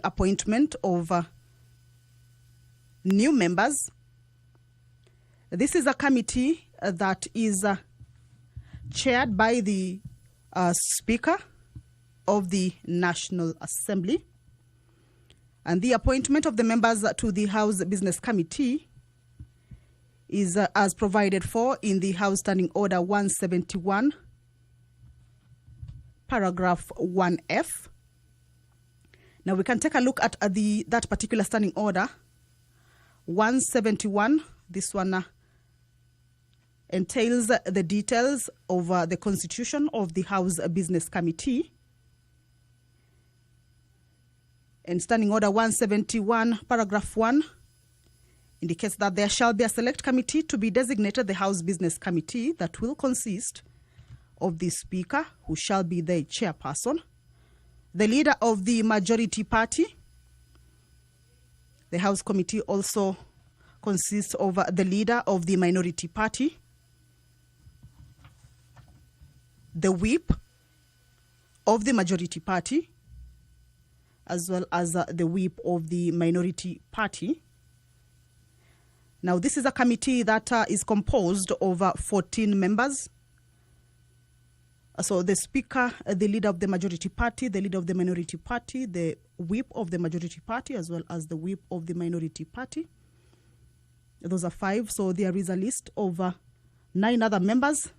appointment of new members. This is a committee that is chaired by the Speaker of the National Assembly. And the appointment of the members to the House Business Committee is as provided for in the House Standing Order 171, paragraph 1F. Now we can take a look at that particular standing order. 171, this one entails the details of the constitution of the House Business Committee. And Standing Order 171, paragraph 1, indicates that there shall be a select committee to be designated the House Business Committee that will consist of the Speaker, who shall be the chairperson, the leader of the majority party. The House Committee also consists of the leader of the minority party, the whip of the majority party, as well as the whip of the minority party. Now, this is a committee that is composed of 14 members. So the Speaker, the leader of the majority party, the leader of the minority party, the whip of the majority party, as well as the whip of the minority party. Those are 5. So there is a list of 9 other members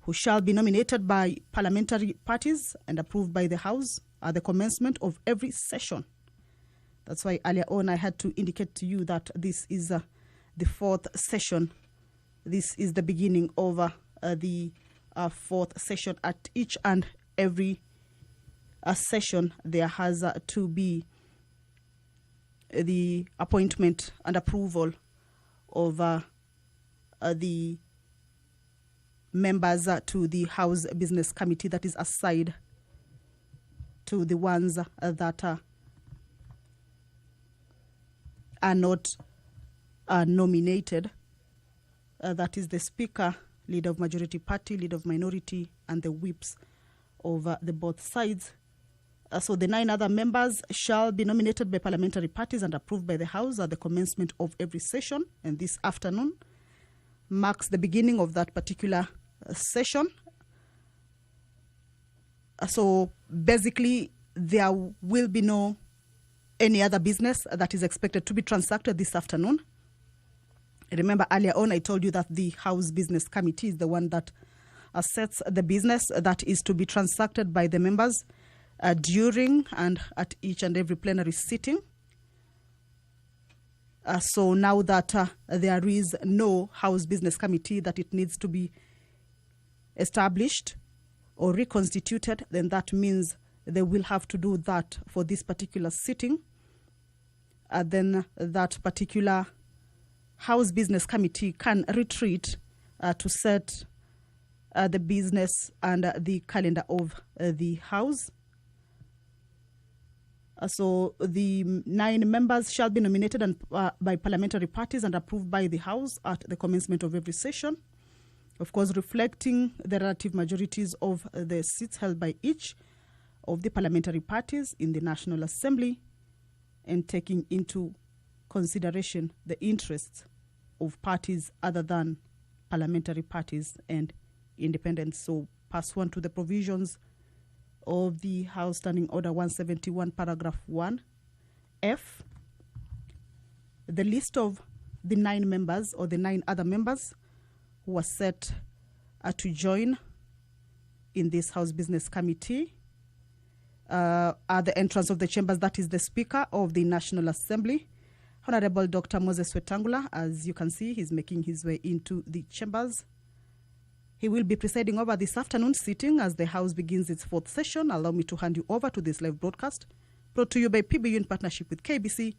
who shall be nominated by parliamentary parties and approved by the House at the commencement of every session. That's why earlier on I had to indicate to you that this is the 4th session. This is the beginning of the 4th session. At each and every session, there has to be the appointment and approval of the members to the House Business Committee, that is aside to the ones that are not nominated. That is the Speaker, leader of majority party, leader of minority, and the whips of the both sides. So the 9 other members shall be nominated by parliamentary parties and approved by the House at the commencement of every session. And this afternoon marks the beginning of that particular session. So basically, there will be no any other business that is expected to be transacted this afternoon. Remember, earlier on, I told you that the House Business Committee is the one that sets the business that is to be transacted by the members during and at each and every plenary sitting. So now that there is no House Business Committee that it needs to be established or reconstituted, then that means they will have to do that for this particular sitting. Then that particular House Business Committee can retreat to set the business and the calendar of the House. So the 9 members shall be nominated by parliamentary parties and approved by the House at the commencement of every session. Of course, reflecting the relative majorities of the seats held by each of the parliamentary parties in the National Assembly, and taking into consideration the interests of parties other than parliamentary parties and independents. So pursuant to the provisions of the House Standing Order 171, paragraph 1F, the list of the 9 members or the 9 other members who are set to join in this House Business Committee at the entrance of the chambers, that is the Speaker of the National Assembly, Honorable Dr. Moses Wetangula. As you can see, he's making his way into the chambers. He will be presiding over this afternoon sitting as the House begins its 4th session. Allow me to hand you over to this live broadcast brought to you by PBU in partnership with KBC.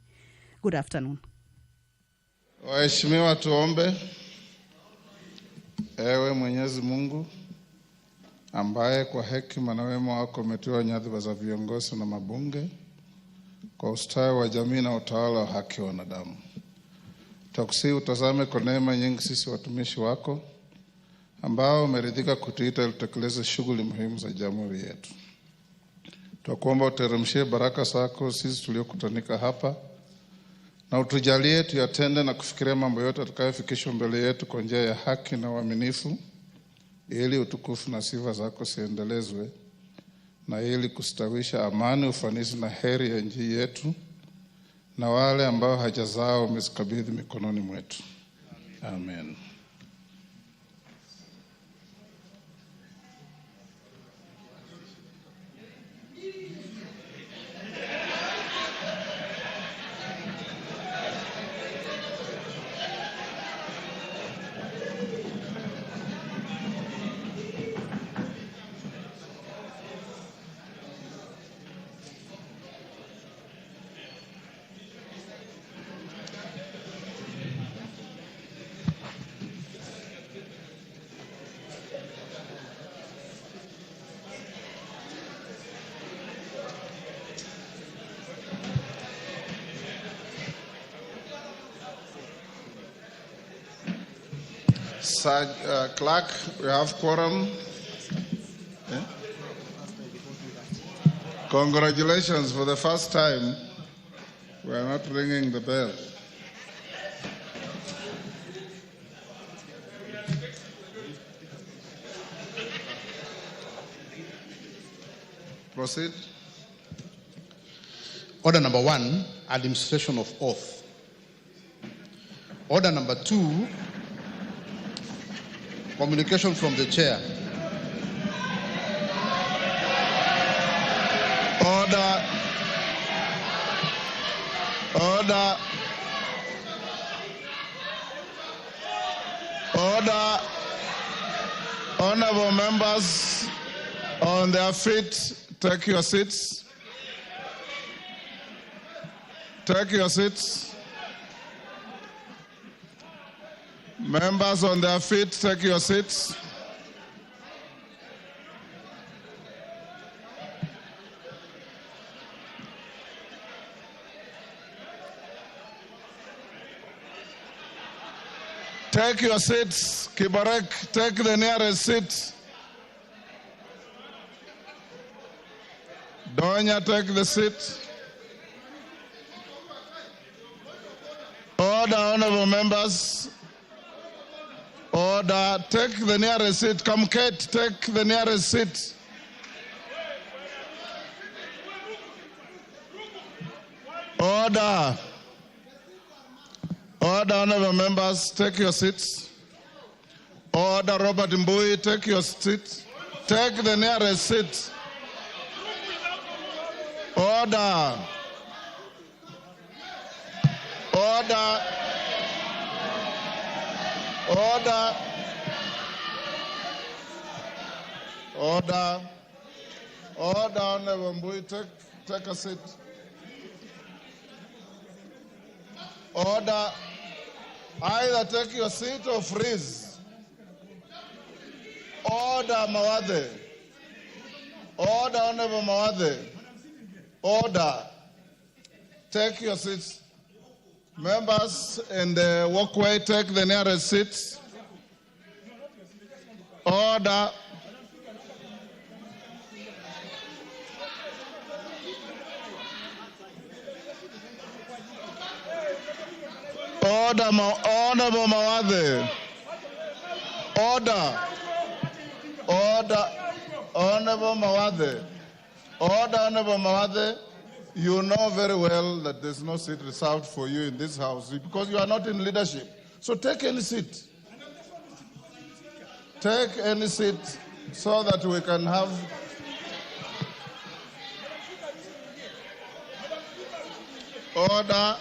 Good afternoon. Waheshimiwa, tuombe. Ewe Mwenyezi Mungu ambaye kwa hekima na wema wako umetoa nyadhifa za viongozi na mabunge kwa ustawi wa jamii na utawala wa haki wa wanadamu, tukusihi utazame kwa neema nyingi sisi watumishi wako ambao umeridhika kutuita ili tutekeleze shughuli muhimu za jamhuri yetu. Twakuomba uteremshie baraka zako sisi tuliokutanika hapa, na utujalie tuyatende na kufikiria mambo yote atakayofikishwa mbele yetu kwa njia ya haki na uaminifu, ili utukufu na sifa zako siendelezwe, na ili kustawisha amani, ufanisi na heri ya nchi yetu, na wale ambao haja zao umezikabidhi mikononi mwetu. Amen. Clerk, we have quorum. Yeah? Congratulations, for the first time, we are not ringing the bell. Proceed. Order number 1, administration of oath. Order number 2, communication from the chair. Order. Order. Order. Honorable members on their feet, take your seats. Take your seats. Members on their feet, take your seats. Take your seats. Kibarek, take the nearest seat. Donya, take the seat. Order, honorable members. Order, take the nearest seat. Come, Kate, take the nearest seat. Order. Order, honorable members, take your seats. Order, Robert Mbui, take your seat. Take the nearest seat. Order. Order. Order. Order. Order, Honorable Mbui, take a seat. Order. Either take your seat or freeze. Order, Mawade. Order, Honorable Mawade. Order. Take your seats. Members in the walkway, take the nearest seats. Order. Order, Honorable Mawade. Order. Order, Honorable Mawade. Order, Honorable Mawade. You know very well that there's no seat reserved for you in this house because you are not in leadership. So take any seat. Take any seat so that we can have... Order.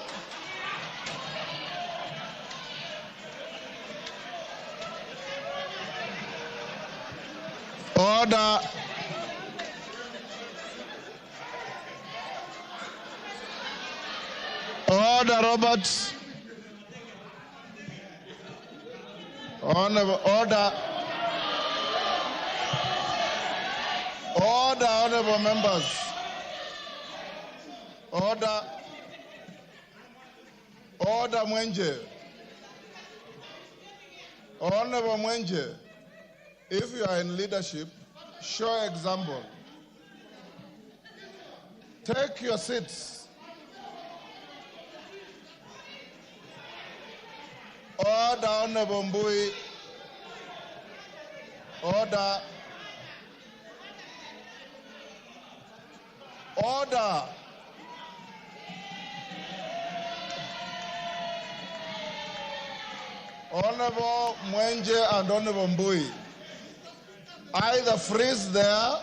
Order. Order, Robert. Honorable, order. Order, honorable members. Order. Order, Mwenje. Honorable Mwenje, if you are in leadership, show example. Take your seats. Order, Honorable Mbui. Order. Order. Honorable Mwenje and Honorable Mbui. Either freeze there.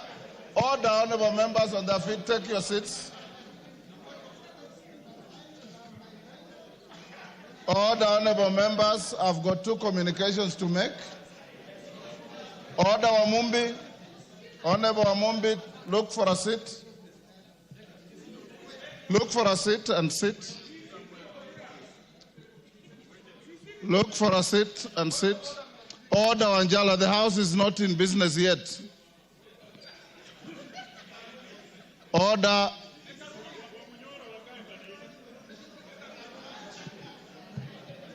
Order, honorable members on their feet. Take your seats. Order, honorable members. I've got two communications to make. Order, Wamumbi. Honorable Wamumbi, look for a seat. Look for a seat and sit. Look for a seat and sit. Order, Wanjala, the House is not in business yet. Order.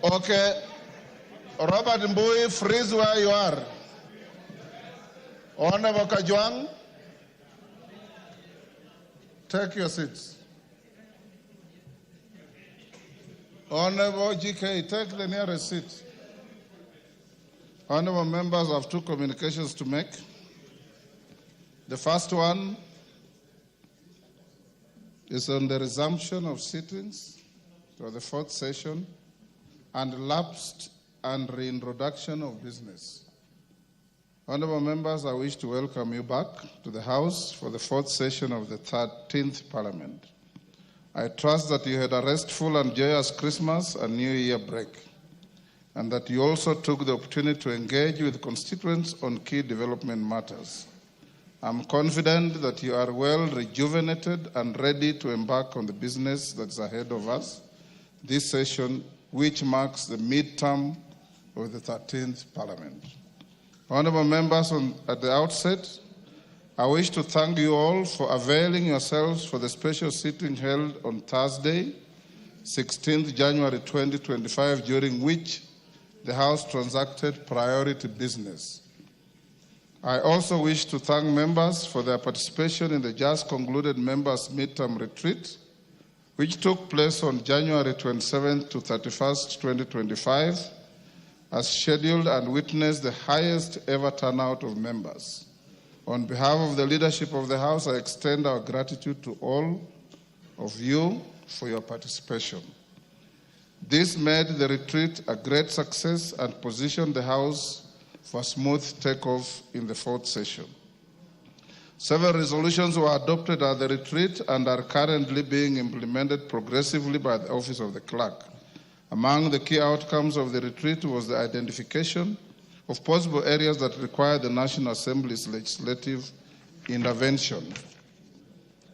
Okay. Robert Mbui, freeze where you are. Honorable Kajwang, take your seats. Honorable GK, take the nearest seat. Honorable members, I have two communications to make. The first one is on the resumption of sittings for the fourth session and lapsed and reintroduction of business. Honorable members, I wish to welcome you back to the House for the fourth session of the 13th Parliament. I trust that you had a restful and joyous Christmas and New Year break, and that you also took the opportunity to engage with constituents on key development matters. I'm confident that you are well rejuvenated and ready to embark on the business that's ahead of us this session, which marks the midterm of the 13th Parliament. Honourable members, at the outset, I wish to thank you all for availing yourselves for the special sitting held on Thursday, 16th January 2025, during which the House transacted priority business. I also wish to thank members for their participation in the just concluded members' midterm retreat, which took place on January 27th to 31st, 2025, as scheduled, and witnessed the highest ever turnout of members. On behalf of the leadership of the House, I extend our gratitude to all of you for your participation. This made the retreat a great success and positioned the House for smooth takeoff in the fourth session. Several resolutions were adopted at the retreat and are currently being implemented progressively by the Office of the Clerk. Among the key outcomes of the retreat was the identification of possible areas that require the National Assembly's legislative intervention.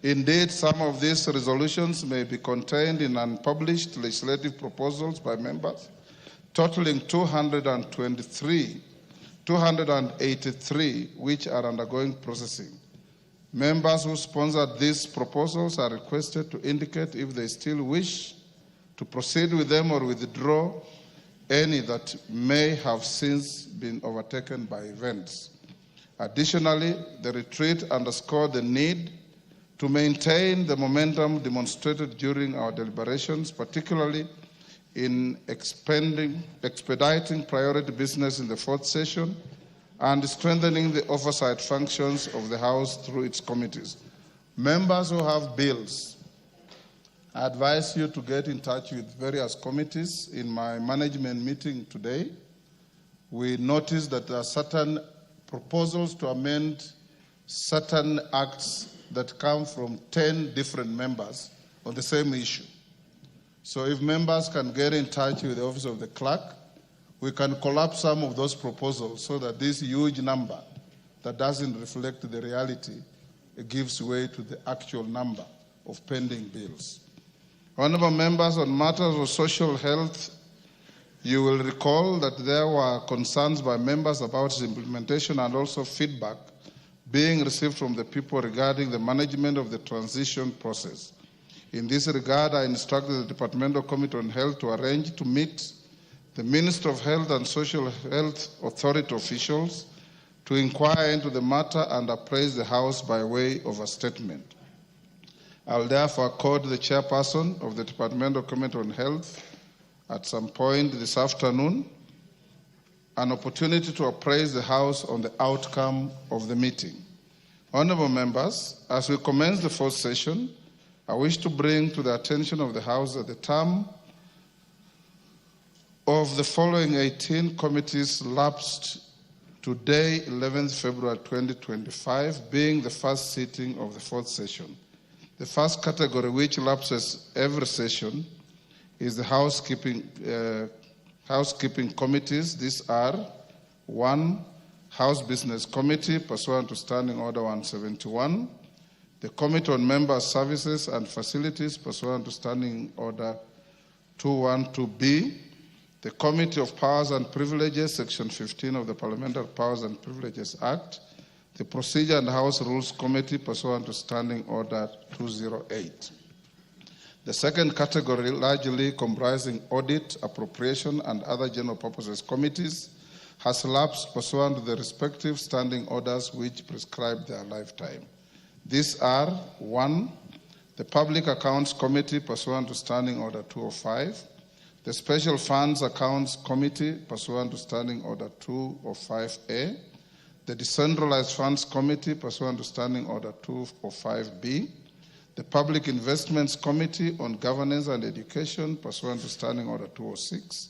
Indeed, some of these resolutions may be contained in unpublished legislative proposals by members, totaling 283, which are undergoing processing. Members who sponsored these proposals are requested to indicate if they still wish to proceed with them or withdraw any that may have since been overtaken by events. Additionally, the retreat underscored the need to maintain the momentum demonstrated during our deliberations, particularly in expediting priority business in the fourth session and strengthening the oversight functions of the House through its committees. Members who have bills, I advise you to get in touch with various committees. In my management meeting today, we noticed that there are certain proposals to amend certain acts that come from 10 different members on the same issue. So if members can get in touch with the Office of the Clerk, we can collapse some of those proposals so that this huge number that doesn't reflect the reality, it gives way to the actual number of pending bills. Honourable members, on matters of social health, you will recall that there were concerns by members about its implementation and also feedback being received from the people regarding the management of the transition process. In this regard, I instructed the Departmental Committee on Health to arrange to meet the Minister of Health and Social Health Authority officials to inquire into the matter and appraise the House by way of a statement. I will therefore accord the chairperson of the Departmental Committee on Health at some point this afternoon an opportunity to appraise the House on the outcome of the meeting. Honorable members, as we commence the fourth session, I wish to bring to the attention of the House that the term of the following 18 committees lapsed today, 11th February 2025, being the first sitting of the fourth session. The first category, which lapses every session, is the housekeeping committees. These are 1. House Business Committee, pursuant to Standing Order 171. The Committee on Member Services and Facilities, pursuant to Standing Order 212B. The Committee of Powers and Privileges, Section 15 of the Parliamentary Powers and Privileges Act. The Procedure and House Rules Committee, pursuant to Standing Order 208. The second category, largely comprising Audit, Appropriation, and other general purposes committees, has lapsed pursuant to the respective standing orders which prescribe their lifetime. These are 1. The Public Accounts Committee, pursuant to Standing Order 205. The Special Funds Accounts Committee, pursuant to Standing Order 205A. The Decentralized Funds Committee, pursuant to Standing Order 205B. The Public Investments Committee on Governance and Education, pursuant to Standing Order 206.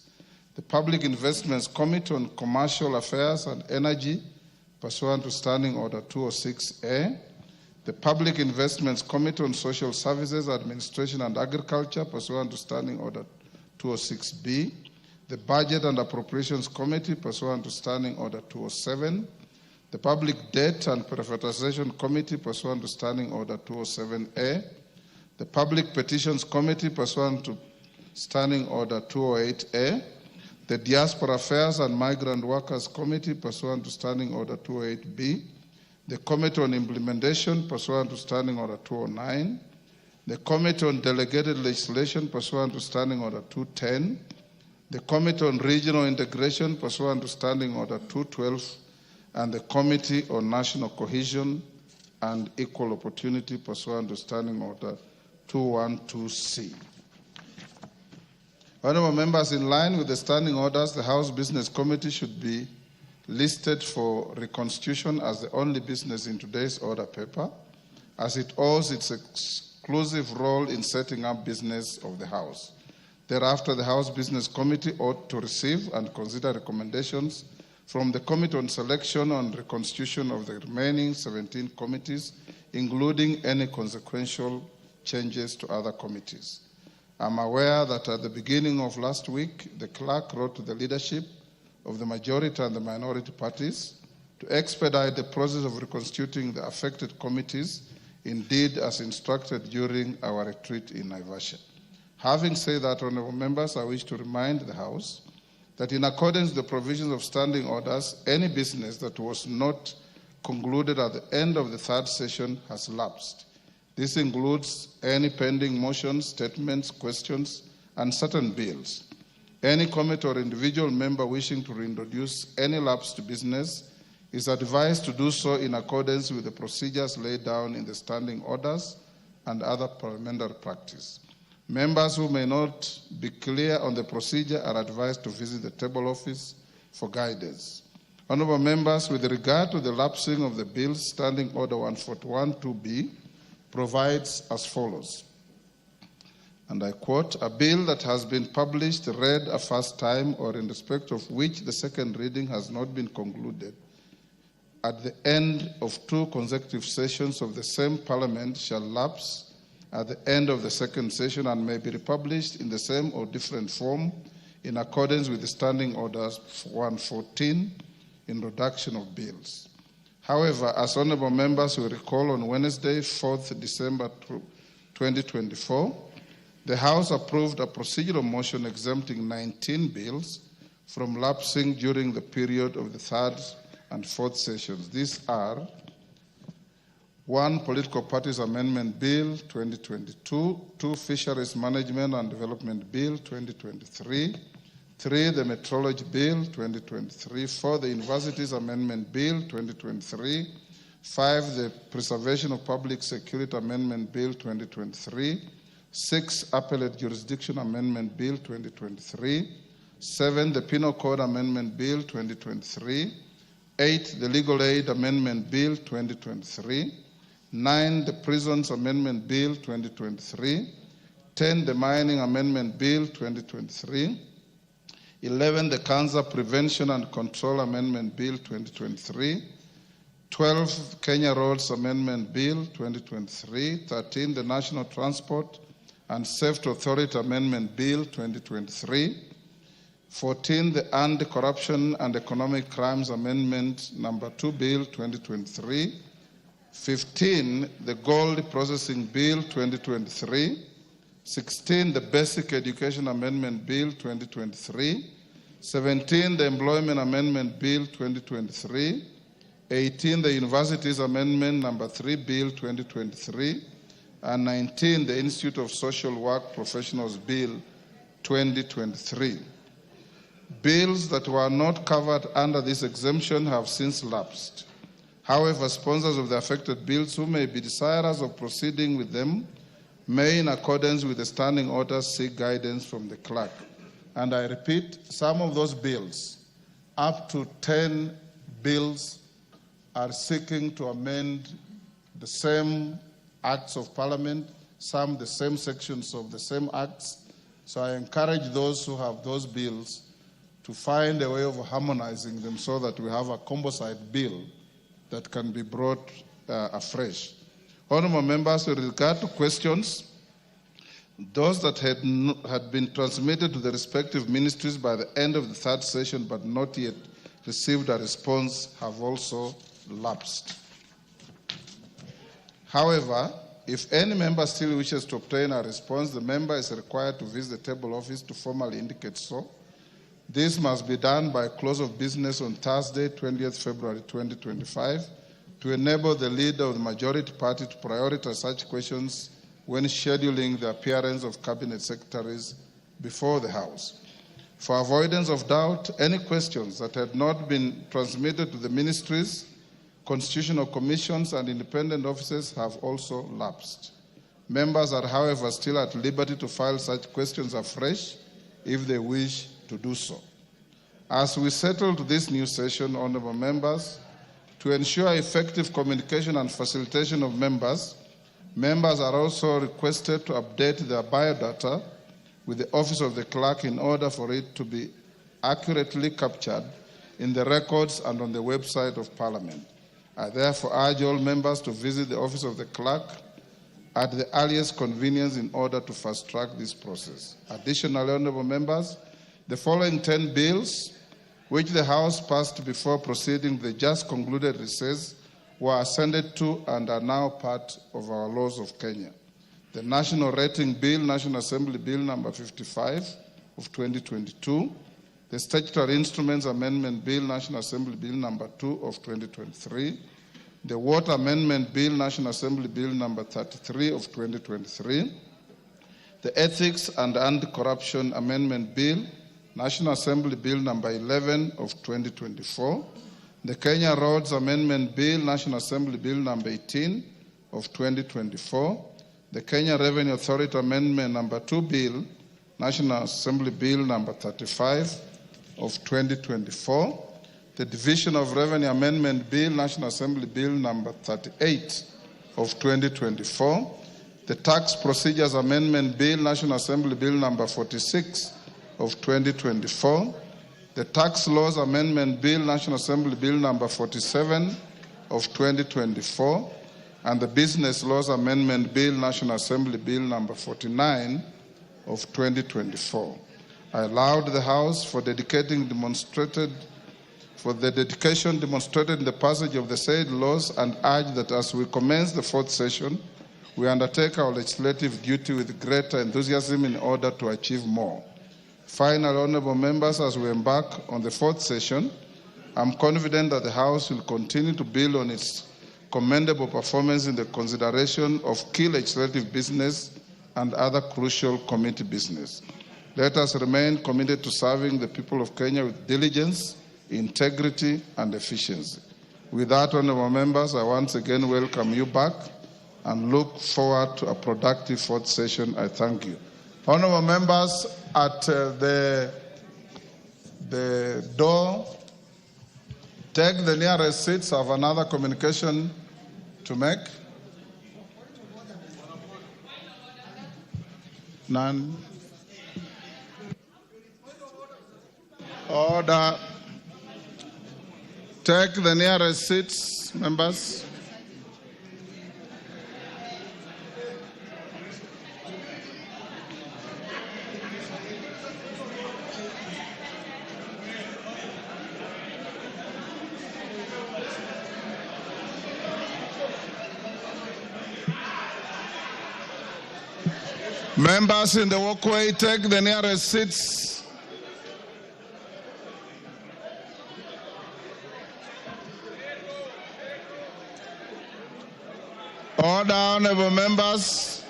The Public Investments Committee on Commercial Affairs and Energy, pursuant to Standing Order 206A. The Public Investments Committee on Social Services, Administration and Agriculture, pursuant to Standing Order 206B. The Budget and Appropriations Committee, pursuant to Standing Order 207. The Public Debt and Privatization Committee, pursuant to Standing Order 207A. The Public Petitions Committee, pursuant to Standing Order 208A. The Diaspora Affairs and Migrant Workers Committee, pursuant to Standing Order 208B. The Committee on Implementation, pursuant to Standing Order 209. The Committee on Delegated Legislation, pursuant to Standing Order 210. The Committee on Regional Integration, pursuant to Standing Order 212. And the Committee on National Cohesion and Equal Opportunity, pursuant to Standing Order 212C. Honourable members, in line with the standing orders, the House Business Committee should be listed for reconstitution as the only business in today's order paper, as it owes its exclusive role in setting up business of the House. Thereafter, the House Business Committee ought to receive and consider recommendations from the Committee on Selection and Reconstitution of the remaining 17 committees, including any consequential changes to other committees. I'm aware that at the beginning of last week, the clerk wrote to the leadership of the majority and the minority parties to expedite the process of reconstituting the affected committees, indeed as instructed during our retreat in Naivasha. Having said that, honourable members, I wish to remind the House that in accordance with the provisions of standing orders, any business that was not concluded at the end of the third session has lapsed. This includes any pending motions, statements, questions, and certain bills. Any committee or individual member wishing to reintroduce any lapsed business is advised to do so in accordance with the procedures laid down in the standing orders and other parliamentary practice. Members who may not be clear on the procedure are advised to visit the table office for guidance. Honourable members, with regard to the lapsing of the bills, Standing Order 141-2B provides as follows, and I quote, "A bill that has been published, read a first time, or in respect of which the second reading has not been concluded, at the end of 2 consecutive sessions of the same Parliament shall lapse at the end of the second session and may be republished in the same or different form in accordance with the Standing Orders 114, Introduction of Bills." However, as honourable members will recall, on Wednesday, 4th December 2024, the House approved a procedural motion exempting 19 bills from lapsing during the period of the third and fourth sessions. These are 1. Political Parties Amendment Bill 2022, 2. Fisheries Management and Development Bill 2023, 3. The Metrology Bill 2023, 4. The Universities Amendment Bill 2023, 5, the Preservation of Public Security Amendment Bill 2023. 6, Appellate Jurisdiction Amendment Bill 2023. 7, the Penal Code Amendment Bill 2023. 8, the Legal Aid Amendment Bill 2023. 9, the Prisons Amendment Bill 2023. 10, the Mining Amendment Bill 2023. 11, the Cancer Prevention and Control Amendment Bill 2023. 12, Kenya Roads Amendment Bill 2023. 13, the National Transport and Safety Authority Amendment Bill 2023. 14, the Anti-Corruption and Economic Crimes Amendment Number 2 Bill 2023. 15, the Gold Processing Bill 2023. 16, the Basic Education Amendment Bill 2023. 17, the Employment Amendment Bill 2023. 18, the Universities Amendment Number 3 Bill 2023. And 19, the Institute of Social Work Professionals Bill 2023. Bills that were not covered under this exemption have since lapsed. However, sponsors of the affected bills who may be desirous of proceeding with them may, in accordance with the standing orders, seek guidance from the clerk. And I repeat, some of those bills, up to 10 bills, are seeking to amend the same acts of parliament, some the same sections of the same acts. So I encourage those who have those bills to find a way of harmonizing them so that we have a composite bill that can be brought afresh. Honourable members, with regard to questions, those that had been transmitted to the respective ministries by the end of the third session but not yet received a response have also lapsed. However, if any member still wishes to obtain a response, the member is required to visit the table office to formally indicate so. This must be done by close of business on Thursday, 20th February 2025, to enable the leader of the majority party to prioritize such questions when scheduling the appearance of cabinet secretaries before the House. For avoidance of doubt, any questions that had not been transmitted to the ministries, constitutional commissions, and independent offices have also lapsed. Members are, however, still at liberty to file such questions afresh if they wish to do so. As we settle to this new session, honourable members, to ensure effective communication and facilitation of members, members are also requested to update their biodata with the Office of the Clerk in order for it to be accurately captured in the records and on the website of Parliament. I therefore urge all members to visit the Office of the Clerk at the earliest convenience in order to fast-track this process. Additionally, honourable members, the following 10 bills, which the House passed before proceeding the just concluded recess, were ascended to and are now part of our laws of Kenya. The National Rating Bill, National Assembly Bill number 55 of 2022, the Statutory Instruments Amendment Bill, National Assembly Bill number 2 of 2023, the Water Amendment Bill, National Assembly Bill number 33 of 2023, the Ethics and Anti-Corruption Amendment Bill, National Assembly Bill number 11 of 2024, the Kenya Roads Amendment Bill, National Assembly Bill number 18 of 2024, the Kenya Revenue Authority Amendment number 2 Bill, National Assembly Bill number 35 of 2024, the Division of Revenue Amendment Bill, National Assembly Bill number 38 of 2024, the Tax Procedures Amendment Bill, National Assembly Bill number 46 of 2024, the Tax Laws Amendment Bill, National Assembly Bill number 47 of 2024, and the Business Laws Amendment Bill, National Assembly Bill number 49 of 2024. I allowed the House for the dedication demonstrated in the passage of the said laws and urge that as we commence the fourth session, we undertake our legislative duty with greater enthusiasm in order to achieve more. Finally, honourable members, as we embark on the fourth session, I'm confident that the House will continue to build on its commendable performance in the consideration of key legislative business and other crucial committee business. Let us remain committed to serving the people of Kenya with diligence, integrity, and efficiency. With that, honorable members, I once again welcome you back and look forward to a productive fourth session. I thank you. Honorable members, at the door, take the nearest seats. I have another communication to make. None. Order. Take the nearest seats, members. Members in the walkway, take the nearest seats. Order, honorable members.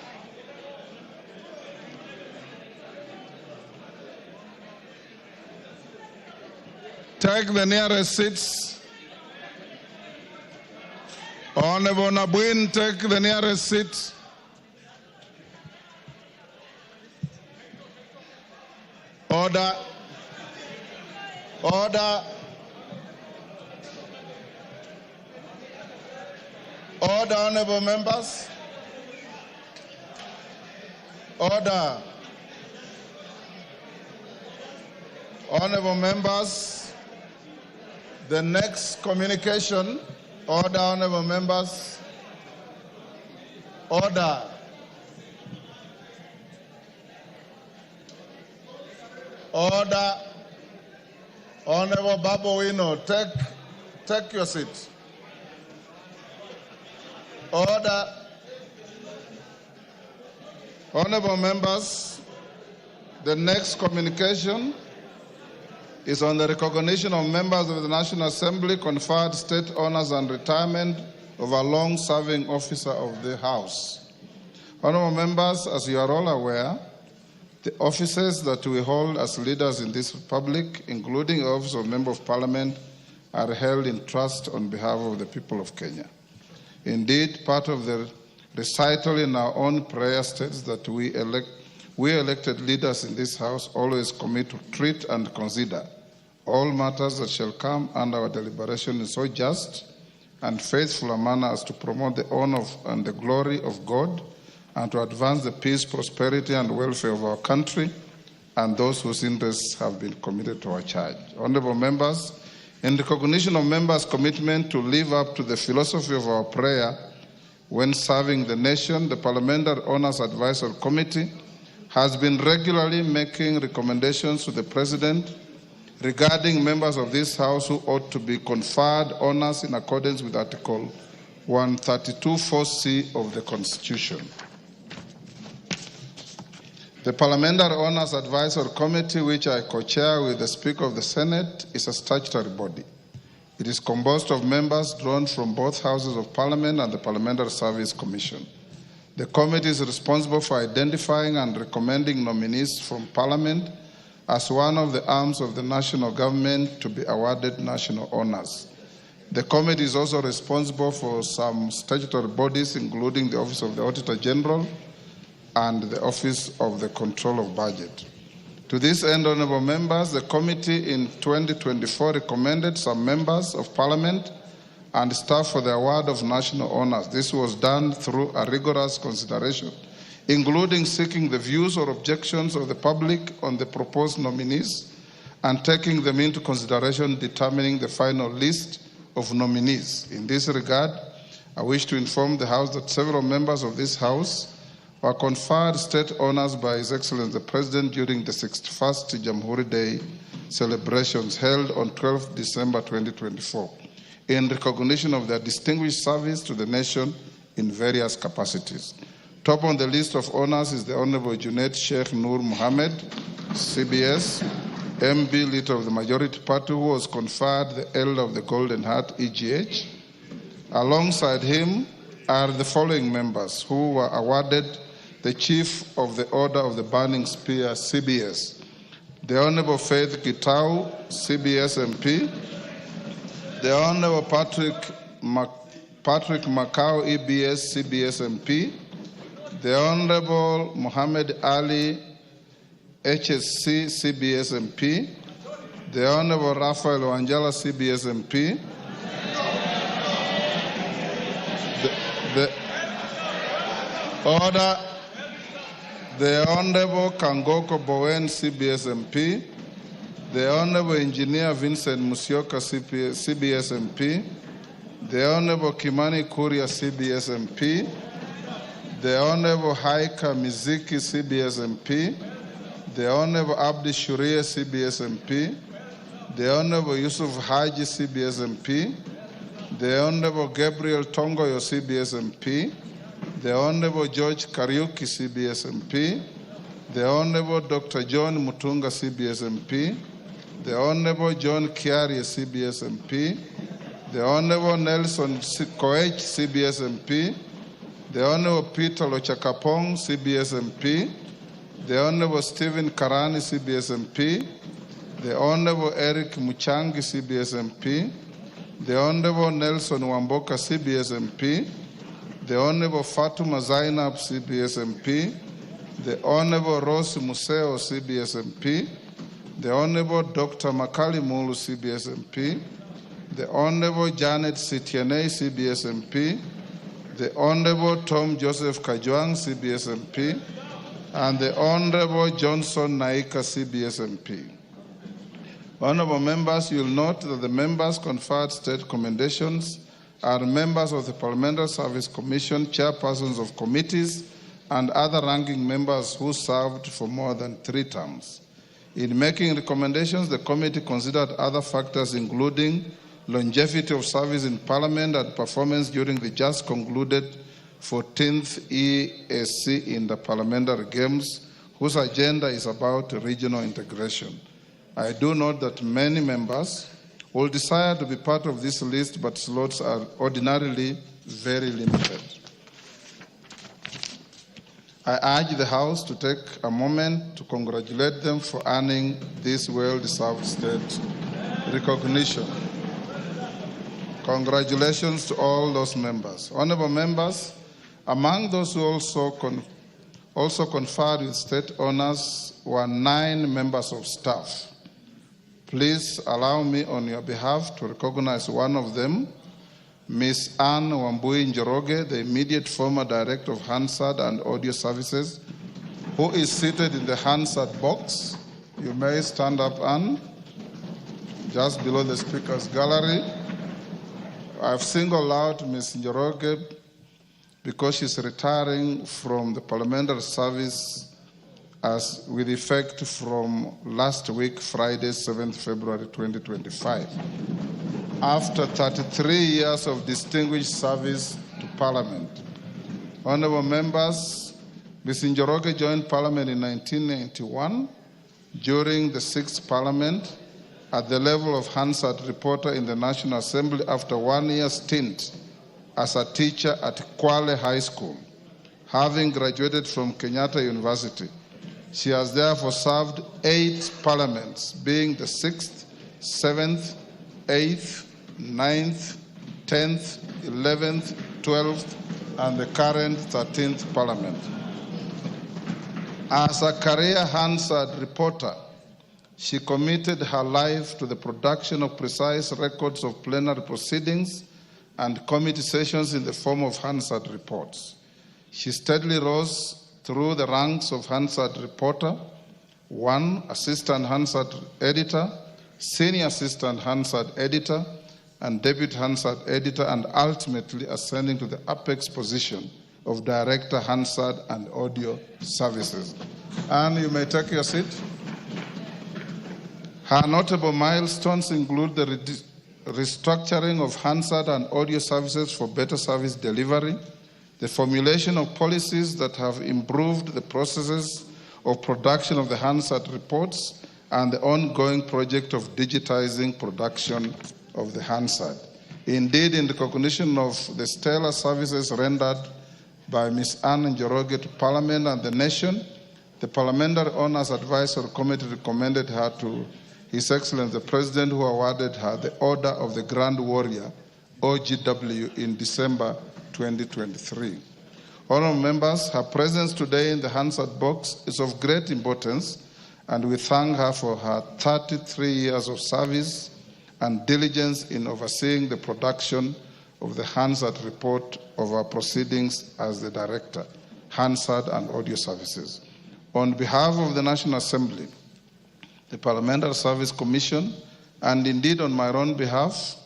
Take the nearest seats. Honorable Nabuin, take the nearest seat. Order. Order. Order, honorable members. Order. Honorable members, the next communication. Order, honorable members. Order. Order. Honorable Babu Wino, take your seat. Order. Honorable members, the next communication is on the recognition of members of the National Assembly conferred state honors and retirement of a long-serving officer of the House. Honorable members, as you are all aware, the offices that we hold as leaders in this republic, including the office of Member of Parliament, are held in trust on behalf of the people of Kenya. Indeed, part of the recital in our own prayer states that we elected leaders in this House always commit to treat and consider all matters that shall come under our deliberation in so just and faithful a manner as to promote the honor and the glory of God and to advance the peace, prosperity, and welfare of our country and those whose interests have been committed to our charge. Honorable members, in recognition of members' commitment to live up to the philosophy of our prayer when serving the nation, the Parliamentary Honors Advisory Committee has been regularly making recommendations to the President regarding members of this House who ought to be conferred honors in accordance with Article 132(4)(c) of the Constitution. The Parliamentary Honors Advisory Committee, which I co-chair with the Speaker of the Senate, is a statutory body. It is composed of members drawn from both houses of Parliament and the Parliamentary Service Commission. The committee is responsible for identifying and recommending nominees from Parliament as one of the arms of the national government to be awarded national honors. The committee is also responsible for some statutory bodies, including the Office of the Auditor General and the Office of the Control of Budget. To this end, honorable members, the committee in 2024 recommended some members of Parliament and staff for the award of national honors. This was done through a rigorous consideration, including seeking the views or objections of the public on the proposed nominees and taking them into consideration determining the final list of nominees. In this regard, I wish to inform the House that several members of this House were conferred state honors by His Excellency the President during the 61st Jamhuri Day celebrations held on 12 December 2024 in recognition of their distinguished service to the nation in various capacities. Top on the list of honors is the Honorable Junaid Sheikh Nur Mohammed, CBS, MB Leader of the Majority Party, who was conferred the Elder of the Golden Heart, EGH. Alongside him are the following members who were awarded the Chief of the Order of the Burning Spear, CBS, the Honorable Faith Gitau, CBS MP, The Honorable Patrick Macau, EBS, CBS MP. The Honorable Muhammad Ali, HSC, CBS MP. The Honorable Raphael Wanjala, CBS MP. The Honorable Kangoko Bowen, CBS MP. The Honorable Engineer Vincent Musyoka, CBS MP. The Honorable Kimani Kuria, CBS MP. The Honorable Haika Miziki, CBS MP. The Honorable Abdi Shuria, CBS MP. The Honorable Yusuf Haji, CBS MP. The Honorable Gabriel Tongoyo, CBS MP. The Honorable George Kariuki, CBS MP. The Honorable Dr. John Mutunga, CBS MP. The Honorable John Kiari, CBS MP. The Honorable Nelson Koech, CBS MP. The Honorable Peter Lochakapong, CBS MP. The Honorable Stephen Karani, CBS MP. The Honorable Eric Muchangi, CBS MP. The Honorable Nelson Wamboka, CBS MP. The Honorable Fatuma Zainab, CBS MP. The Honorable Rose Museo, CBS MP. The Honorable Dr. Makali Mulu, CBS MP. The Honorable Janet Sitiane, CBS MP. The Honorable Tom Joseph Kajwang, CBS MP. And the Honorable Johnson Naika, CBS MP. Honorable members, you will note that the members conferred state commendations are members of the Parliamentary Service Commission, chairpersons of committees, and other ranking members who served for more than 3 terms. In making recommendations, the committee considered other factors including longevity of service in Parliament and performance during the just concluded 14th ESC in the Parliamentary Games, whose agenda is about regional integration. I do note that many members will desire to be part of this list, but slots are ordinarily very limited. I urge the House to take a moment to congratulate them for earning this well-deserved state recognition. Congratulations to all those members. Honorable members, among those who also conferred with state honors were 9 members of staff. Please allow me on your behalf to recognize one of them, Ms. Anne Wambui Njoroge, the immediate former Director of Hansard and Audio Services, who is seated in the Hansard box. You may stand up, Anne, just below the Speaker's gallery. I've singled out Ms. Njoroge because she's retiring from the parliamentary service as with effect from last week, Friday, 7th February 2025, after 33 years of distinguished service to Parliament. Honorable members, Ms. Njoroge joined Parliament in 1991 during the 6th Parliament at the level of Hansard reporter in the National Assembly after 1 year stint as a teacher at Kwale High School, having graduated from Kenyatta University. She has therefore served 8 parliaments, being the 6th, 7th, 8th, 9th, 10th, 11th, 12th, and the current 13th parliament. As a career Hansard reporter, she committed her life to the production of precise records of plenary proceedings and committee sessions in the form of Hansard reports. She steadily rose through the ranks of Hansard reporter, 1, assistant Hansard editor, senior assistant Hansard editor, and deputy Hansard editor, and ultimately ascending to the apex position of director Hansard and Audio Services. And you may take your seat. Her notable milestones include the restructuring of Hansard and Audio Services for better service delivery, the formulation of policies that have improved the processes of production of the Hansard reports, and the ongoing project of digitizing production of the Hansard. Indeed, in recognition of the stellar services rendered by Ms. Anne Njoroge to Parliament and the nation, the Parliamentary Honours Advisory Committee recommended her to His Excellency the President, who awarded her the Order of the Grand Warrior, OGW, in December 2023. Honourable members, her presence today in the Hansard box is of great importance, and we thank her for her 33 years of service and diligence in overseeing the production of the Hansard report of our proceedings as the Director, Hansard and Audio Services. On behalf of the National Assembly, the Parliamentary Service Commission, and indeed on my own behalf,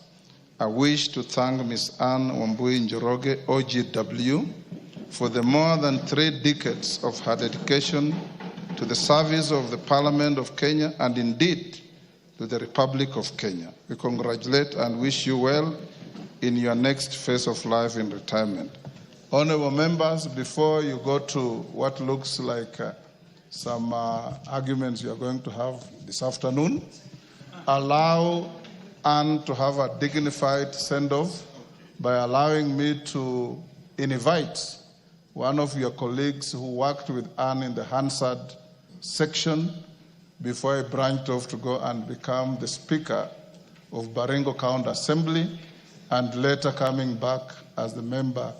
I wish to thank Ms. Anne Wambui Njoroge, OGW, for the more than 3 decades of her dedication to the service of the Parliament of Kenya and indeed to the Republic of Kenya. We congratulate and wish you well in your next phase of life in retirement. Honourable members, before you go to what looks like some arguments you are going to have this afternoon, allow Anne to have a dignified send-off by allowing me to invite one of your colleagues who worked with Anne in the Hansard section before he branched off to go and become the Speaker of Baringo County Assembly, and later coming back as the member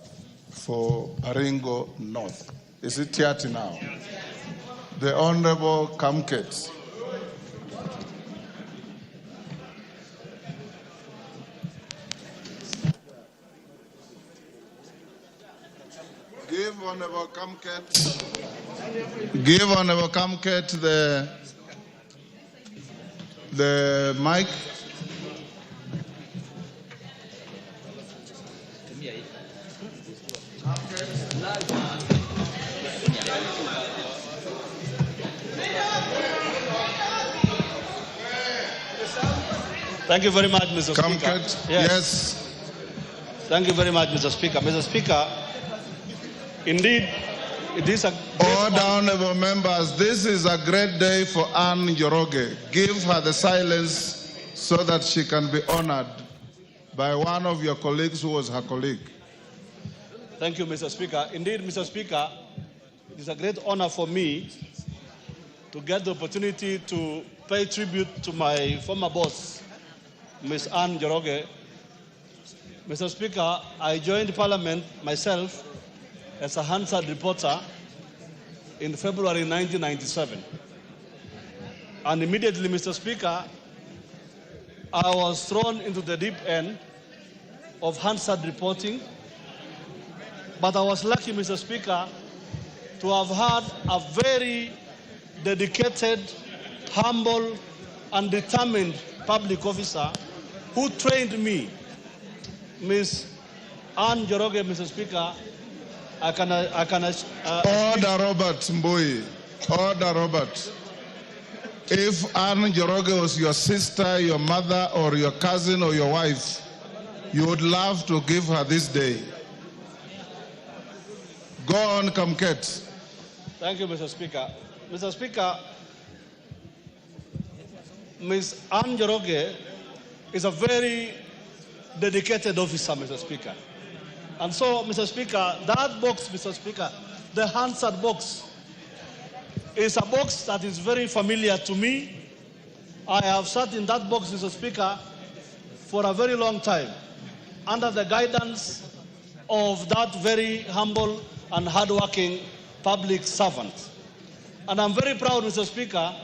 for Baringo North. Is it Tiati now? The Honorable Kamket. Give Honorable Kamket the mic. Thank you very much, Mr. Speaker. Yes. Thank you very much, Mr. Speaker. Mr. Speaker, indeed, it is a Order, honourable members, this is a great day for Anne Njoroge. Give her the silence so that she can be honoured by one of your colleagues who was her colleague. Thank you, Mr. Speaker. Indeed, Mr. Speaker, it is a great honour for me to get the opportunity to pay tribute to my former boss, Ms. Anne Njoroge. Mr. Speaker, I joined Parliament myself as a Hansard reporter in February 1997. And immediately, Mr. Speaker, I was thrown into the deep end of Hansard reporting. But I was lucky, Mr. Speaker, to have had a very dedicated, humble, and determined public officer who trained me, Ms. Anne Njoroge, Mr. Speaker. Order, Robert Mbui. Order, Robert. If Anne Njoroge was your sister, your mother, or your cousin, or your wife, you would love to give her this day. Go on, Kamket. Thank you, Mr. Speaker. Mr. Speaker, Ms. Anne Njoroge is a very dedicated officer, Mr. Speaker. And so, Mr. Speaker, that box, Mr. Speaker, the Hansard box, is a box that is very familiar to me. I have sat in that box, Mr. Speaker, for a very long time, under the guidance of that very humble and hardworking public servant. And I'm very proud, Mr. Speaker,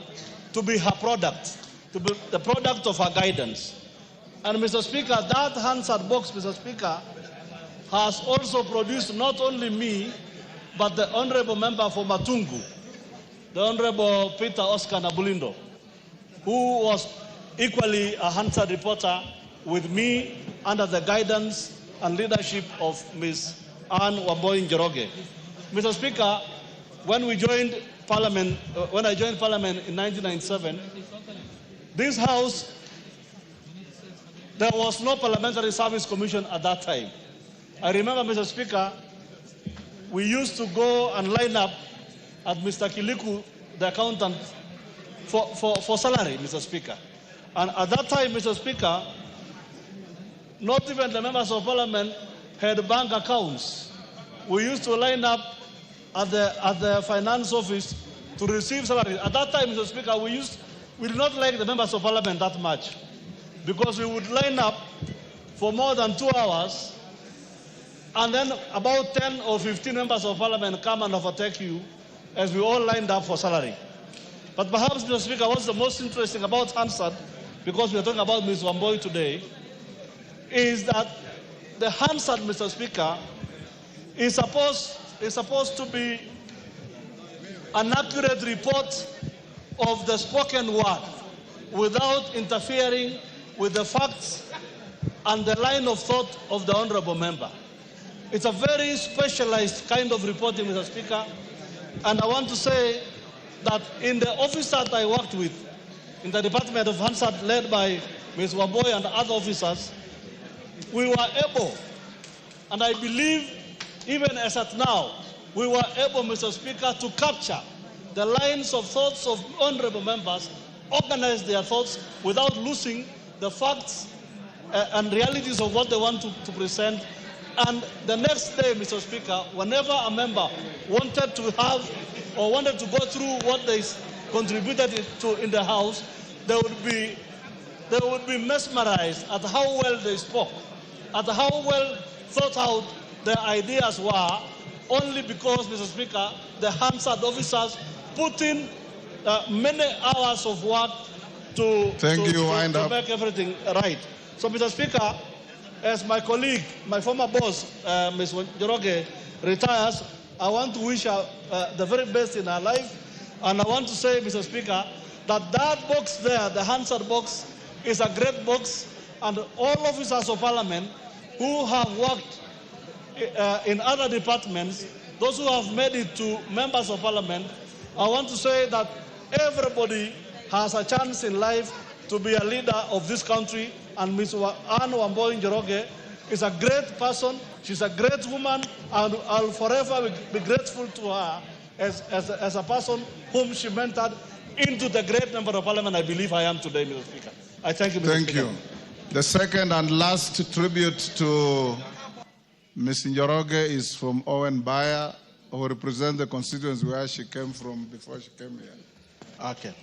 to be her product, to be the product of her guidance. And Mr. Speaker, that Hansard box, Mr. Speaker, has also produced not only me, but the Honorable Member for Matungu, the Honorable Peter Oscar Nabulindo, who was equally a Hansard reporter with me under the guidance and leadership of Ms. Anne Wambui Njoroge. Mr. Speaker, when I joined Parliament in 1997, this House, there was no Parliamentary Service Commission at that time. I remember, Mr. Speaker, we used to go and line up at Mr. Kiliku, the accountant, for salary, Mr. Speaker. And at that time, Mr. Speaker, not even the members of Parliament had bank accounts. We used to line up at the finance office to receive salary. At that time, Mr. Speaker, we used we did not like the members of parliament that much, because we would line up for more than 2 hours, and then about 10 or 15 members of parliament come and overtake you as we all lined up for salary. But perhaps, Mr. Speaker, what's the most interesting about Hansard, because we are talking about Ms. Wamboi today, is that the Hansard, Mr. Speaker, is supposed to be an accurate report of the spoken word without interfering with the facts and the line of thought of the honorable member. It's a very specialized kind of reporting, Mr. Speaker, and I want to say that in the office that I worked with, in the Department of Hansard led by Ms. Wamboi and other officers, we were able, and I believe even as at now, we were able, Mr. Speaker, to capture the lines of thoughts of honorable members, organize their thoughts without losing the facts and realities of what they want to present. And the next day, Mr. Speaker, whenever a member wanted to have or wanted to go through what they contributed to in the House, they would be mesmerized at how well they spoke, at how well thought out their ideas were, only because, Mr. Speaker, the Hansard officers put in many hours of work to make everything right. So, Mr. Speaker, as my colleague, my former boss, Ms. Njoroge, retires, I want to wish her the very best in her life. And I want to say, Mr. Speaker, that that box there, the Hansard box, is a great box. And all officers of parliament who have worked in other departments, those who have made it to members of parliament, I want to say that everybody has a chance in life to be a leader of this country, and Ms. Anne Wamboi Njoroge is a great person. She's a great woman, and I'll forever be grateful to her as a person whom she mentored into the great member of parliament I believe I am today, Mr. Speaker. I thank you, Mr. Speaker. Thank you. The second and last tribute to Ms. Njoroge is from Owen Bayer, who represents the constituency where she came from before she came here. Okay.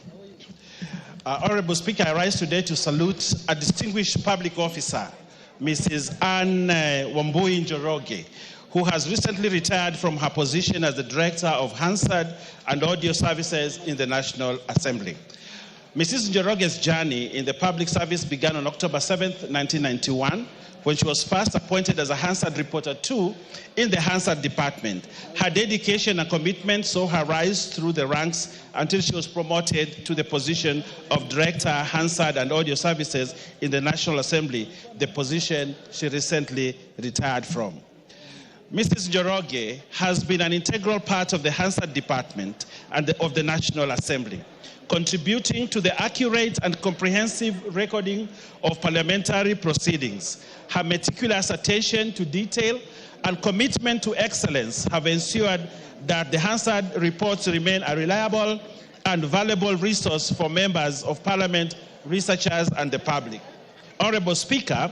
Honorable Speaker, I rise today to salute a distinguished public officer, Mrs. Anne Wamboi Njoroge, who has recently retired from her position as the Director of Hansard and Audio Services in the National Assembly. Mrs. Njoroge's journey in the public service began on October 7th, 1991, when she was first appointed as a Hansard Reporter 2 in the Hansard Department. Her dedication and commitment saw her rise through the ranks until she was promoted to the position of Director, Hansard and Audio Services in the National Assembly, the position she recently retired from. Mrs. Njoroge has been an integral part of the Hansard Department and of the National Assembly, contributing to the accurate and comprehensive recording of parliamentary proceedings. Her meticulous attention to detail and commitment to excellence have ensured that the Hansard reports remain a reliable and valuable resource for members of parliament, researchers, and the public. Honorable Speaker,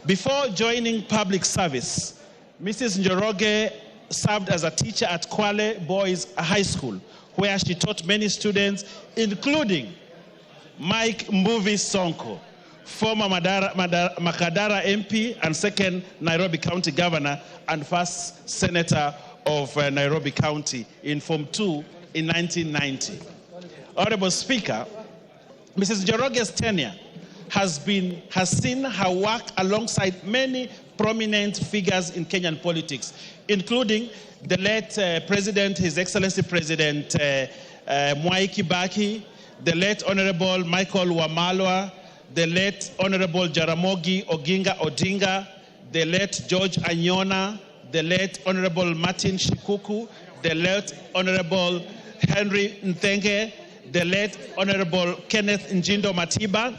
before joining public service, Mrs. Njoroge served as a teacher at Kwale Boys High School, where she taught many students, including Mike Mbuvi Sonko, former Makadara MP and second Nairobi County Governor and first Senator of Nairobi County in Form 2 in 1990. Honorable Speaker, Mrs. Njoroge's tenure has seen her work alongside many prominent figures in Kenyan politics, including the late President, His Excellency President Mwai Kibaki, the late Honorable Michael Wamalwa, the late Honorable Jaramogi Oginga Odinga, the late George Anyona, the late Honorable Martin Shikuku, the late Honorable Henry Nthenge, the late Honorable Kenneth Njindo Matiba,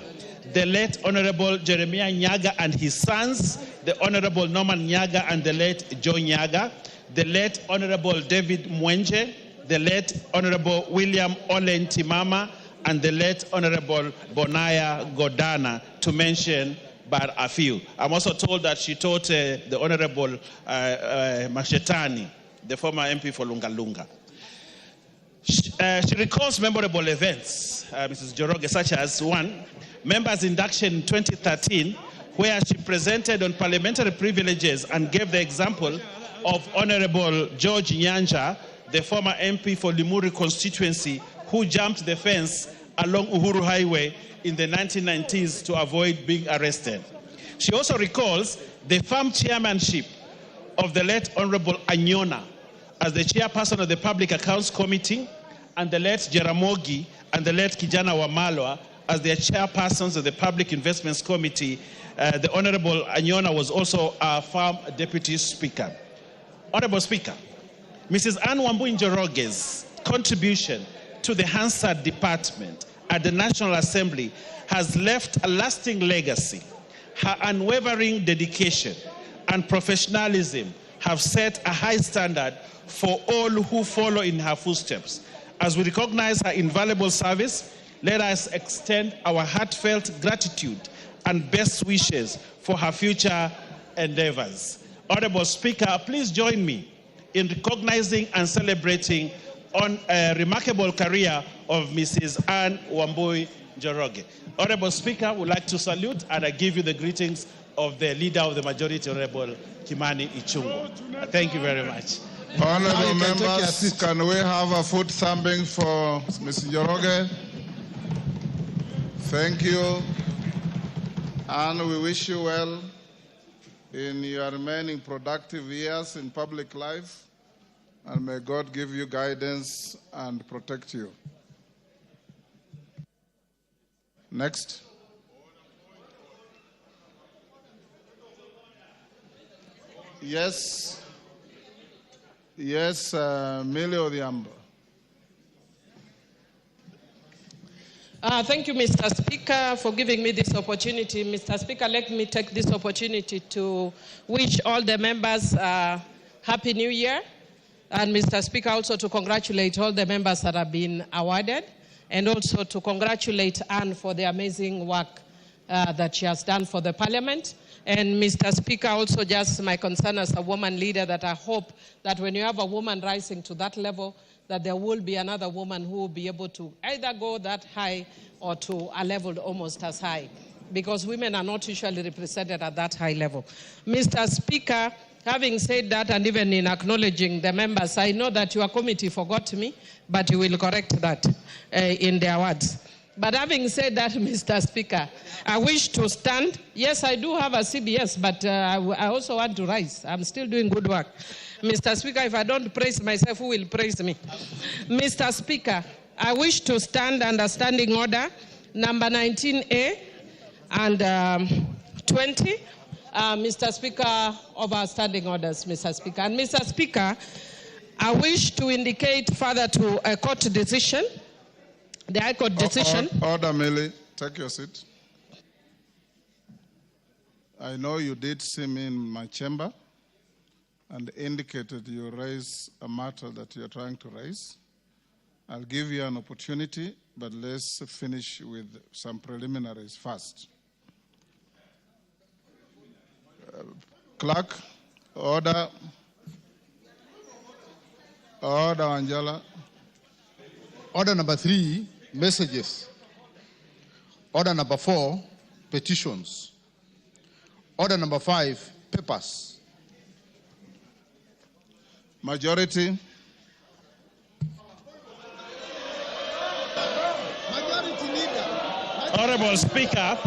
the late Honorable Jeremiah Nyaga and his sons, the Honorable Norman Nyaga and the late Joe Nyaga, the late Honorable David Mwenje, the late Honorable William Olen Timama, and the late Honorable Bonaya Godana, to mention but a few. I'm also told that she taught the Honorable Mashetani, the former MP for Lunga Lunga. She recalls memorable events, Mrs. Njoroge, such as one, members' induction in 2013, where she presented on parliamentary privileges and gave the example of Honorable George Nyanja, the former MP for Limuru constituency, who jumped the fence along Uhuru Highway in the 1990s to avoid being arrested. She also recalls the firm chairmanship of the late Honorable Anyona as the chairperson of the Public Accounts Committee, and the late Jaramogi and the late Kijana Wamalwa as their chairpersons of the Public Investments Committee. The Honorable Anyona was also a firm deputy speaker. Honorable Speaker, Mrs. Anne Wambui Njoroge's contribution to the Hansard department at the National Assembly has left a lasting legacy. Her unwavering dedication and professionalism have set a high standard for all who follow in her footsteps. As we recognize her invaluable service, let us extend our heartfelt gratitude and best wishes for her future endeavors. Honorable Speaker, please join me in recognizing and celebrating on a remarkable career of Mrs. Anne Wambui Njoroge. Honorable Speaker, I would like to salute and I give you the greetings of the Leader of the Majority, Honorable Kimani Ichung'wah. Thank you very much. Honorable members, can we have a foot thumping for Ms. Njoroge? Thank you. And we wish you well in your remaining productive years in public life. And may God give you guidance and protect you. Next. Yes. Yes, Millie Odhiambo. Thank you, Mr. Speaker, for giving me this opportunity. Mr. Speaker, let me take this opportunity to wish all the members Happy New Year. And Mr. Speaker, also to congratulate all the members that have been awarded, and also to congratulate Anne for the amazing work that she has done for the Parliament. And Mr. Speaker, also just my concern as a woman leader that I hope that when you have a woman rising to that level, that there will be another woman who will be able to either go that high or to a level almost as high, because women are not usually represented at that high level. Mr. Speaker, having said that, and even in acknowledging the members, I know that your committee forgot me, but you will correct that in their words. But having said that, Mr. Speaker, I wish to stand. Yes, I do have a CBS, but I also want to rise. I'm still doing good work. Mr. Speaker, if I don't praise myself, who will praise me? Mr. Speaker, I wish to stand under standing order number 19A and 20. Mr. Speaker, of our standing orders, Mr. Speaker. And Mr. Speaker, I wish to indicate further to a court decision, the High Court decision. Order, Millie. Take your seat. I know you did see me in my chamber and indicated you raise a matter that you're trying to raise. I'll give you an opportunity, but let's finish with some preliminaries first. Clerk, order. Order, Angela. Order number 3, messages. Order number 4, petitions. Order number 5, papers. Majority. Honorable Speaker,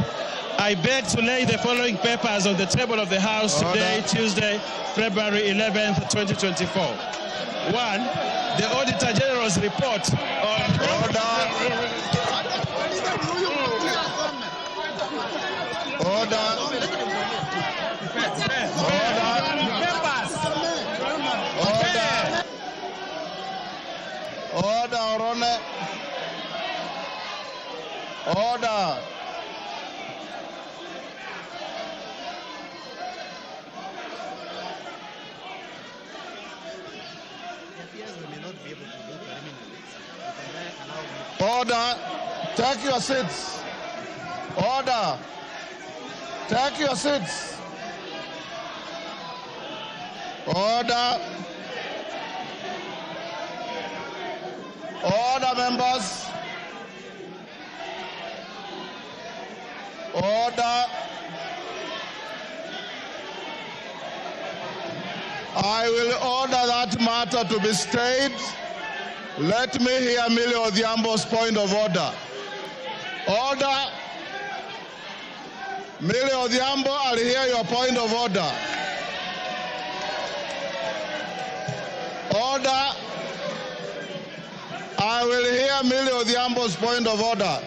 I beg to lay the following papers on the table of the House today, Tuesday, February 11th, 2024. 1, the Auditor General's report on... Order. Order. Take your seats. Order. Take your seats. Order. Order, members. Order. I will order that matter to be stayed. Let me hear Millie Odhiambo's point of order. Order. Millie Odhiambo, I'll hear your point of order. Order. I will hear Millie Odhiambo's point of order.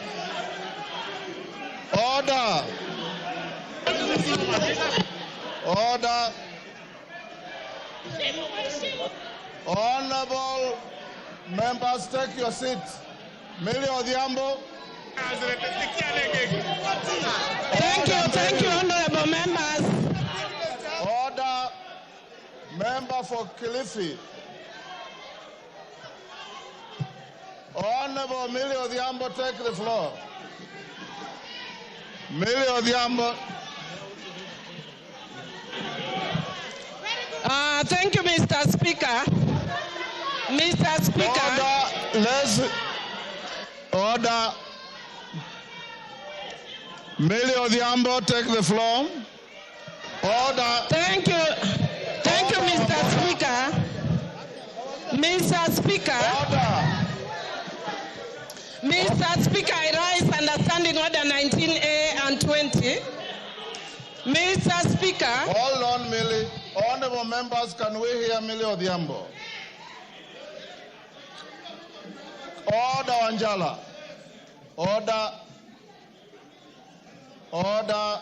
Order. Order. Honorable members, take your seats. Millie Odhiambo. Thank you, honorable members. Order. Member for Kilifi. Honorable Millie Odhiambo, take the floor. Millie Odhiambo. Thank you, Mr. Speaker. Mr. Speaker. Order. Let's order. Millie Odhiambo, take the floor. Order. Thank you, Mr. Speaker. Mr. Speaker. Order. Mr. Speaker, I rise under Standing Order 19A and 20. Mr. Speaker. Hold on, Millie. Honorable members, can we hear Millie Odhiambo? Order, Anjala. Order. Order.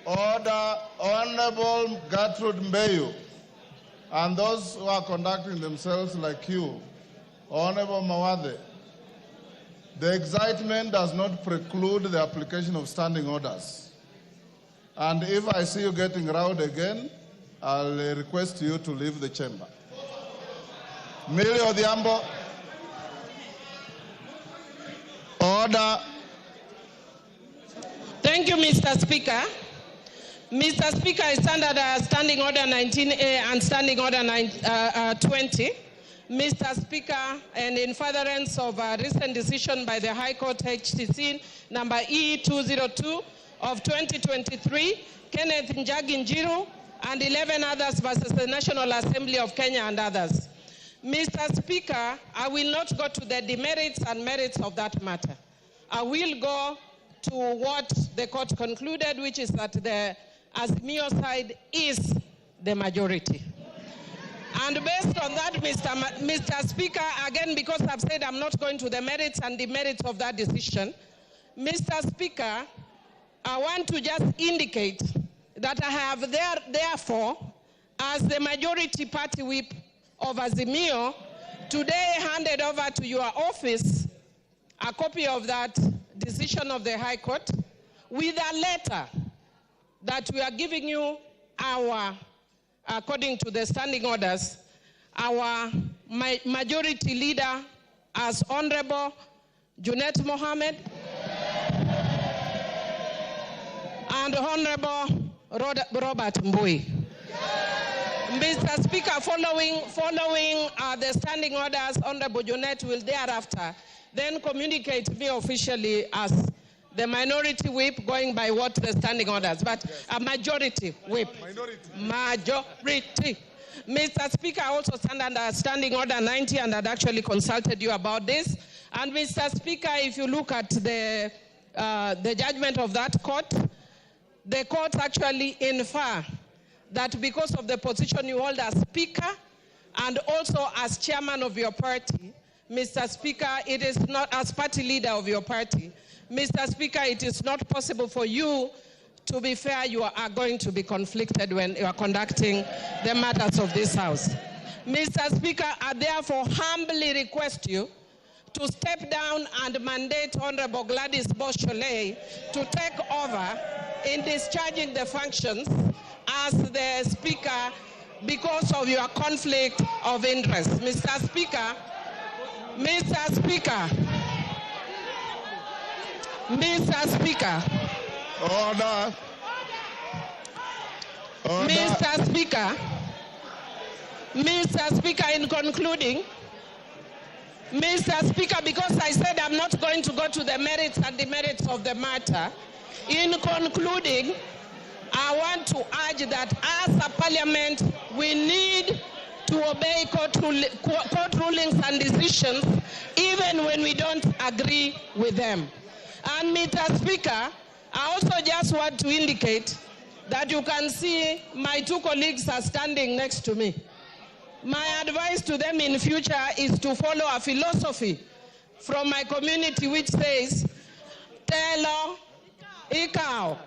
Order. Honorable Gertrude Mbeyu, and those who are conducting themselves like you, Honorable Mawade, the excitement does not preclude the application of standing orders. And if I see you getting rowdy again, I'll request you to leave the chamber. Millie Odhiambo. Order. Thank you, Mr. Speaker. Mr. Speaker, I stand under Standing Order 19A and Standing Order 20. Mr. Speaker, and in furtherance of a recent decision by the High Court HCC number E202 of 2023, Kenneth Njagi Njiru and 11 others versus the National Assembly of Kenya and others. Mr. Speaker, I will not go to the demerits and merits of that matter. I will go to what the court concluded, which is that the Azimio side is the majority. And based on that, Mr. Speaker, again, because I've said I'm not going to the merits and demerits of that decision, Mr. Speaker, I want to just indicate that I have therefore, as the majority party whip of Azimio, today handed over to your office a copy of that decision of the High Court with a letter that we are giving you our, according to the standing orders, our majority leader as Honorable Junet Mohammed and Honorable Robert Mbui. Mr. Speaker, following the standing orders, Honorable Junet will thereafter then communicate me officially as the minority whip, going by what the standing orders, but a majority whip. Majority. Mr. Speaker, I also stand under Standing Order 90 and had actually consulted you about this. And Mr. Speaker, if you look at the judgment of that court, the court actually infer that because of the position you hold as Speaker and also as Chairman of your party, Mr. Speaker, it is not as party leader of your party, Mr. Speaker, it is not possible for you, to be fair, you are going to be conflicted when you are conducting the matters of this House. Mr. Speaker, I therefore humbly request you to step down and mandate Honorable Gladys Bosch-Oley to take over in discharging the functions as the Speaker because of your conflict of interest. Mr. Speaker, Mr. Speaker, Mr. Speaker. Order. Order. Mr. Speaker. Mr. Speaker, in concluding, Mr. Speaker, because I said I'm not going to go to the merits and demerits of the matter, in concluding, I want to urge that as a parliament, we need to obey court rulings and decisions, even when we don't agree with them. And Mr. Speaker, I also just want to indicate that you can see my two colleagues are standing next to me. My advice to them in future is to follow a philosophy from my community which says, Telo ikao,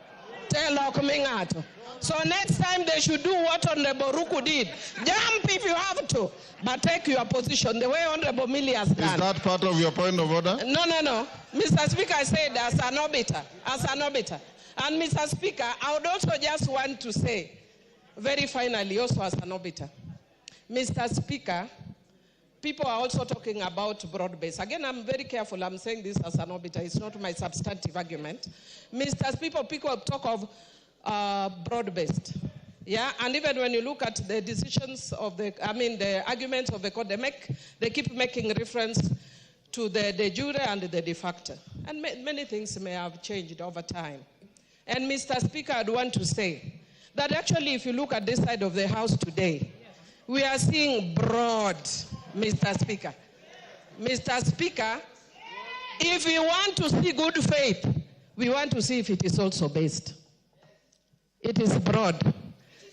telo kumingato. So next time they should do what Honorable Ruku did. Jump if you have to, but take your position the way Honorable Millie has done. Is that part of your point of order? No. Mr. Speaker, I said as an orbiter. And Mr. Speaker, I would also just want to say, very finally, also as an orbiter, Mr. Speaker, people are also talking about broad-based. Again, I'm very careful. I'm saying this as an orbiter. It's not my substantive argument. Mr. Speaker, people talk of broad-based. Yeah, and even when you look at the decisions of the arguments of the court, they keep making reference to the de jure and the de facto. And many things may have changed over time. And Mr. Speaker, I'd want to say that actually if you look at this side of the House today, we are seeing broad, Mr. Speaker. Mr. Speaker, if we want to see good faith, we want to see if it is also based. It is broad.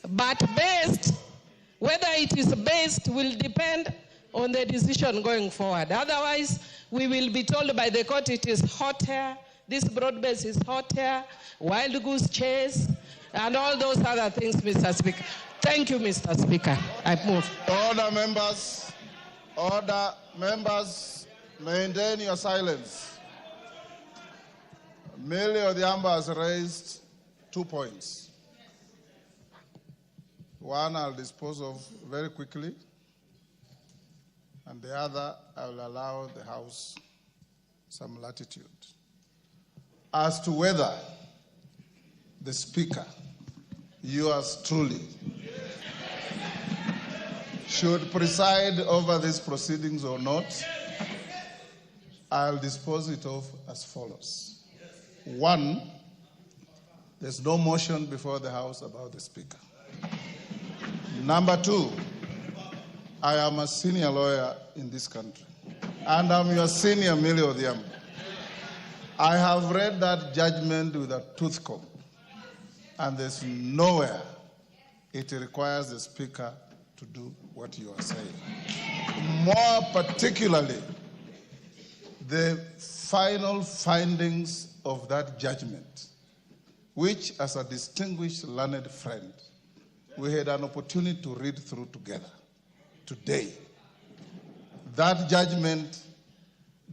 But based, whether it is based will depend on the decision going forward. Otherwise, we will be told by the court it is hot air, this broad base is hot air, wild goose chase, and all those other things, Mr. Speaker. Thank you, Mr. Speaker. I move. Order, members. Order, members. Maintain your silence. Millie Odhiambo has raised 2 points. One I'll dispose of very quickly, and the other I will allow the House some latitude. As to whether the Speaker, yours truly, should preside over these proceedings or not, I'll dispose it of as follows. One, there's no motion before the House about the Speaker. Number two, I am a senior lawyer in this country, and I'm your senior Millie Odhiambo. I have read that judgment with a tooth comb, and there's nowhere it requires the Speaker to do what you are saying. More particularly, the final findings of that judgment, which as a distinguished learned friend, we had an opportunity to read through together today. That judgment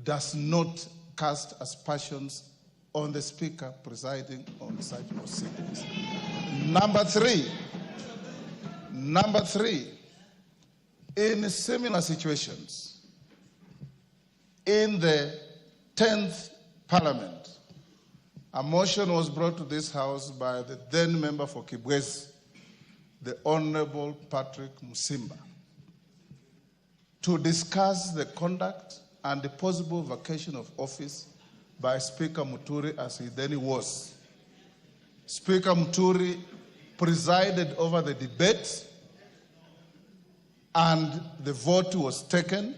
does not cast aspersions on the Speaker presiding on such proceedings. Number three, in similar situations, in the 10th Parliament, a motion was brought to this House by the then member for Kibwezi, the Honorable Patrick Musimba, to discuss the conduct and the possible vacation of office by Speaker Muturi as he then was. Speaker Muturi presided over the debate, and the vote was taken,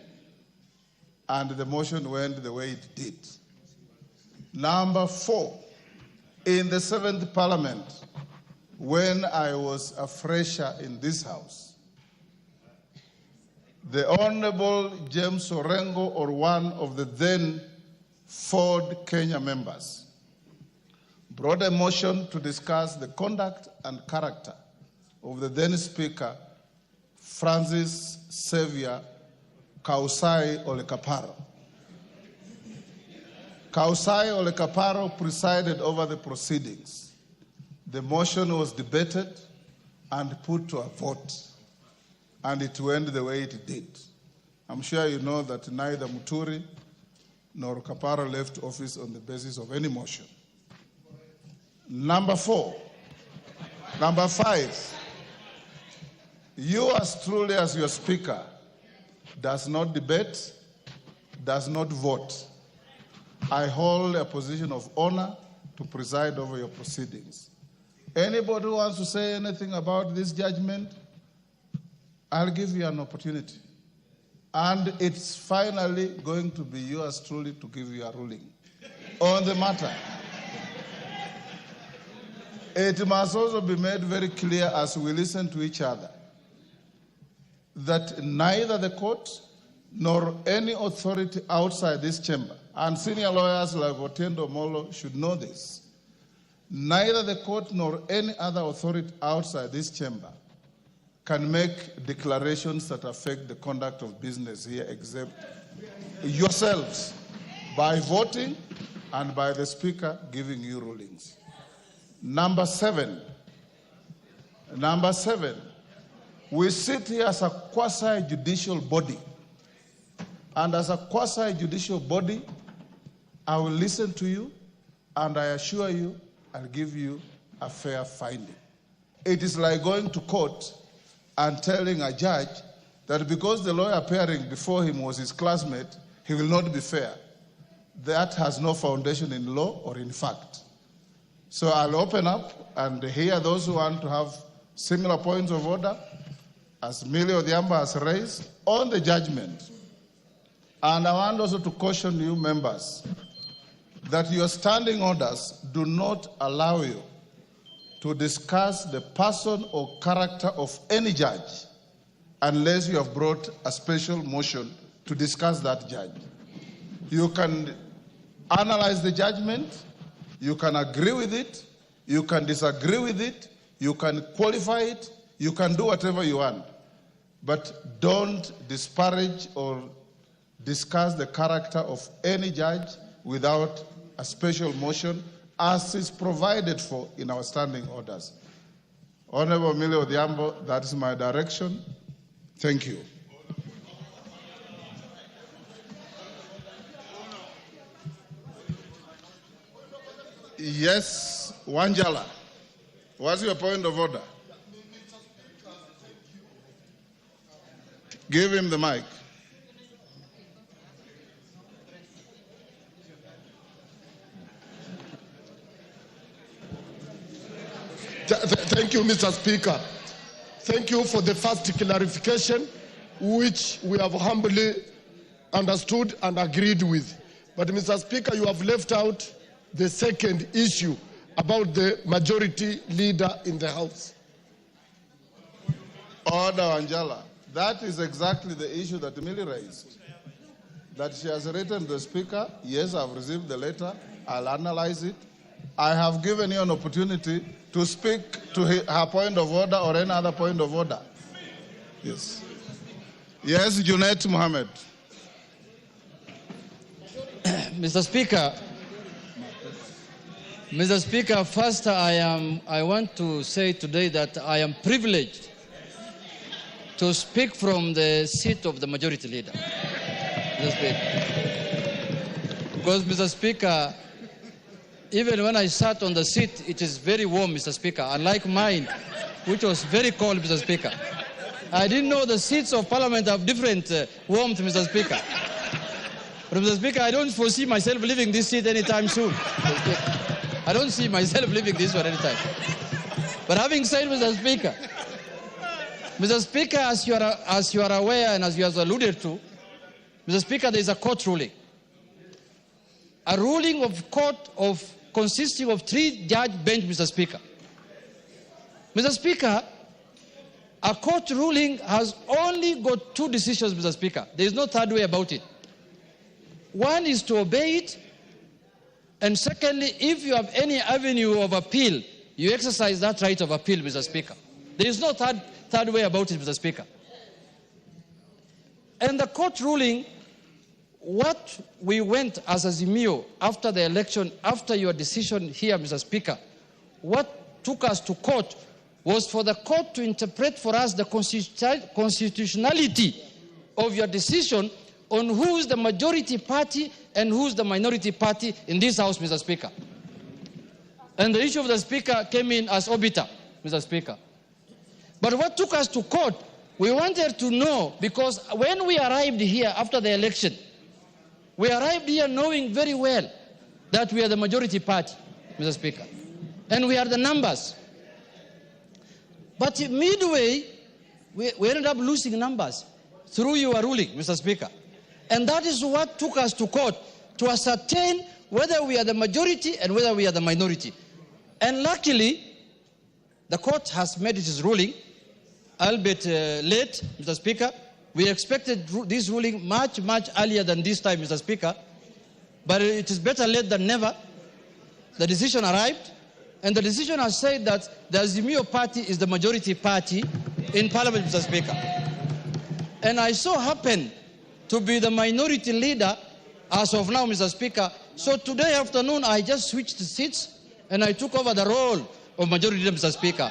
and the motion went the way it did. Number 4, in the 7th Parliament, when I was a fresher in this House, the Honorable James Orengo, or one of the then Ford Kenya members, brought a motion to discuss the conduct and character of the then Speaker, Francis Xavier Kausai Olekaparo. Kausai Olekaparo presided over the proceedings. The motion was debated and put to a vote, and it went the way it did. I'm sure you know that neither Muturi nor Kaparo left office on the basis of any motion. Number 5, You as truly as your speaker does not debate, does not vote. I hold a position of honor to preside over your proceedings. Anybody who wants to say anything about this judgment, I'll give you an opportunity. And it's finally going to be yours truly to give you a ruling on the matter. It must also be made very clear as we listen to each other that neither the court nor any authority outside this chamber, and senior lawyers like Otiendo Molo should know this, neither the court nor any other authority outside this chamber can make declarations that affect the conduct of business here except yourselves by voting and by the speaker giving you rulings. Number seven, we sit here as a quasi-judicial body. And as a quasi-judicial body, I will listen to you, and I assure you, I'll give you a fair finding. It is like going to court and telling a judge that because the lawyer appearing before him was his classmate, he will not be fair. That has no foundation in law or in fact. So I'll open up and hear those who want to have similar points of order, as Millie Odhiambo has raised, on the judgment. And I want also to caution you members that your standing orders do not allow you to discuss the person or character of any judge unless you have brought a special motion to discuss that judge. You can analyze the judgment, you can agree with it, you can disagree with it, you can qualify it, you can do whatever you want. But don't disparage or discuss the character of any judge without a special motion as is provided for in our standing orders. Honorable Millie Odhiambo, that is my direction. Thank you. Yes, Wanjala. What's your point of order? Give him the mic. Thank you, Mr. Speaker. Thank you for the first clarification, which we have humbly understood and agreed with. But, Mr. Speaker, you have left out the second issue about the majority leader in the House. Order, Angela. That is exactly the issue that Millie raised. That she has written to the Speaker. Yes, I've received the letter. I'll analyze it. I have given you an opportunity to speak to her point of order or any other point of order. Yes. Yes, Junaid Mohammed. Mr. Speaker, first I want to say today that I am privileged to speak from the seat of the majority leader. Because, Mr. Speaker, even when I sat on the seat, it is very warm, Mr. Speaker, unlike mine, which was very cold, Mr. Speaker. I didn't know the seats of Parliament have different warmth, Mr. Speaker. But, Mr. Speaker, I don't foresee myself leaving this seat anytime soon. I don't see myself leaving this one anytime. But having said, Mr. Speaker, as you are aware and as you have alluded to, Mr. Speaker, there is a court ruling. A ruling of court consisting of 3-judge bench, Mr. Speaker. Mr. Speaker, a court ruling has only got 2 decisions, Mr. Speaker. There is no third way about it. One is to obey it, and secondly, if you have any avenue of appeal, you exercise that right of appeal, Mr. Speaker. There is no third way about it, Mr. Speaker. And the court ruling, what we went as Azimio after the election, after your decision here, Mr. Speaker, what took us to court was for the court to interpret for us the constitutionality of your decision on who is the majority party and who is the minority party in this House, Mr. Speaker. And the issue of the Speaker came in as obiter, Mr. Speaker. But what took us to court We wanted to know, because when we arrived here after the election, we arrived here knowing very well that we are the majority party, Mr. Speaker, and we are the numbers. But midway, we ended up losing numbers through your ruling, Mr. Speaker. And that is what took us to court, to ascertain whether we are the majority and whether we are the minority. And luckily, the court has made its ruling, albeit late, Mr. Speaker. We expected this ruling much, much earlier than this time, Mr. Speaker. But it is better late than never. The decision arrived, and the decision has said that the Azimio party is the majority party in Parliament, Mr. Speaker. And I so happen to be the minority leader as of now, Mr. Speaker. So today afternoon, I just switched seats and I took over the role of majority leader, Mr. Speaker.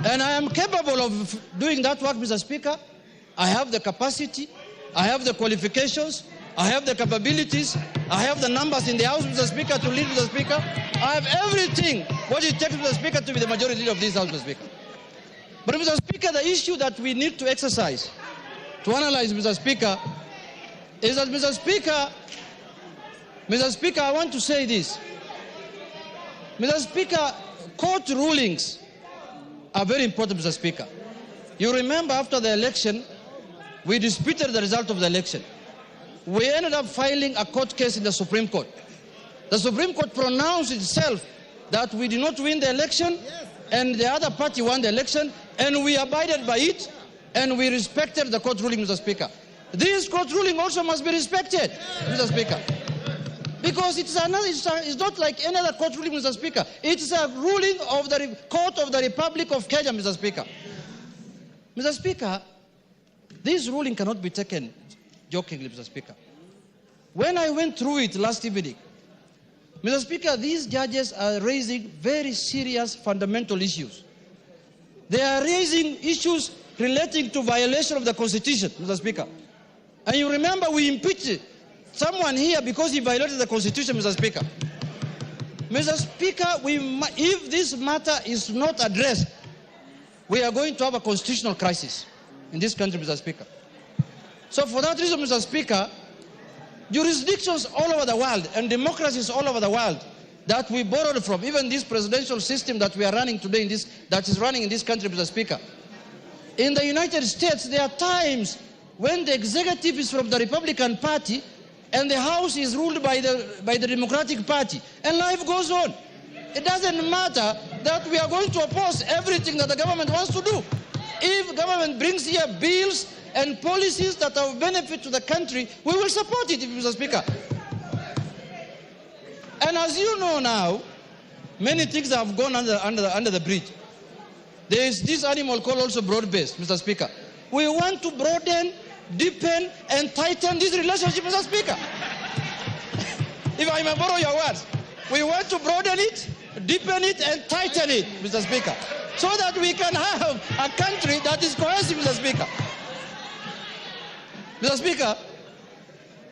And I am capable of doing that work, Mr. Speaker. I have the capacity, I have the qualifications, I have the capabilities, I have the numbers in the House, Mr. Speaker, to lead, Mr. Speaker. I have everything what it takes, Mr. Speaker, to be the majority leader of this House, Mr. Speaker. But, Mr. Speaker, the issue that we need to exercise, to analyze, Mr. Speaker, is that, Mr. Speaker, I want to say this. Mr. Speaker, court rulings are very important, Mr. Speaker. You remember after the election, we disputed the result of the election. We ended up filing a court case in the Supreme Court. The Supreme Court pronounced itself that we did not win the election, and the other party won the election, and we abided by it, and we respected the court ruling, Mr. Speaker. This court ruling also must be respected, Mr. Speaker. Because it's not like any other court ruling, Mr. Speaker. It's a ruling of the Court of the Republic of Kenya, Mr. Speaker. Mr. Speaker, this ruling cannot be taken jokingly, Mr. Speaker. When I went through it last evening, Mr. Speaker, these judges are raising very serious fundamental issues. They are raising issues relating to violation of the Constitution, Mr. Speaker. And you remember we impeached someone here because he violated the Constitution, Mr. Speaker. Mr. Speaker, if this matter is not addressed, we are going to have a constitutional crisis in this country, Mr. Speaker. So for that reason, Mr. Speaker, jurisdictions all over the world and democracies all over the world that we borrowed from, even this presidential system that we are running today, that is running in this country, Mr. Speaker. In the United States, there are times when the executive is from the Republican Party and the House is ruled by the Democratic Party, and life goes on. It doesn't matter that we are going to oppose everything that the government wants to do. If government brings here bills and policies that are of benefit to the country, we will support it, Mr. Speaker. And as you know now, many things have gone under the bridge. There is this animal called also broad-based, Mr. Speaker. We want to broaden, deepen, and tighten this relationship, Mr. Speaker. If I may borrow your words, we want to broaden it, deepen it, and tighten it, Mr. Speaker, so that we can have a country that is cohesive, Mr. Speaker. Mr. Speaker,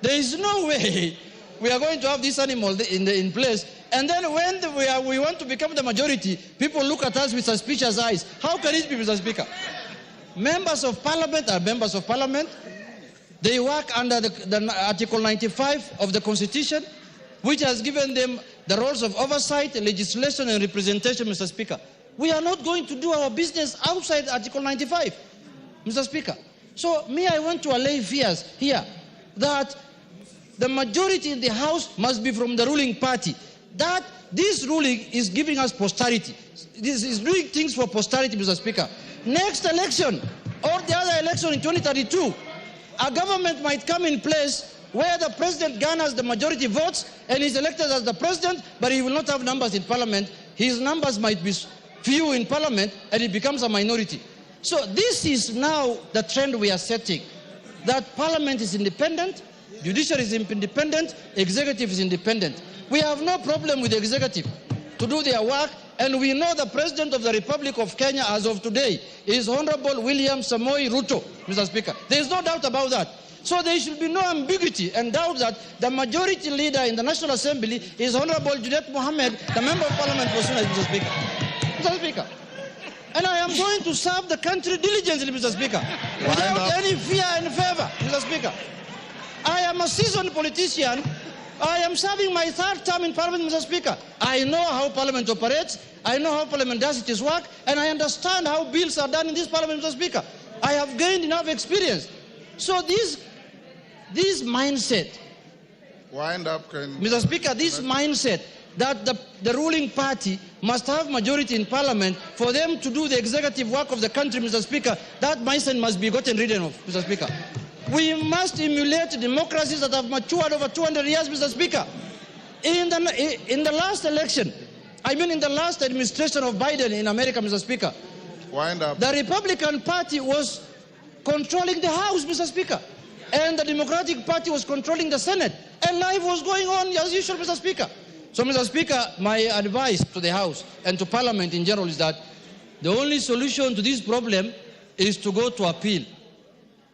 there is no way we are going to have this animal in place, and then when we want to become the majority, people look at us with suspicious eyes. How can it be, Mr. Speaker? Members of Parliament are members of Parliament. They work under the Article 95 of the Constitution, which has given them the roles of oversight, legislation, and representation, Mr. Speaker. We are not going to do our business outside Article 95, Mr. Speaker. So, I want to allay fears here that the majority in the House must be from the ruling party. That this ruling is giving us posterity. This is doing things for posterity, Mr. Speaker. Next election, or the other election in 2032, a government might come in place where the president garners the majority votes and is elected as the president, but he will not have numbers in Parliament. His numbers might be few in Parliament, and he becomes a minority. So this is now the trend we are setting, that Parliament is independent, judiciary is independent, executive is independent. We have no problem with the executive to do their work, and we know the President of the Republic of Kenya as of today is Honorable William Samoei Ruto, Mr. Speaker. There is no doubt about that. So there should be no ambiguity and doubt that the majority leader in the National Assembly is Honorable Juliet Mohammed, the Member of Parliament for Sunna, Mr. Speaker. Mr. Speaker. And I am going to serve the country diligently, Mr. Speaker, without any fear and favor, Mr. Speaker. I am a seasoned politician. I am serving my third term in Parliament, Mr. Speaker. I know how Parliament operates. I know how parliamentarians work, and I understand how bills are done in this Parliament, Mr. Speaker. I have gained enough experience. So this mindset, Wind up, Mr. Speaker, this mindset that the ruling party must have majority in Parliament for them to do the executive work of the country, Mr. Speaker, that mindset must be gotten rid of, Mr. Speaker. We must emulate democracies that have matured over 200 years, Mr. Speaker. In the last election, in the last administration of Biden in America, Mr. Speaker, wind up. The Republican Party was controlling the House, Mr. Speaker, and the Democratic Party was controlling the Senate, and life was going on as usual, Mr. Speaker. So, Mr. Speaker, my advice to the House and to Parliament in general is that the only solution to this problem is to go to appeal.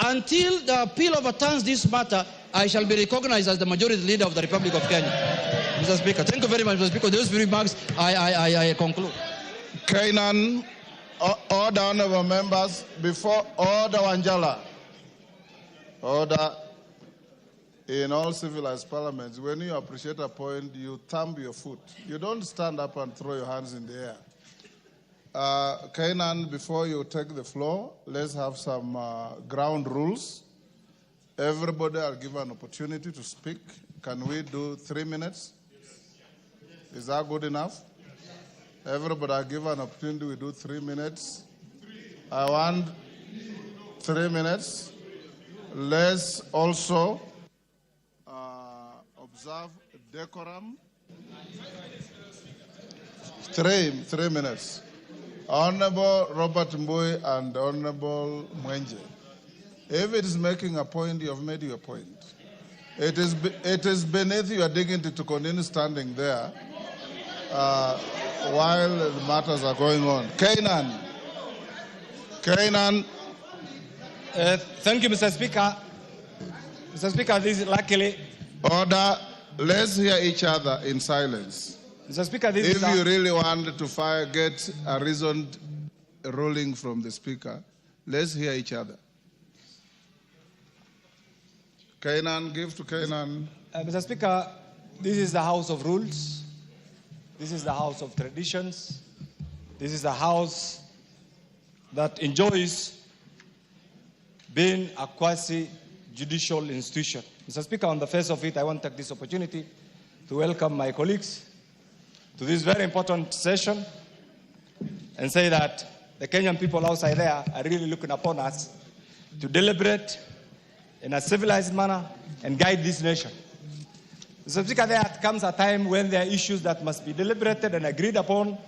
Until the appeal overturns this matter, I shall be recognized as the majority leader of the Republic of Kenya. Mr. Speaker, thank you very much, Mr. Speaker. Those remarks, I conclude. Kainan, order, honorable members, before order Wanjala. Order. In all civilized parliaments, when you appreciate a point, you thumb your foot. You don't stand up and throw your hands in the air. Kainan, before you take the floor, let's have some ground rules. Everybody are given an opportunity to speak. Can we do 3 minutes? Yes. Is that good enough? Yes. Everybody are given an opportunity. We do 3 minutes. I want 3 minutes. Let's also observe decorum. 3 minutes. Honorable Robert Mbui and Honorable Mwenje. If it is making a point, you have made your point. It is beneath your dignity to continue standing there while the matters are going on. Kainan. Thank you, Mr. Speaker. Mr. Speaker, this is luckily... Order. Let's hear each other in silence. Mr. Speaker, this if is you really want to get a reasoned ruling from the Speaker, let's hear each other. Kainan, give to Kainan. Mr. Speaker, this is the House of Rules. This is the House of Traditions. This is a house that enjoys being a quasi-judicial institution. Mr. Speaker, on the face of it, I want to take this opportunity to welcome my colleagues to this very important session and say that the Kenyan people outside there are really looking upon us to deliberate in a civilized manner and guide this nation. Mr. Speaker, there comes a time when there are issues that must be deliberated and agreed upon.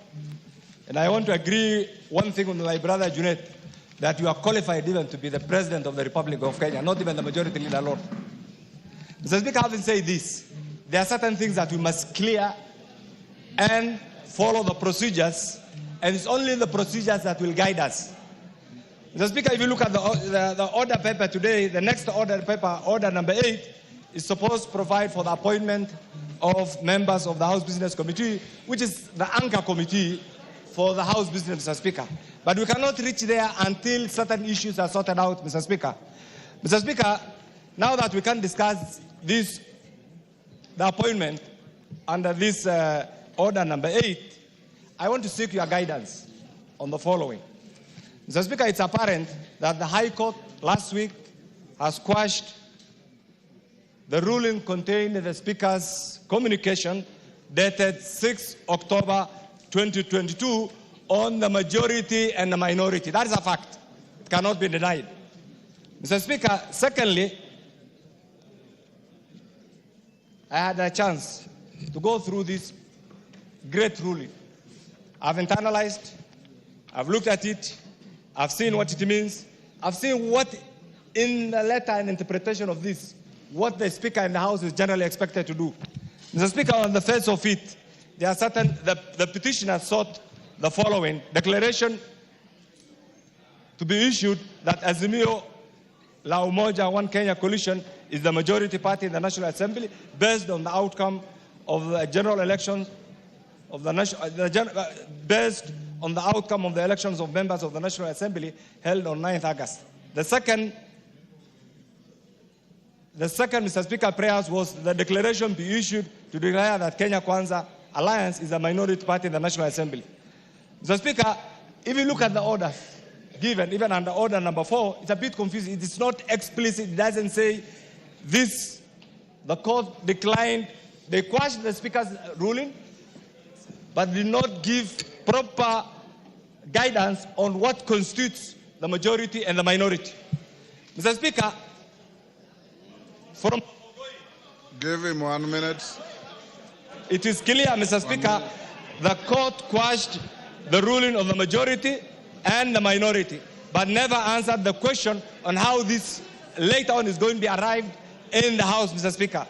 And I want to agree one thing with my brother Junet, that you are qualified even to be the President of the Republic of Kenya, not even the majority leader alone. Mr. Speaker, having said this, there are certain things that we must clear and follow the procedures, and it's only the procedures that will guide us. Mr. Speaker, if you look at the order paper today, the next order paper, order number 8, is supposed to provide for the appointment of members of the House Business Committee, which is the anchor committee for the House Business, Mr. Speaker. But we cannot reach there until certain issues are sorted out, Mr. Speaker. Mr. Speaker, now that we can discuss the appointment under this order number 8, I want to seek your guidance on the following. Mr. Speaker, it's apparent that the High Court last week has quashed the ruling contained in the Speaker's communication dated 6 October 2022 on the majority and the minority. That is a fact. It cannot be denied. Mr. Speaker, secondly, I had a chance to go through this great ruling. I've internalized, I've looked at it, I've seen what it means, I've seen what in the letter and interpretation of this, what the Speaker in the House is generally expected to do. Mr. Speaker, on the face of it, there are certain, the petitioner sought the following: declaration to be issued that Azimio La Umoja One Kenya coalition is the majority party in the National Assembly based on the outcome of the general elections of the based on the outcome of the elections of members of the National Assembly held on 9th August. The second, Mr. Speaker, prayers was the declaration be issued to declare that Kenya Kwanza Alliance is a minority party in the National Assembly. Mr. Speaker, if you look at the orders given, even under order number 4, it's a bit confusing. It is not explicit. It doesn't say this. The court declined. They quashed the Speaker's ruling, but did not give proper guidance on what constitutes the majority and the minority. Mr. Speaker, from... Give him 1 minute. It is clear, Mr. Speaker, the court quashed the ruling of the majority and the minority, but never answered the question on how this later on is going to be arrived in the House, Mr. Speaker.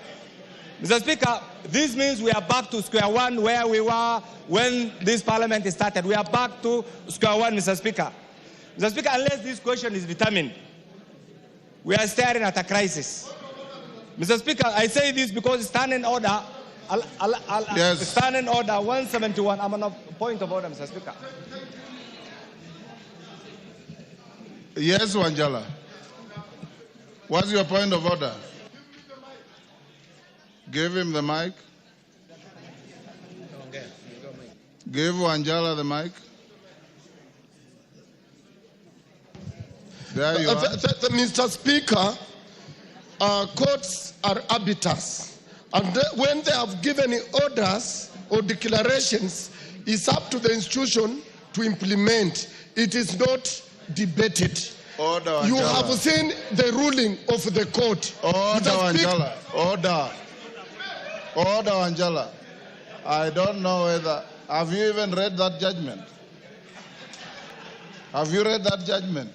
Mr. Speaker, this means we are back to square one where we were when this parliament started. We are back to square one, Mr. Speaker. Mr. Speaker, unless this question is determined, we are staring at a crisis. Mr. Speaker, I say this because standing order, yes. Standing order 171, I'm on a point of order, Mr. Speaker. Yes, Wanjala. What's your point of order? Give him the mic. Give Wanjala the mic. There you are. Mr. Speaker, courts are arbiters. And when they have given orders or declarations, it's up to the institution to implement. It is not debated. Order, you have seen the ruling of the court. Order, Wanjala. Order. Order, Wanjala. I don't know whether... Have you even read that judgment? Have you read that judgment?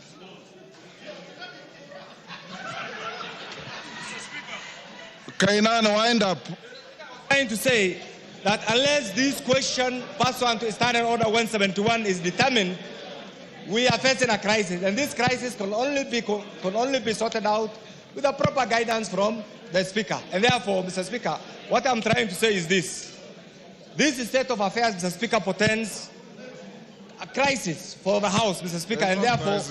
Kainan, wind up. I'm trying to say that unless this question pursuant to Standing Order 171 is determined, we are facing a crisis, and this crisis can only be sorted out with a proper guidance from the Speaker. And therefore, Mr. Speaker, what I'm trying to say is this. This state of affairs, Mr. Speaker, portends a crisis for the House, Mr. Speaker, and therefore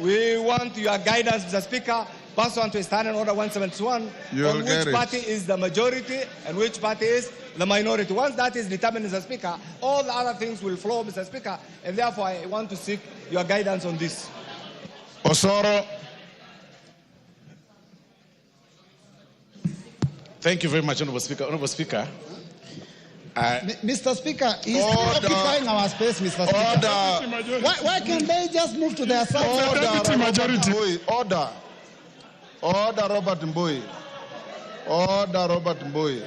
we want your guidance, Mr. Speaker, pursuant to Standing Order 171 on which party is the majority and which party is the minority. Once that is determined, Mr. Speaker, all the other things will flow, Mr. Speaker, and therefore I want to seek your guidance on this. Osoro. Thank you very much, Honorable Speaker. Honorable Speaker. Mr. Speaker, he's still occupying our space, Mr. Speaker. Why can't they just move to their side? Order. Order, Robert Mbui. Order, Robert Mbui.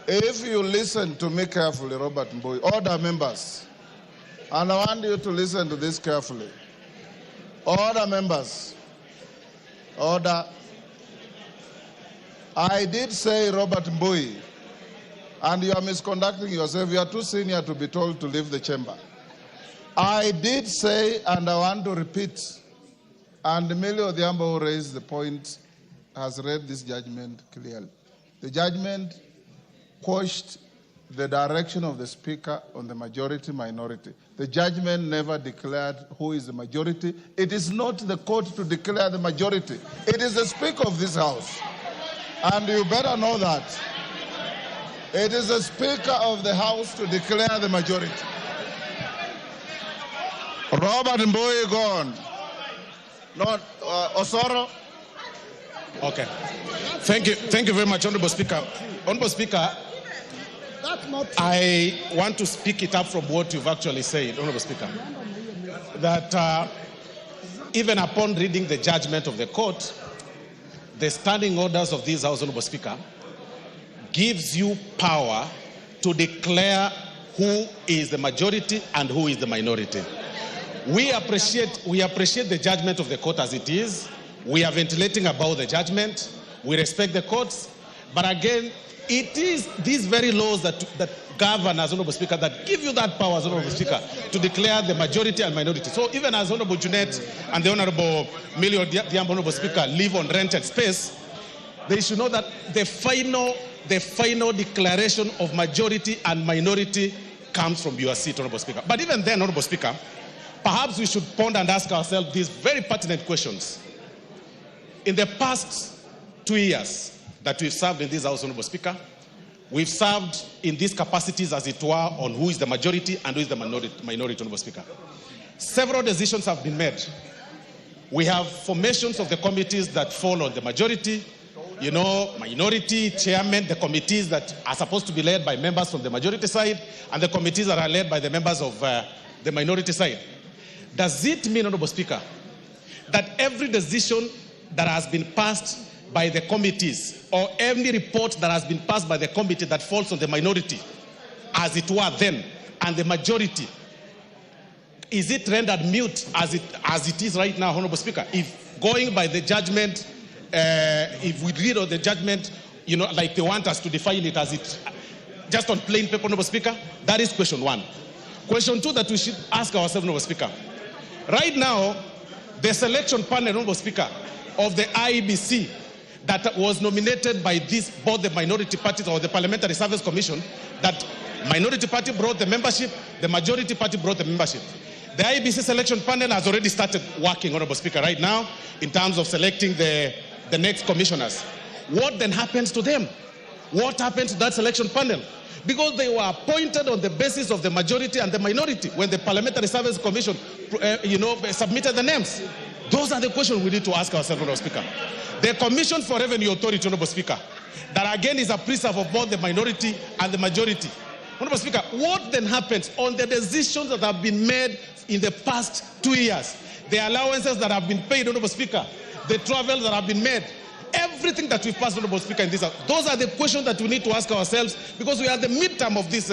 If you listen to me carefully, Robert Mbui, order members. And I want you to listen to this carefully. Order members. Order. I did say, Robert Mbui, and you are misconducting yourself. You are too senior to be told to leave the chamber. I did say, and I want to repeat, and Emilio Odhiambo, who raised the point, has read this judgment clearly. The judgment quashed the direction of the Speaker on the majority-minority. The judgment never declared who is the majority. It is not the court to declare the majority. It is the Speaker of this House. And you better know that. It is the Speaker of the House to declare the majority. Robert Mbui, gone. Not Osoro. Okay. Thank you very much, Honorable Speaker. Honorable Speaker, I want to speak it up from what you've actually said, Honorable Speaker. That even upon reading the judgment of the court, the standing orders of this House, Honorable Speaker, gives you power to declare who is the majority and who is the minority. We appreciate the judgment of the court as it is. We are ventilating about the judgment. We respect the courts. But again, it is these very laws that govern, as Honorable Speaker, that give you that power, as Honorable Speaker, to declare the majority and minority. So even as Honorable Junet and the Honorable Emilio Odhiambo, Honorable Speaker, live on rented space, they should know that the final declaration of majority and minority comes from your seat, Honorable Speaker. But even then, Honorable Speaker, perhaps we should ponder and ask ourselves these very pertinent questions. In the past 2 years that we've served in this House, Honorable Speaker, we've served in these capacities, as it were, on who is the majority and who is the minority, Honorable Speaker. Several decisions have been made. We have formations of the committees that fall on the majority, minority, chairman, the committees that are supposed to be led by members from the majority side, and the committees that are led by the members of the minority side. Does it mean, Honorable Speaker, that every decision that has been passed by the committees, or any report that has been passed by the committee that falls on the minority, as it were then, and the majority, is it rendered mute as it is right now, Honorable Speaker? If going by the judgment, if we read on the judgment, like they want us to define it as it, just on plain paper, Honorable Speaker, that is question one. Question two that we should ask ourselves, Honorable Speaker. Right now, the selection panel, Honorable Speaker, of the IEBC that was nominated by both the minority parties or the Parliamentary Service Commission, that minority party brought the membership, the majority party brought the membership. The IEBC selection panel has already started working, Honorable Speaker, right now in terms of selecting the next commissioners. What then happens to them? What happens to that selection panel? Because they were appointed on the basis of the majority and the minority when the Parliamentary Service Commission, submitted the names. Those are the questions we need to ask ourselves, Honorable Speaker. The Commission for Revenue Authority, Honorable Speaker, that again is a preserve of both the minority and the majority. Honorable Speaker, what then happens on the decisions that have been made in the past 2 years? The allowances that have been paid, Honorable Speaker, the travels that have been made, everything that we've passed, Honorable Speaker, in this House. Those are the questions that we need to ask ourselves, because we are at the midterm of this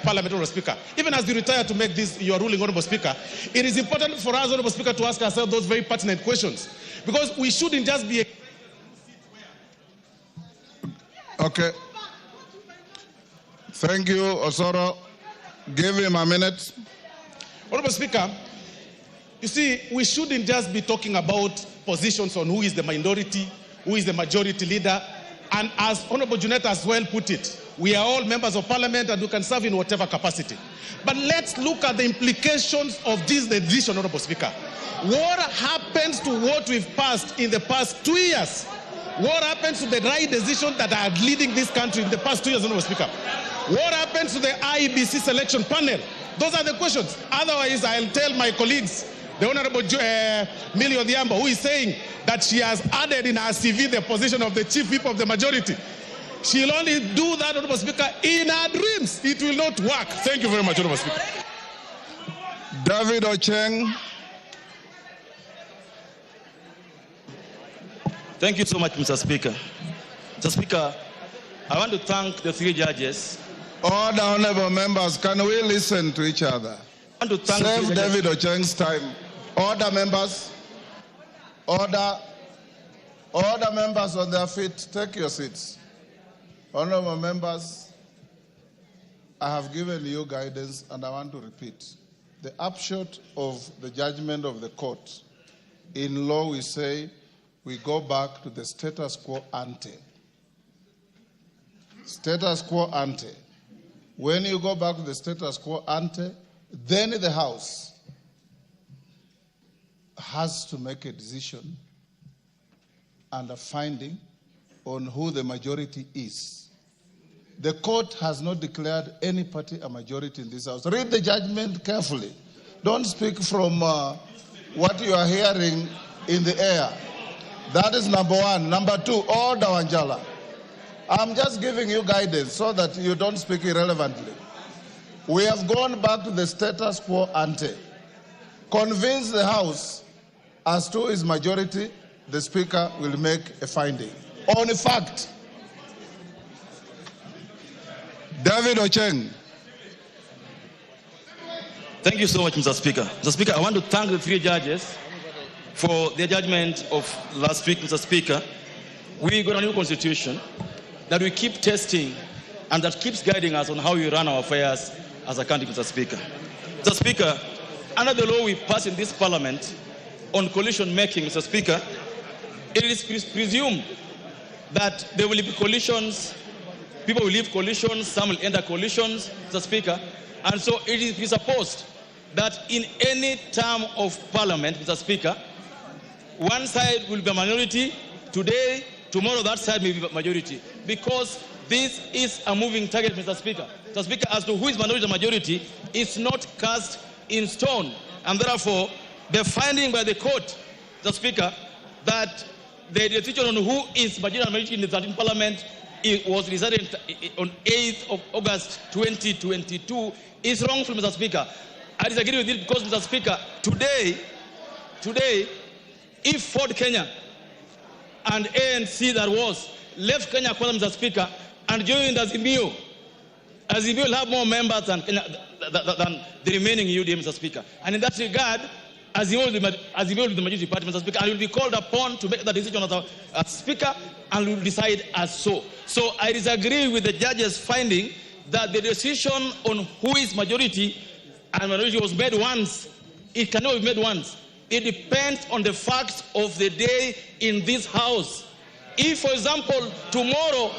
Parliament, Honorable Speaker. Even as you retire to make this your ruling, Honorable Speaker, it is important for us, Honorable Speaker, to ask ourselves those very pertinent questions, because we shouldn't just be... Okay. Thank you, Osoro. Give him a minute. Honorable Speaker, you see, we shouldn't just be talking about positions on who is the minority, who is the majority leader. And as Honorable Junet as well put it, we are all members of Parliament and we can serve in whatever capacity. But let's look at the implications of this decision, Honorable Speaker. What happens to what we've passed in the past 2 years? What happens to the right decisions that are leading this country in the past 2 years, Honorable Speaker? What happens to the IEBC selection panel? Those are the questions. Otherwise, I'll tell my colleagues, the Honorable Millie Odhiambo, who is saying that she has added in her CV the position of the chief whip of the majority. She'll only do that, Honorable Speaker, in her dreams. It will not work. Thank you very much, Honorable Speaker. David Ocheng. Thank you so much, Mr. Speaker. Mr. Speaker, I want to thank the three judges. Order, honorable members, can we listen to each other? I want to thank Save David Ocheng's time. Order, members. Order. Order, members on their feet. Take your seats. Honorable members, I have given you guidance and I want to repeat. The upshot of the judgment of the court, in law we say, we go back to the status quo ante. Status quo ante. When you go back to the status quo ante, then the House has to make a decision and a finding on who the majority is. The court has not declared any party a majority in this House. Read the judgment carefully. Don't speak from what you are hearing in the air. That is number one. Number two, order, Wanjala. I'm just giving you guidance so that you don't speak irrelevantly. We have gone back to the status quo ante. Convince the House as to its majority, the Speaker will make a finding. On a fact. David Ocheng. Thank you so much, Mr. Speaker. Mr. Speaker, I want to thank the three judges for their judgment of last week, Mr. Speaker. We got a new constitution that we keep testing and that keeps guiding us on how we run our affairs as a country, Mr. Speaker. Mr. Speaker, under the law we passed in this Parliament on coalition making, Mr. Speaker, it is presumed that there will be coalitions, people will leave coalitions, some will enter coalitions, Mr. Speaker, And so it is presupposed that in any term of parliament, Mr. Speaker, one side will be a minority today, tomorrow that side may be a majority, because this is a moving target, Mr. Speaker. Mr. Speaker, as to who is minority or majority, is not cast in stone. And therefore, the finding by the court, Mr. Speaker, that the decision on who is majority and minority in the 13th parliament was decided on 8th of August 2022 is wrongful, Mr. Speaker. I disagree with it because, Mr. Speaker, today, if Ford Kenya and ANC that was left Kenya Kwanza, Mr. Speaker, and joined Azimio will have more members than the remaining UDM, Mr. Speaker. And in that regard, Azimio will be the majority party, Mr. Speaker, and will be called upon to make that decision as Speaker and will decide as so. So I disagree with the judge's finding that the decision on who is majority and minority was made once. It cannot be made once. It depends on the facts of the day in this house. If, for example, tomorrow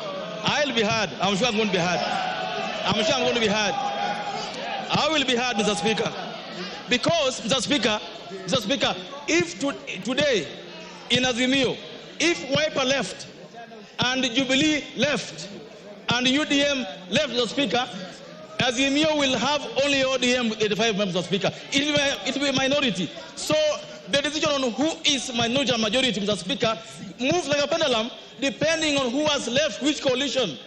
I'll be heard, I'm sure I'm going to be heard. I'm sure I'm going to be heard. I will be heard, Mr. Speaker. Because, Mr. Speaker, if today in Azimio, if Wiper left and Jubilee left and UDM left, Mr. Speaker, Azimio will have only ODM with 85 members, Mr. Speaker. It will be a minority. So the decision on who is minority and majority, Mr. Speaker, moves like a pendulum depending on who has left which coalition.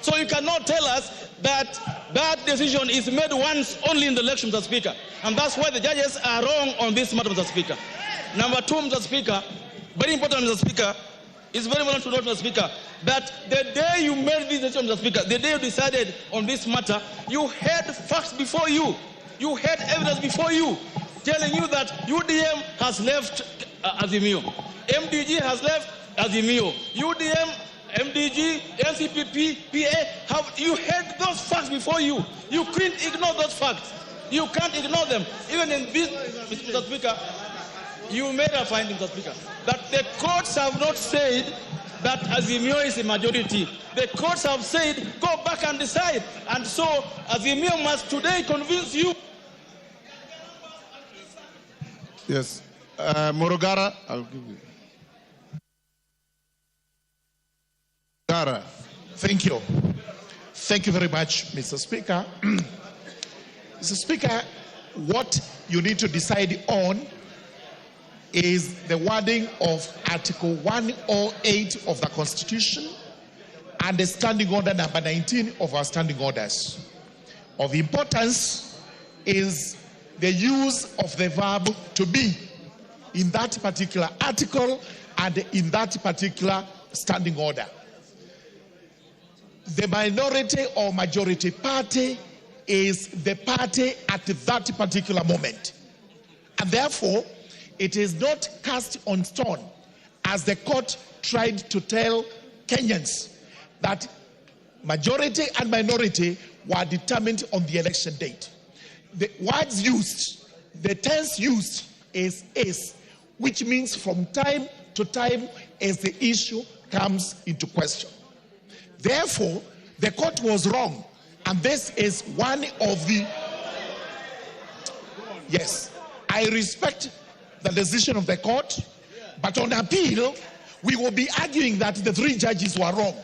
So you cannot tell us that that decision is made once only in the election, Mr. Speaker. And that's why the judges are wrong on this matter, Mr. Speaker. Number two, Mr. Speaker, very important, Mr. Speaker, it's very important to note, Mr. Speaker, that the day you made this decision, Mr. Speaker, the day you decided on this matter, you had facts before you. You had evidence before you telling you that UDM has left Azimio. MDG has left Azimio. UDM, MDG, NCPP, PA, you had those facts before you. You couldn't ignore those facts. You can't ignore them. Even in this, Mr. Speaker, you made a finding, Mr. Speaker, that the courts have not said that Azimio is a majority. The courts have said, go back and decide. And so Azimio must today convince you. Yes. Morogara, I'll give you. Thank you. Thank you very much, Mr. Speaker. Mr. Speaker, what you need to decide on is the wording of Article 108 of the Constitution and the Standing Order number 19 of our standing orders. Of importance is the use of the verb to be in that particular article and in that particular standing order. The minority or majority party is the party at that particular moment. And therefore, it is not cast on stone, as the court tried to tell Kenyans, that majority and minority were determined on the election date. The words used, the tense used is, which means from time to time as the issue comes into question. Therefore, the court was wrong, and this is one of the... Yes, I respect the decision of the court, but on appeal, we will be arguing that the three judges were wrong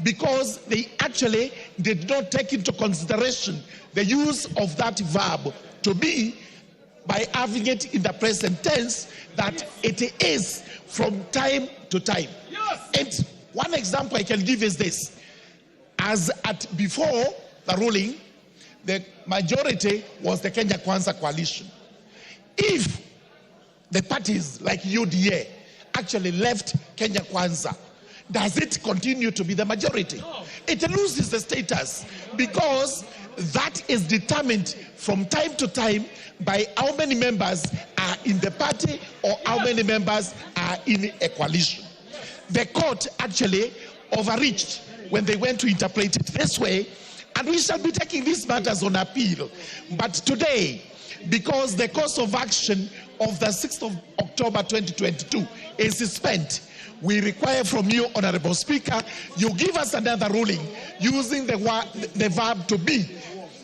because they actually did not take into consideration the use of that verb to be by having it in the present tense, that it is from time to time. And one example I can give is this. As at before the ruling, the majority was the Kenya Kwanza coalition. If the parties like UDA actually left Kenya Kwanza, does it continue to be the majority? No. It loses the status because that is determined from time to time by how many members are in the party or how many members are in a coalition. The court actually overreached when they went to interpret it this way, and we shall be taking these matters on appeal. But today, because the course of action of the 6th of October 2022 is spent, we require from you, Honorable Speaker, you give us another ruling using the verb to be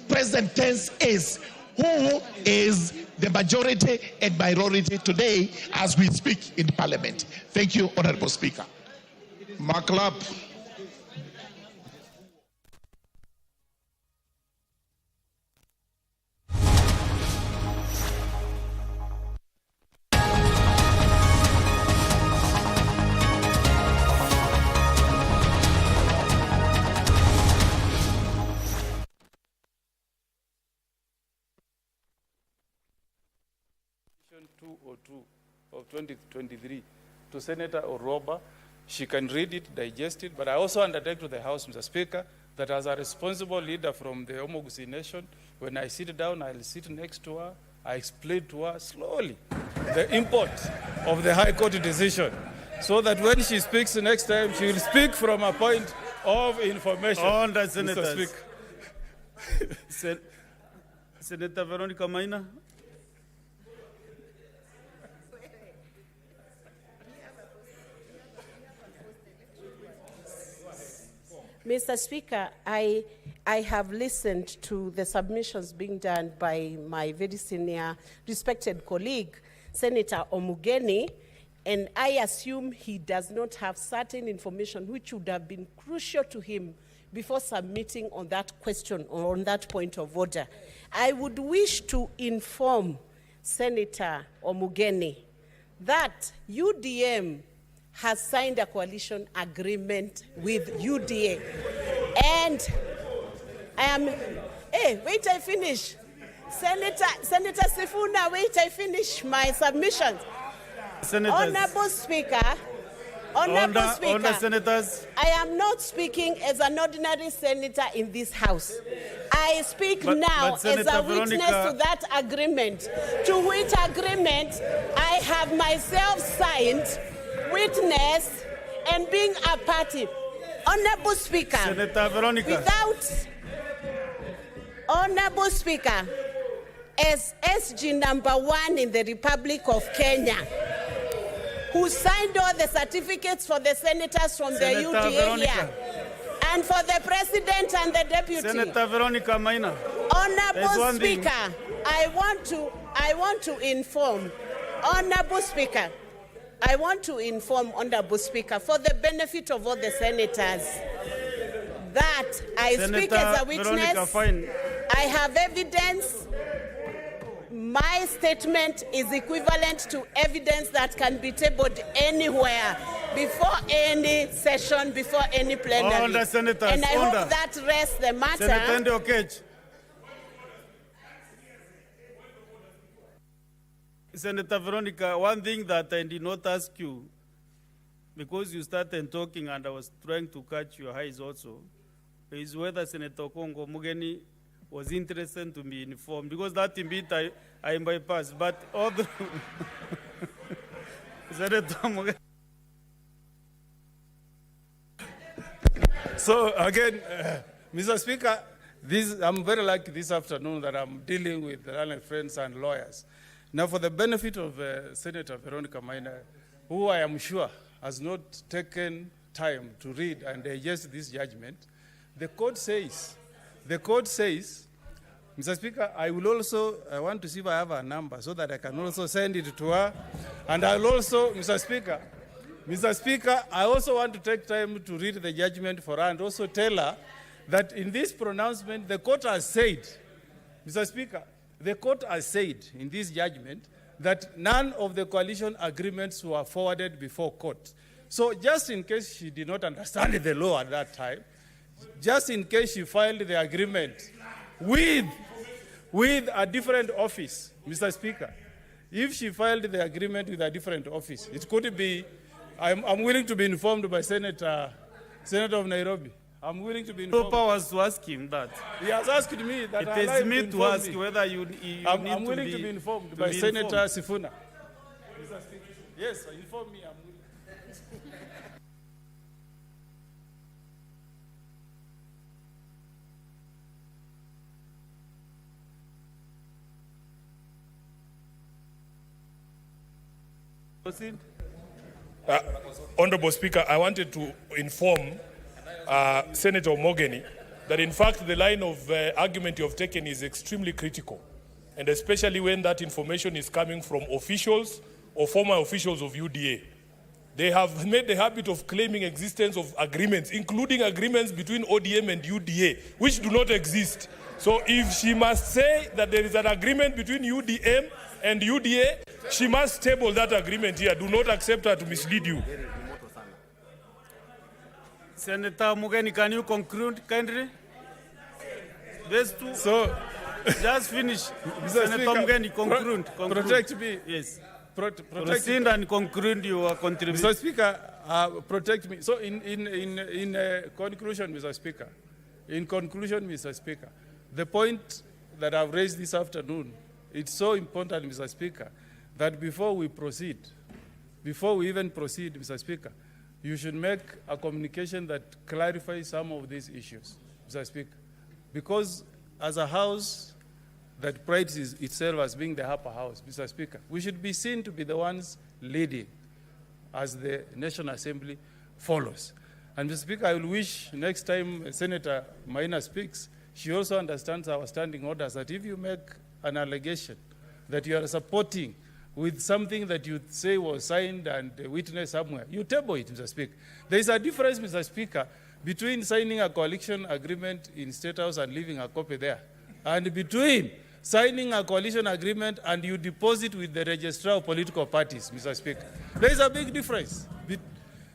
present tense is who is the majority and minority today as we speak in Parliament. Thank you, Honorable Speaker. Maklap. Of 2023 to Senator Oroba. She can read it, digest it, but I also undertake to the House, Mr. Speaker, that as a responsible leader from the Omogusi Nation, when I sit down, I'll sit next to her, I explain to her slowly the import of the High Court decision, so that when she speaks next time, she will speak from a point of information. On the Mr. senators. Speaker. Senator Veronica Maina. Mr. Speaker, I have listened to the submissions being done by my very senior, respected colleague, Senator Omugeni, and I assume he does not have certain information which would have been crucial to him before submitting on that question or on that point of order. I would wish to inform Senator Omugeni that UDM has signed a coalition agreement with UDA. And I am, hey, wait till I finish. Senator Sifuna, wait till I finish my submissions. Senators. Honorable Speaker, senators. I am not speaking as an ordinary senator in this House. I speak now as a witness to that agreement, to which agreement I have myself signed, witness, and being a party. Honorable Speaker, Senator Veronica. Honorable Speaker, as SG number 1 in the Republic of Kenya, who signed all the certificates for the senators from the UDA Veronica. here, and for the president and the deputy. Senator Veronica Maina. Honorable Speaker, I want to inform, Honorable Speaker, I want to inform Honorable Speaker, for the benefit of all the senators, that I speak as a witness. I have evidence. My statement is equivalent to evidence that can be tabled anywhere, before any session, before any plenary. And I hope that rests the matter. Senator Okech. Senator Veronica, one thing that I did not ask you, because you started talking and I was trying to catch your eyes also, is whether Senator Kongo Mugeni was interested to be informed, because that bit I bypassed, but all the Senator Mugeni. So again, Mr. Speaker, I'm very lucky this afternoon that I'm dealing with learned friends and lawyers. Now, for the benefit of Senator Veronica Maina, who I am sure has not taken time to read and digest this judgment, the court says, Mr. Speaker, I want to see if I have a number so that I can also send it to her. And I'll also, Mr. Speaker, I also want to take time to read the judgment for her and also tell her that in this pronouncement, the court has said, Mr. Speaker, the court has said in this judgment that none of the coalition agreements were forwarded before court. So just in case she did not understand the law at that time, just in case she filed the agreement with a different office, Mr. Speaker, if she filed the agreement with a different office, it could be, I'm willing to be informed by Senator of Nairobi. I'm willing to be informed. Was to ask him that. He has asked me that. It is me to ask whether you I'm willing to be informed by Senator Sifuna. Yes, inform me. I'm willing. Honorable Speaker, I wanted to inform Senator Mogeni that in fact the line of argument you have taken is extremely critical, and especially when that information is coming from officials or former officials of UDA. They have made the habit of claiming existence of agreements, including agreements between ODM and UDA, which do not exist. So if she must say that there is an agreement between UDM and UDA, she must table that agreement here. Do not accept her to mislead you. Senator Mugeni, can you conclude kindly? These two. So, just finish. Senator Mugeni, conclude. Protect me. Yes. Proceed and conclude your contribution. Mr. Speaker, protect me. So in conclusion, Mr. Speaker, the point that I've raised this afternoon, it's so important, Mr. Speaker, that before we even proceed, Mr. Speaker, you should make a communication that clarifies some of these issues, Mr. Speaker. Because as a house that prides itself as being the upper house, Mr. Speaker, we should be seen to be the ones leading as the National Assembly follows. And Mr. Speaker, I will wish next time Senator Maina speaks, she also understands our standing orders, that if you make an allegation that you are supporting with something that you say was signed and witnessed somewhere, you table it, Mr. Speaker. There is a difference, Mr. Speaker, between signing a coalition agreement in State House and leaving a copy there, and between signing a coalition agreement and you deposit with the registrar of political parties, Mr. Speaker. There is a big difference.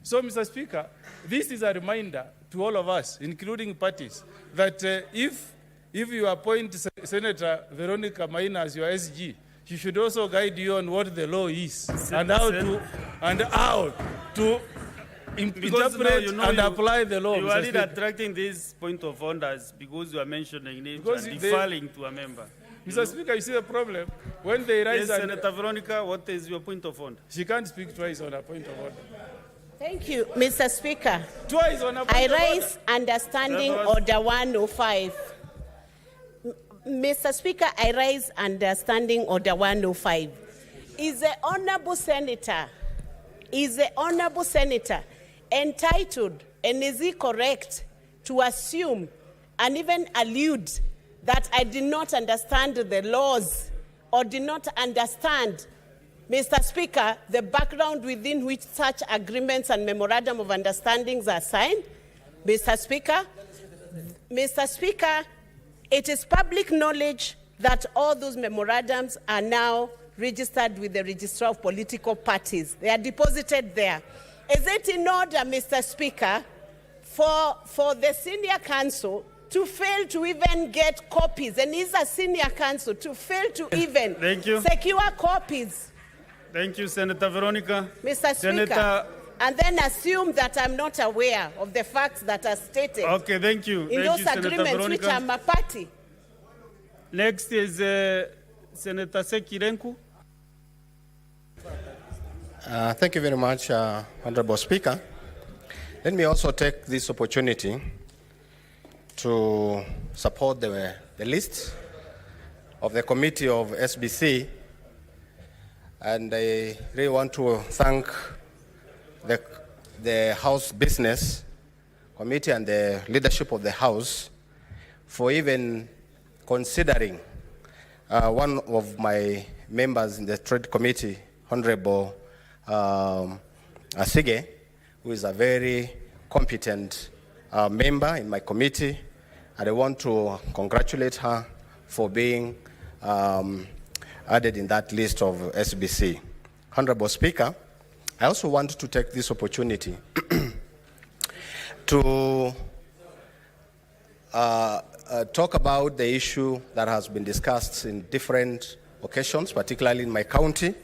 So, Mr. Speaker, this is a reminder to all of us, including parties, that if you appoint Senator Veronica Maina as your SG, she should also guide you on what the law is and how to interpret and apply the law. You are really attracting this point of orders because you are mentioning names and deferring to a member. Mr. Speaker, you see the problem? When they rise... Yes, Senator Veronica, what is your point of order? She can't speak twice on a point of order. Thank you, Mr. Speaker. Twice on a point I of order. raise understanding order 105. Mr. Speaker, I raise understanding order 105. Is the honorable senator entitled, and is he correct to assume and even allude that I did not understand the laws or did not understand, Mr. Speaker, the background within which such agreements and memorandum of understandings are signed? Mr. Speaker, it is public knowledge that all those memorandums are now registered with the Registrar of Political Parties. They are deposited there. Is it in order, Mr. Speaker, for the senior counsel to fail to even get copies, and he's a senior counsel, to fail to even secure copies? Thank you, Senator Veronica. Mr. Speaker, and then assume that I'm not aware of the facts that are stated. Okay, thank you. In those agreements which I'm a party. Next is Senator Sekirenku. Thank you very much, Honorable Speaker. Let me also take this opportunity to support the list of the committee of SBC, and I really want to thank the House Business Committee and the leadership of the House for even considering one of my members in the Trade Committee, Honorable Asige, who is a very competent member in my committee, and I want to congratulate her for being added in that list of SBC. Honorable Speaker, I also want to take this opportunity to talk about the issue that has been discussed in different occasions, particularly in my county,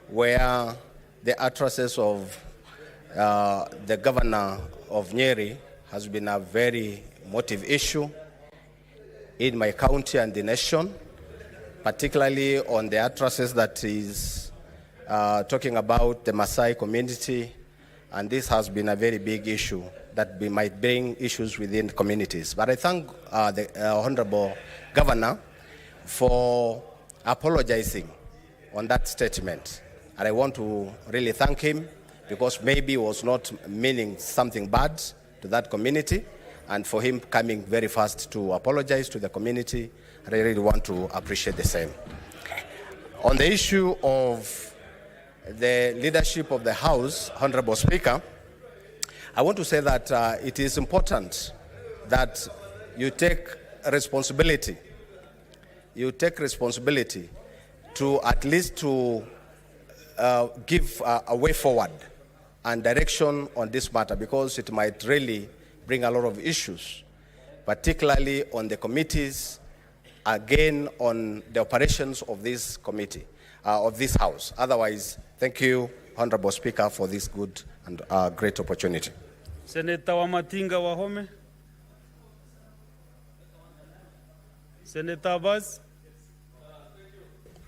where the utterances of the governor of Nyeri has been a very motive issue in my county and the nation, particularly on the utterances that is talking about the Maasai community, and this has been a very big issue that might bring issues within communities. But I thank the Honorable Governor for apologizing on that statement. And I want to really thank him, because maybe he was not meaning something bad to that community. and for him coming very fast to apologize to the community. I really want to appreciate the same. On the issue of the leadership of the House, Honorable Speaker, I want to say that it is important that you take responsibility. You take responsibility to at least to give a way forward and direction on this matter, because it might really bring a lot of issues, particularly on the committees, again on the operations of this committee, of this House. Otherwise, thank you, Honorable Speaker, for this good and great opportunity. Senator Wamatinga Wahome. Senator Abbas.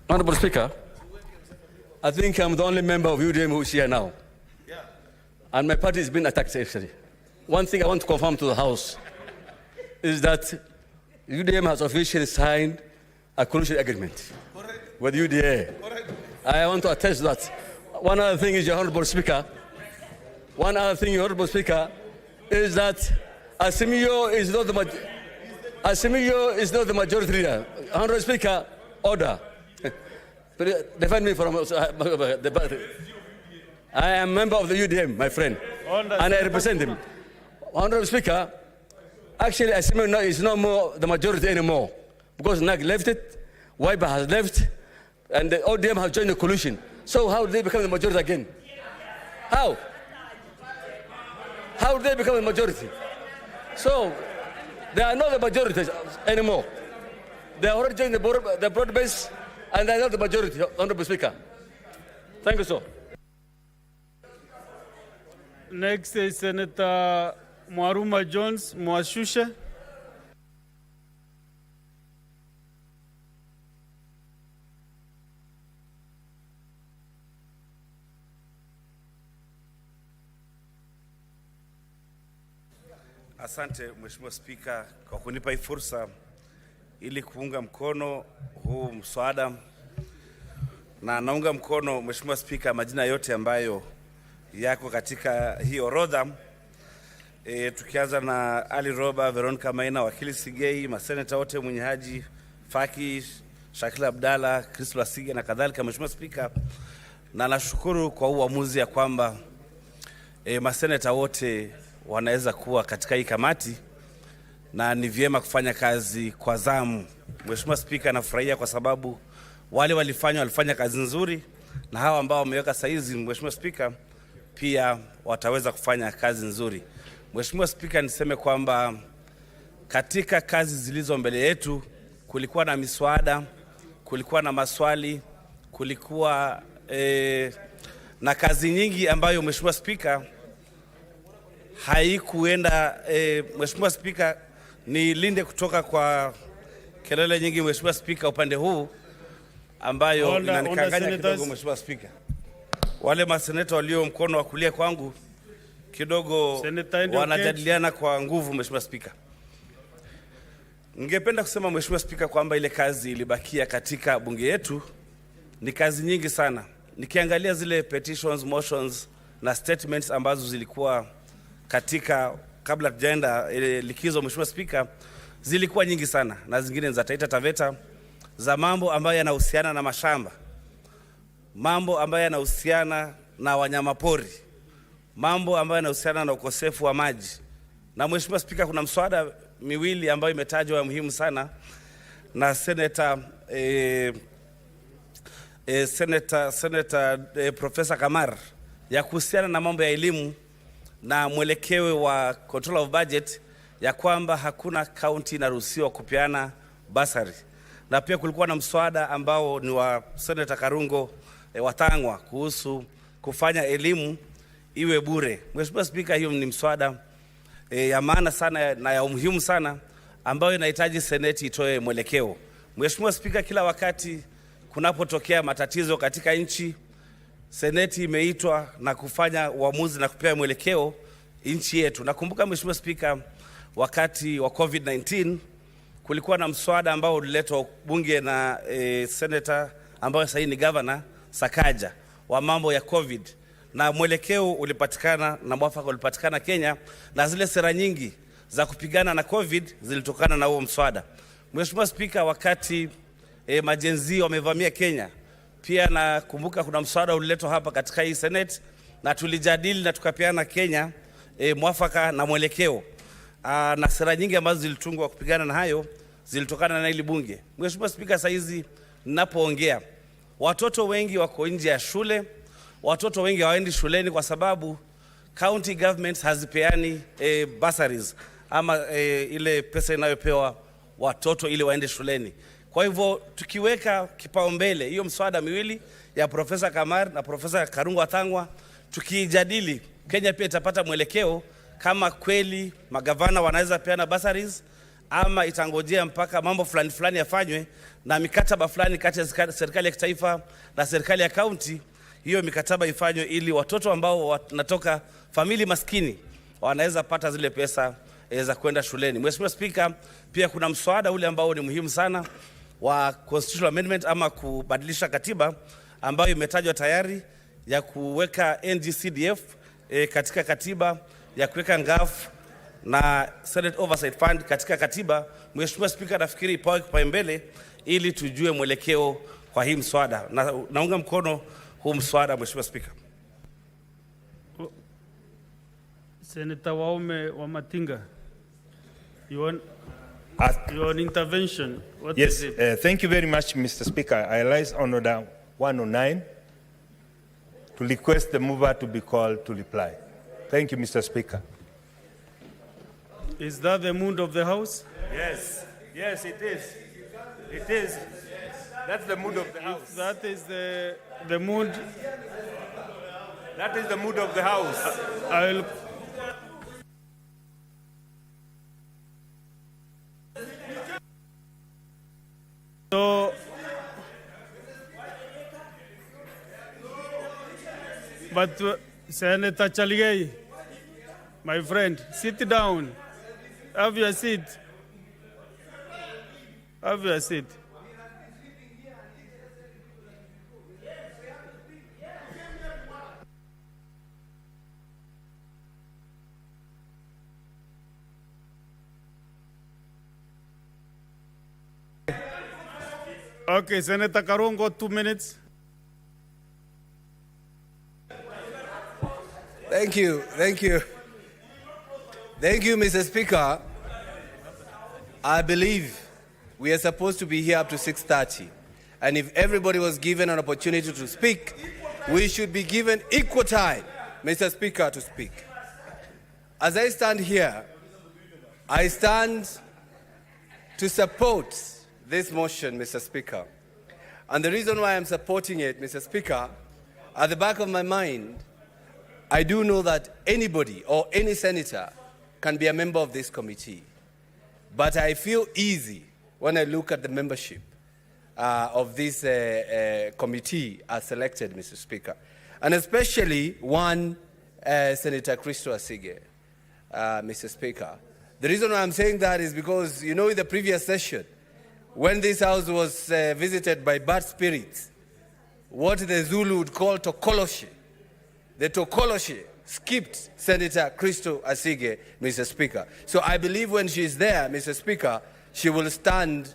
Honorable Speaker, I think I'm the only member of UDM who is here now. Yeah. And my party has been attacked, actually. One thing I want to confirm to the House is that UDM has officially signed a coalition agreement with UDA. I want to attest to that. One other thing is, Your Honorable Speaker, is that Asimio is not the majority leader. Honorable Speaker, order. Defend me from the I am a member of the UDM, my friend, and I represent him. Honorable Speaker, actually, Asimio is no more the majority anymore, because NAG left it, Wiper has left, and the ODM has joined the coalition. So how did they become the majority again? How? How did they become the majority? So they are not the majority anymore. They are already joined the broad base, and they are not the majority, Honorable Speaker. Thank you, sir. Next is Senator Mwaruma Jones Mwashusha. Asante Mheshimiwa Spika kwa kunipa hii fursa ili kuunga mkono huu mswada, na naunga mkono Mheshimiwa Spika majina yote ambayo yako katika hii orodha. Tukianza na Ali Roba, Veronica Maina, Wakili Sigei, maseneta wote Mwenye Haji, Faki, Shakila Abdalla, Krisla Sige na kadhalika. Mheshimiwa Spika, na nashukuru kwa uamuzi ya kwamba maseneta wote wanaweza kuwa katika hii kamati, na ni vyema kufanya kazi kwa zamu. Mheshimiwa Spika, nafurahia kwa sababu wale walifanya kazi nzuri, na hawa ambao wameweka saizi, Mheshimiwa Spika, pia wataweza kufanya kazi nzuri. Mheshimiwa Spika, niseme kwamba katika kazi zilizo mbele yetu kulikuwa na miswada, kulikuwa na maswali, kulikuwa na kazi nyingi ambayo Mheshimiwa Spika haikuenda. Mheshimiwa Spika, nilinde kutoka kwa kelele nyingi Mheshimiwa Spika upande huu ambayo inanikanganya kidogo Mheshimiwa Spika. Wale maseneta walio mkono wa kulia kwangu kidogo wanajadiliana kwa nguvu Mheshimiwa Spika. Ningependa kusema Mheshimiwa Spika kwamba ile kazi ilibakia katika bunge yetu ni kazi nyingi sana. Nikiangalia zile petitions, motions na statements ambazo zilikuwa katika kabla tujaenda likizo Mheshimiwa Spika, zilikuwa nyingi sana, na zingine za Taita Taveta, za mambo ambayo yanahusiana na mashamba, mambo ambayo yanahusiana na wanyamapori, mambo ambayo yanahusiana na ukosefu wa maji. Na Mheshimiwa Spika, kuna mswada miwili ambayo imetajwa ya muhimu sana na Senator Professor Kamar, ya kuhusiana na mambo ya elimu na mwelekeo wa control of budget, ya kwamba hakuna county inaruhusiwa kupeana basari. Na pia kulikuwa na mswada ambao ni wa Senator Karungo Watangwa kuhusu kufanya elimu iwe bure. Mheshimiwa Spika, hiyo ni mswada ya maana sana na ya umuhimu sana ambayo inahitaji Seneti itoe mwelekeo. Mheshimiwa Spika, kila wakati kunapotokea matatizo katika nchi, Seneti imeitwa na kufanya uamuzi na kupea mwelekeo nchi yetu. Nakumbuka Mheshimiwa Spika, wakati wa COVID-19 kulikuwa na mswada ambao uliletwa bunge na senator ambao sasa ni governor Sakaja wa mambo ya COVID, na mwelekeo ulipatikana na mwafaka ulipatikana Kenya, na zile sera nyingi za kupigana na COVID zilitokana na huo mswada. Mheshimiwa Spika, wakati majenzi wamevamia Kenya, pia nakumbuka kuna mswada uliletwa hapa katika hii Senate na tulijadili na tukapeana Kenya mwafaka na mwelekeo. Na sera nyingi ambazo zilitungwa kupigana na hayo zilitokana na hili bunge. Mheshimiwa Spika, saa hizi ninapoongea watoto wengi wako nje ya shule, watoto wengi hawaendi shuleni kwa sababu county governments hazipeani bursaries ama ile pesa inayopewa watoto ili waende shuleni. Kwa hivyo tukiweka kipaumbele hiyo mswada miwili ya Profesa Kamar na Profesa Karungo Atangwa, tukijadili, Kenya pia itapata mwelekeo kama kweli magavana wanaweza peana bursaries ama itangojea mpaka mambo fulani fulani yafanywe na mikataba fulani kati ya serikali ya kitaifa na serikali ya kaunti. Hiyo mikataba ifanywe ili watoto ambao wanatoka famili maskini wanaweza pata zile pesa za kwenda shuleni. Mheshimiwa Spika, pia kuna mswada ule ambao ni muhimu sana wa constitutional amendment ama kubadilisha katiba ambayo imetajwa tayari ya kuweka NGCDF katika katiba, ya kuweka NGAF na Senate Oversight Fund katika katiba. Mheshimiwa Spika, nafikiri ipawe kipaumbele ili tujue mwelekeo kwa hii mswada. Naunga mkono huu mswada, Mheshimiwa Spika. Senator Waume wa Matinga, your intervention. What is it? Thank you very much, Mr. Speaker. I rise on order 109 to request the mover to be called to reply. Thank you, Mr. Speaker. Is that the mood of the House? Yes, yes, it is. It is. That's the mood of the House. If that is the mood. That is the mood of the House. I will. So, but Senator Chaligay, my friend, sit down. Have your seat. Have your seat. Okay, Senator Karungo, 2 minutes. Thank you, thank you. Thank you, Mr. Speaker. I believe we are supposed to be here up to 6:30. And if everybody was given an opportunity to speak, we should be given equal time, Mr. Speaker, to speak. As I stand here, I stand to support this motion, Mr. Speaker. And the reason why I'm supporting it, Mr. Speaker, at the back of my mind, I do know that anybody or any senator can be a member of this committee. But I feel easy when I look at the membership of this committee as selected, Mr. Speaker. And especially one, Senator Christo Asige, Mr. Speaker. The reason why I'm saying that is because, you know, in the previous session, when this house was visited by bad spirits, what the Zulu would call Tokoloshi, the Tokoloshi skipped Senator Christo Asige, Mr. Speaker. So I believe when she's there, Mr. Speaker, she will stand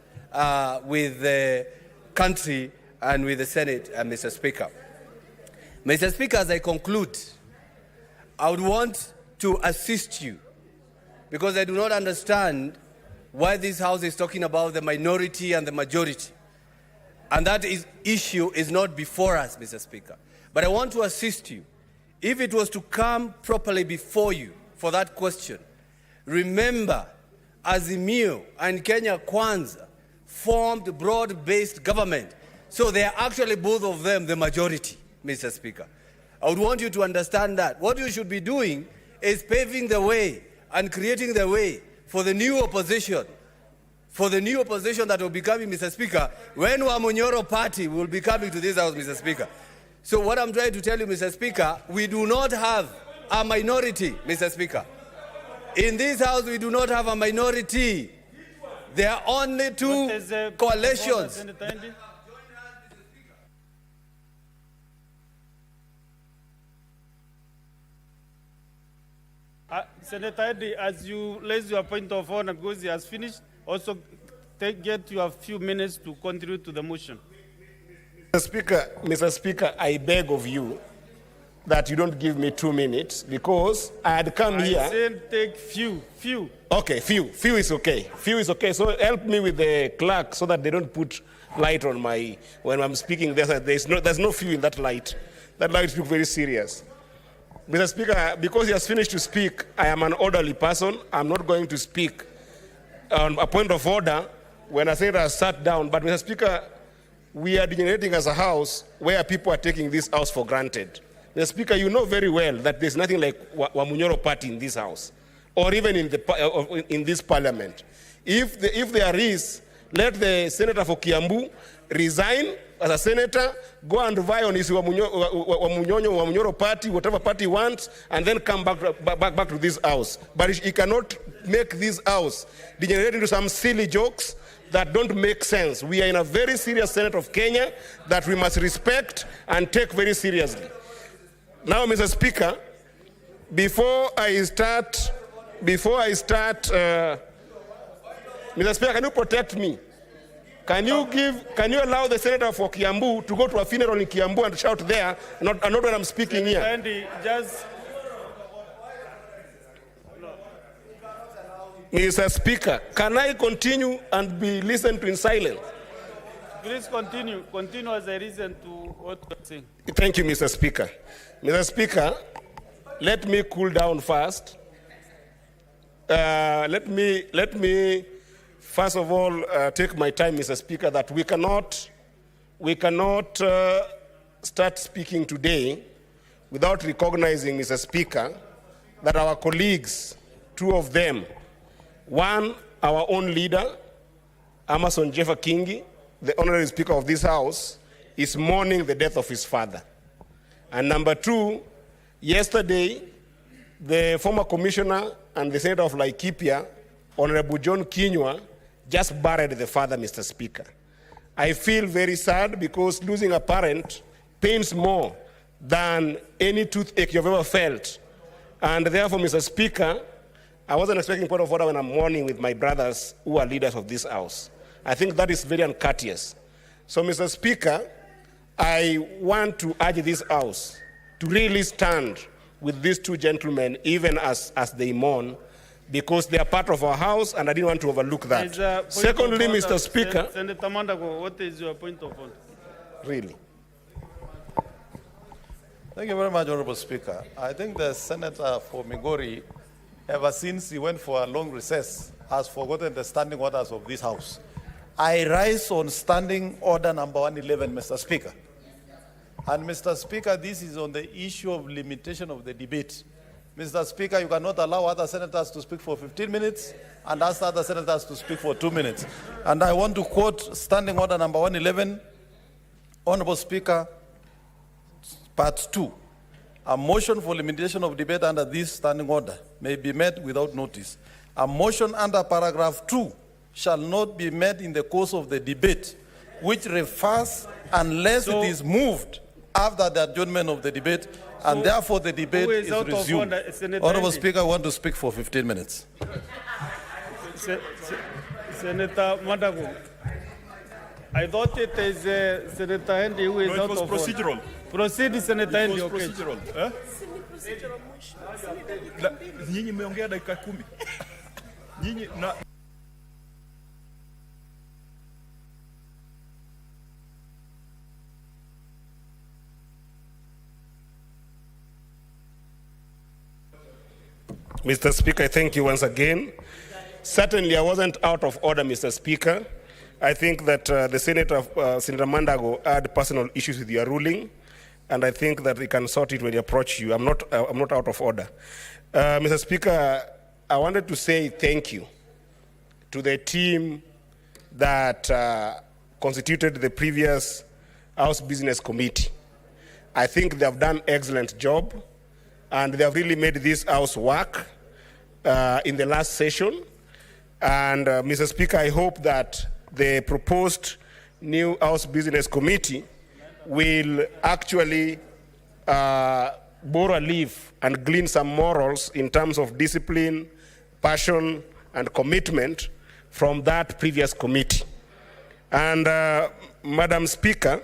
with the country and with the Senate, Mr. Speaker. Mr. Speaker, as I conclude, I would want to assist you because I do not understand why this House is talking about the minority and the majority. And that issue is not before us, Mr. Speaker. But I want to assist you. If it was to come properly before you for that question, remember Azimio and Kenya Kwanza formed broad-based government. So they are actually both of them the majority, Mr. Speaker. I would want you to understand that. What you should be doing is paving the way and creating the way for the new opposition, that will be coming, Mr. Speaker, when Wamunyoro party will be coming to this house, Mr. Speaker. So what I'm trying to tell you, Mr. Speaker, we do not have a minority, Mr. Speaker. In this house, we do not have a minority. There are only two coalitions. Senator Eddy, as you raise your point of order, because he has finished, also get your few minutes to contribute to the motion. Mr. Speaker, I beg of you that you don't give me 2 minutes because I had come here. I said take few. Okay, few is okay. Few is okay. So help me with the clerk so that they don't put light on my, when I'm speaking, there's no few in that light. That light looks very serious. Mr. Speaker, because he has finished to speak, I am an orderly person. I'm not going to speak on a point of order when I say that I sat down. But Mr. Speaker, we are degenerating as a house where people are taking this house for granted. Mr. Speaker, you know very well that there's nothing like Wamunyoro party in this house, or even in this parliament. If there is, let the senator for Kiambu resign as a senator, go and vie on his Wamunyoro party, whatever party he wants, and then come back to this house. But he cannot make this house degenerate into some silly jokes that don't make sense. We are in a very serious Senate of Kenya that we must respect and take very seriously. Now, Mr. Speaker, before I start, Mr. Speaker, can you protect me? Can you allow the senator for Kiambu to go to a funeral in Kiambu and shout there, not when I'm speaking here? Andy, just... Mr. Speaker, can I continue and be listened to in silence? Please continue. Continue as I listen to what you're saying. Thank you, Mr. Speaker. Mr. Speaker, let me cool down first. Let me first of all take my time, Mr. Speaker, that we cannot start speaking today without recognizing, Mr. Speaker, that our colleagues, 2 of them, one, our own leader, Amason Jeffa Kingi, the honorary speaker of this house, is mourning the death of his father. And number 2, yesterday, the former commissioner and the senator of Laikipia, Honorable John Kinyua, just buried the father, Mr. Speaker. I feel very sad because losing a parent pains more than any toothache you've ever felt. And therefore, Mr. Speaker, I wasn't expecting point of order when I'm mourning with my brothers who are leaders of this house. I think that is very uncourteous. So, Mr. Speaker, I want to urge this house to really stand with these 2 gentlemen, even as they mourn, because they are part of our house, and I didn't want to overlook that. Secondly, Mr. Speaker... Senator Mandago, what is your point of order? Really? Thank you very much, Honorable Speaker. I think the senator for Migori, ever since he went for a long recess, has forgotten the standing orders of this house. I rise on standing order number 111, Mr. Speaker. And Mr. Speaker, this is on the issue of limitation of the debate. Mr. Speaker, you cannot allow other senators to speak for 15 minutes and ask other senators to speak for 2 minutes. And I want to quote standing order number 111, Honorable Speaker, part 2. A motion for limitation of debate under this standing order may be made without notice. A motion under paragraph 2 shall not be made in the course of the debate, which refers unless it is moved after the adjournment of the debate, and therefore the debate is resumed. Honorable Speaker, I want to speak for 15 minutes. Senator Mandago, I thought it is Senator Hendy who is out of order. Procedural. Proceed, Senator Hendy, okay. Procedural. Nyinyi mmeongea dakika 10. Nyinyi na Mr. Speaker, thank you once again. Certainly, I wasn't out of order, Mr. Speaker. I think that the Senator Mandago had personal issues with your ruling, and I think that we can sort it when he approach you. I'm not out of order. Mr. Speaker, I wanted to say thank you to the team that constituted the previous House Business Committee. I think they have done an excellent job, and they have really made this house work in the last session. And Mr. Speaker, I hope that the proposed new House Business Committee will actually borrow a leaf and glean some morals in terms of discipline, passion, and commitment from that previous committee. And Madam Speaker,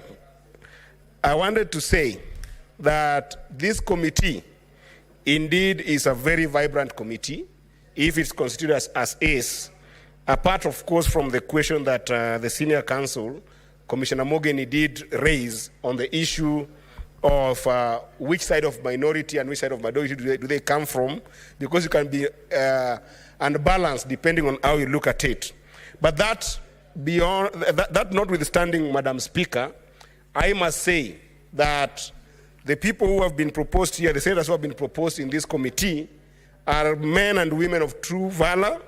I wanted to say that this committee indeed is a very vibrant committee, if it's considered as is, apart, of course, from the question that the senior counsel, Commissioner Mogeni, did raise on the issue of which side of minority and which side of majority do they come from, because you can be unbalanced depending on how you look at it. But that notwithstanding, Madam Speaker, I must say that the people who have been proposed here, the senators who have been proposed in this committee, are men and women of true valor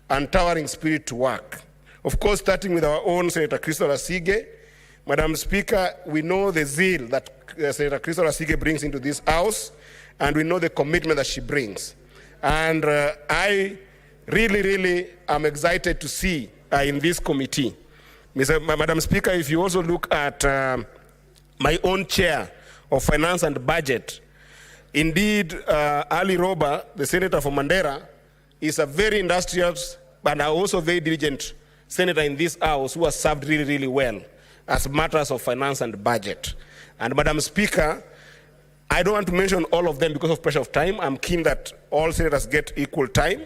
and towering spirit to work. Of course, starting with our own Senator Crystal Asige. Madam Speaker, we know the zeal that Senator Crystal Asige brings into this House, and we know the commitment that she brings. And I really am excited to see in this committee. Madam Speaker, if you also look at my own chair of Finance and Budget, indeed, Ali Roba, the senator for Mandera, is a very industrious but also very diligent senator in this House who has served really well as matters of finance and budget. And Madam Speaker, I don't want to mention all of them because of pressure of time. I'm keen that all senators get equal time,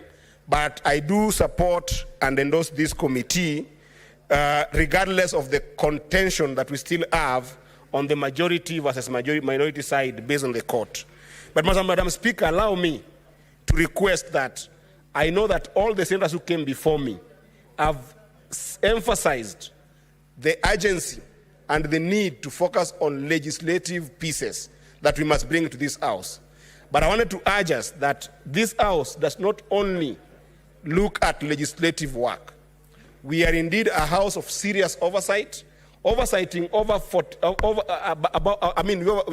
but I do support and endorse this committee regardless of the contention that we still have on the majority versus minority side based on the court. But Madam Speaker, allow me to request that I know that all the senators who came before me have emphasized the urgency and the need to focus on legislative pieces that we must bring to this House. But I wanted to urge us that this House does not only look at legislative work. We are indeed a House of serious oversight, oversighting we're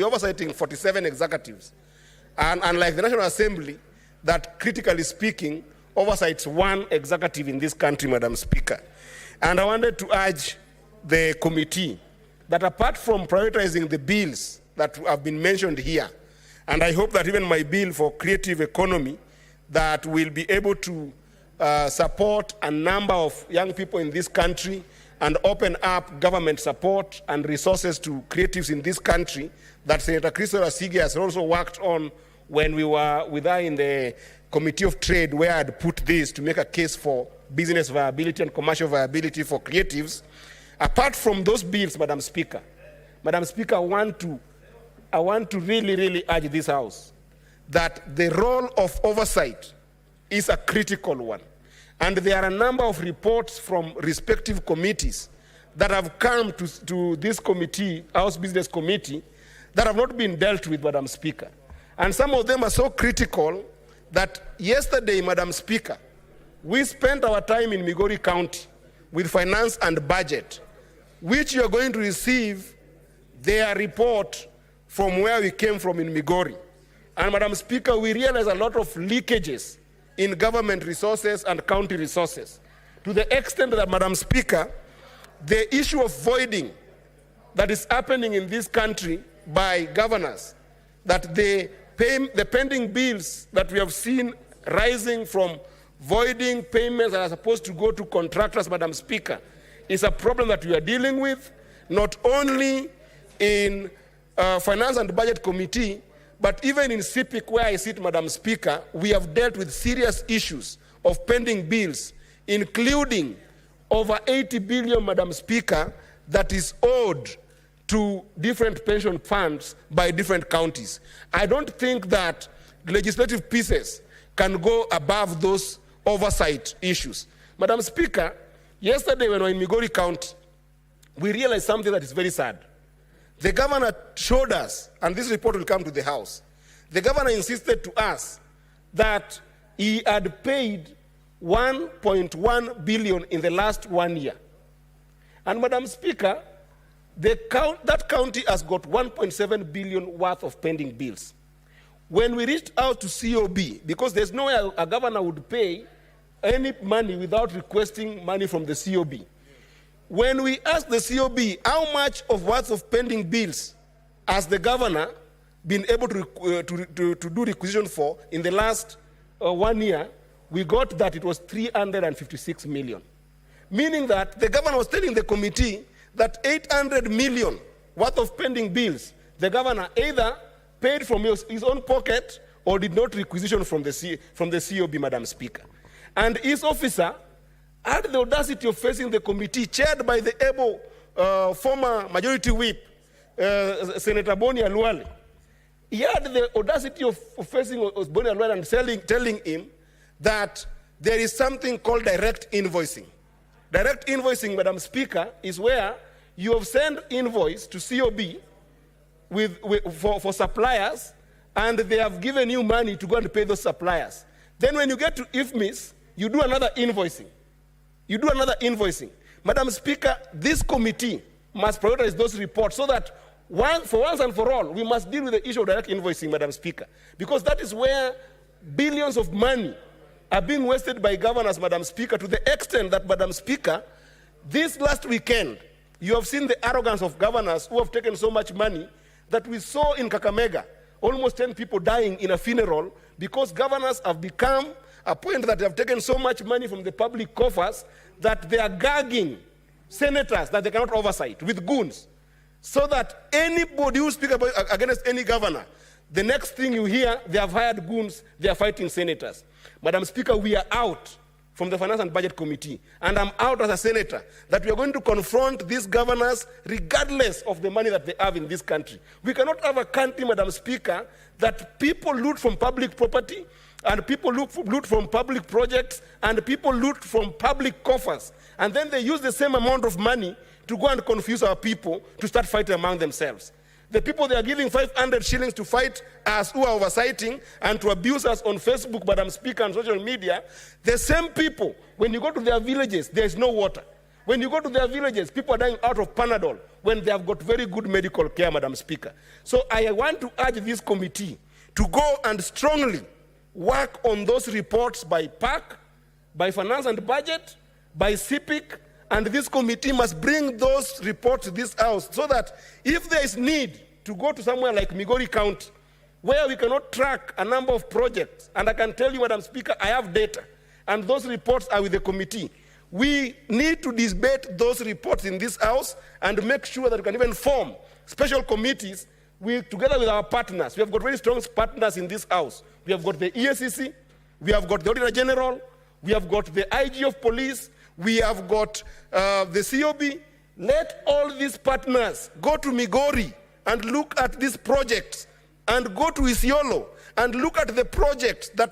oversighting 47 executives. And unlike the National Assembly, that critically speaking, oversights one executive in this country, Madam Speaker. And I wanted to urge the committee that apart from prioritizing the bills that have been mentioned here, and I hope that even my bill for creative economy that will be able to support a number of young people in this country and open up government support and resources to creatives in this country, that Senator Crystal Asige has also worked on when we were with her in the Committee of Trade, where I had put this to make a case for business viability and commercial viability for creatives. Apart from those bills, Madam Speaker, I want to really urge this House that the role of oversight is a critical one. And there are a number of reports from respective committees that have come to this committee, House Business Committee, that have not been dealt with, Madam Speaker. And some of them are so critical that yesterday, Madam Speaker, we spent our time in Migori County with Finance and Budget, which you are going to receive their report from where we came from in Migori. And Madam Speaker, we realize a lot of leakages in government resources and county resources, to the extent that, Madam Speaker, the issue of voiding that is happening in this country by governors, that the pending bills that we have seen rising from voiding payments that are supposed to go to contractors, Madam Speaker, is a problem that we are dealing with, not only in Finance and Budget Committee, but even in CPIC, where I sit, Madam Speaker, we have dealt with serious issues of pending bills, including over 80 billion, Madam Speaker, that is owed to different pension funds by different counties. I don't think that legislative pieces can go above those oversight issues. Madam Speaker, yesterday when we were in Migori County, we realized something that is very sad. The governor showed us, and this report will come to the House, the governor insisted to us that he had paid 1.1 billion in the last 1 year. And Madam Speaker, that county has got 1.7 billion worth of pending bills. When we reached out to COB, because there's no way a governor would pay any money without requesting money from the COB. When we asked the COB how much of worth of pending bills as the governor been able to do requisition for in the last 1 year, we got that it was 356 million. Meaning that the governor was telling the committee that 800 million worth of pending bills, the governor either paid from his own pocket or did not requisition from the COB, Madam Speaker. And his officer had the audacity of facing the committee chaired by the able former majority whip, Senator Boni Aluale. He had the audacity of facing Boni Aluale and telling him that there is something called direct invoicing. Direct invoicing, Madam Speaker, is where you have sent invoice to COB for suppliers, and they have given you money to go and pay those suppliers. Then when you get to IFMIS, you do another invoicing. You do another invoicing. Madam Speaker, this committee must prioritize those reports so that for once and for all, we must deal with the issue of direct invoicing, Madam Speaker, because that is where billions of money are being wasted by governors, Madam Speaker, to the extent that, Madam Speaker, this last weekend, you have seen the arrogance of governors who have taken so much money that we saw in Kakamega, almost 10 people dying in a funeral because governors have become a point that they have taken so much money from the public coffers that they are gagging senators that they cannot oversight with goons, so that anybody who speaks against any governor, the next thing you hear, they have hired goons, they are fighting senators. Madam Speaker, we are out from the Finance and Budget Committee, and I'm out as a senator, that we are going to confront these governors regardless of the money that they have in this country. We cannot have a country, Madam Speaker, that people loot from public property, and people loot from public projects, and people loot from public coffers, and then they use the same amount of money to go and confuse our people to start fighting among themselves. The people they are giving 500 shillings to fight us who are oversighting and to abuse us on Facebook, Madam Speaker, and social media, the same people, when you go to their villages, there is no water. When you go to their villages, people are dying out of Panadol when they have got very good medical care, Madam Speaker. So I want to urge this committee to go and strongly work on those reports by PAC, by Finance and Budget, by CPIC, and this committee must bring those reports to this house so that if there is need to go to somewhere like Migori County, where we cannot track a number of projects, and I can tell you, Madam Speaker, I have data, and those reports are with the committee. We need to debate those reports in this house and make sure that we can even form special committees together with our partners. We have got very strong partners in this house. We have got the EACC, we have got the Auditor General, we have got the IG of Police, we have got the COB. Let all these partners go to Migori and look at these projects, and go to Isiolo and look at the projects that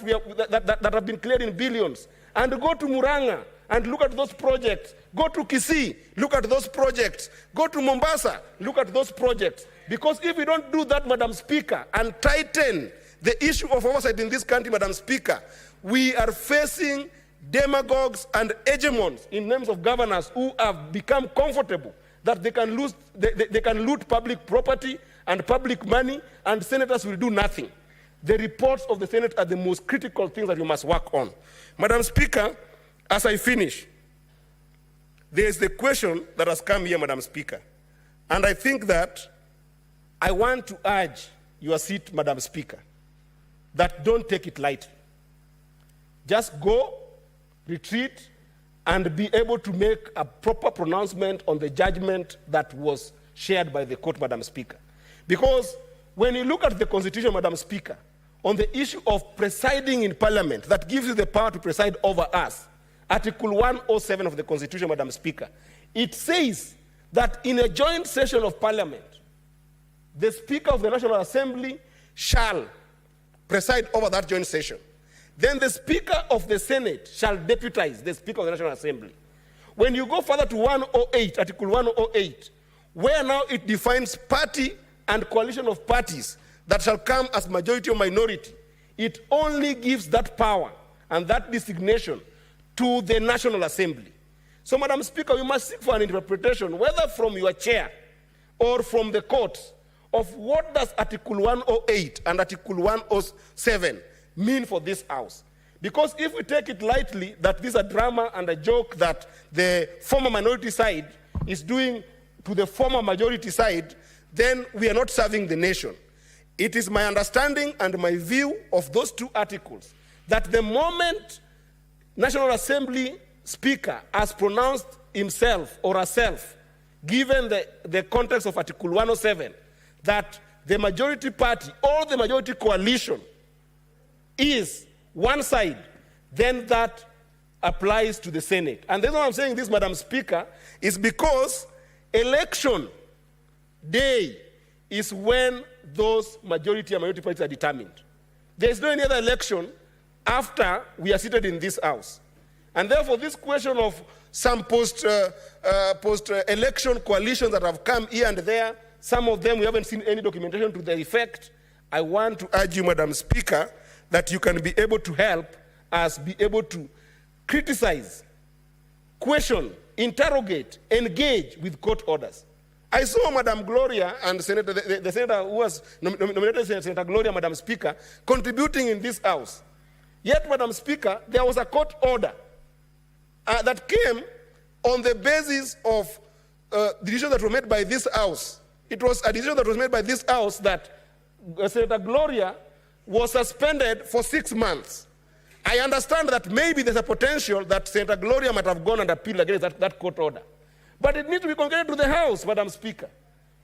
have been cleared in billions, and go to Muranga and look at those projects. Go to Kisii, look at those projects. Go to Mombasa, look at those projects. Because if we don't do that, Madam Speaker, and tighten the issue of oversight in this country, Madam Speaker, we are facing demagogues and hegemons in names of governors who have become comfortable that they can loot public property and public money, and senators will do nothing. The reports of the Senate are the most critical things that you must work on. Madam Speaker, as I finish, there is the question that has come here, Madam Speaker, and I think that I want to urge your seat, Madam Speaker, that don't take it lightly. Just go, retreat, and be able to make a proper pronouncement on the judgment that was shared by the court, Madam Speaker. Because when you look at the Constitution, Madam Speaker, on the issue of presiding in Parliament, that gives you the power to preside over us, Article 107 of the Constitution, Madam Speaker, it says that in a joint session of Parliament, the Speaker of the National Assembly shall preside over that joint session. Then the Speaker of the Senate shall deputize the Speaker of the National Assembly. When you go further to 108, Article 108, where now it defines party and coalition of parties that shall come as majority or minority, it only gives that power and that designation to the National Assembly. So, Madam Speaker, we must seek for an interpretation, whether from your chair or from the courts, of what does Article 108 and Article 107 mean for this house. Because if we take it lightly that this is a drama and a joke that the former minority side is doing to the former majority side, then we are not serving the nation. It is my understanding and my view of those two articles that the moment National Assembly Speaker has pronounced himself or herself, given the context of Article 107, that the majority party or the majority coalition is one side, then that applies to the Senate. And the reason why I'm saying this, Madam Speaker, is because election day is when those majority and minority parties are determined. There is no any other election after we are seated in this house. And therefore, this question of some post-election coalitions that have come here and there, some of them we haven't seen any documentation to the effect. I want to urge you, Madam Speaker, that you can be able to help us be able to criticize, question, interrogate, engage with court orders. I saw Madam Gloria and Senator, the senator who was nominated Senator Gloria, Madam Speaker, contributing in this house. Yet, Madam Speaker, there was a court order that came on the basis of decisions that were made by this house. It was a decision that was made by this house that Senator Gloria was suspended for 6 months. I understand that maybe there's a potential that Senator Gloria might have gone and appealed against that court order. But it needs to be communicated to the House, Madam Speaker.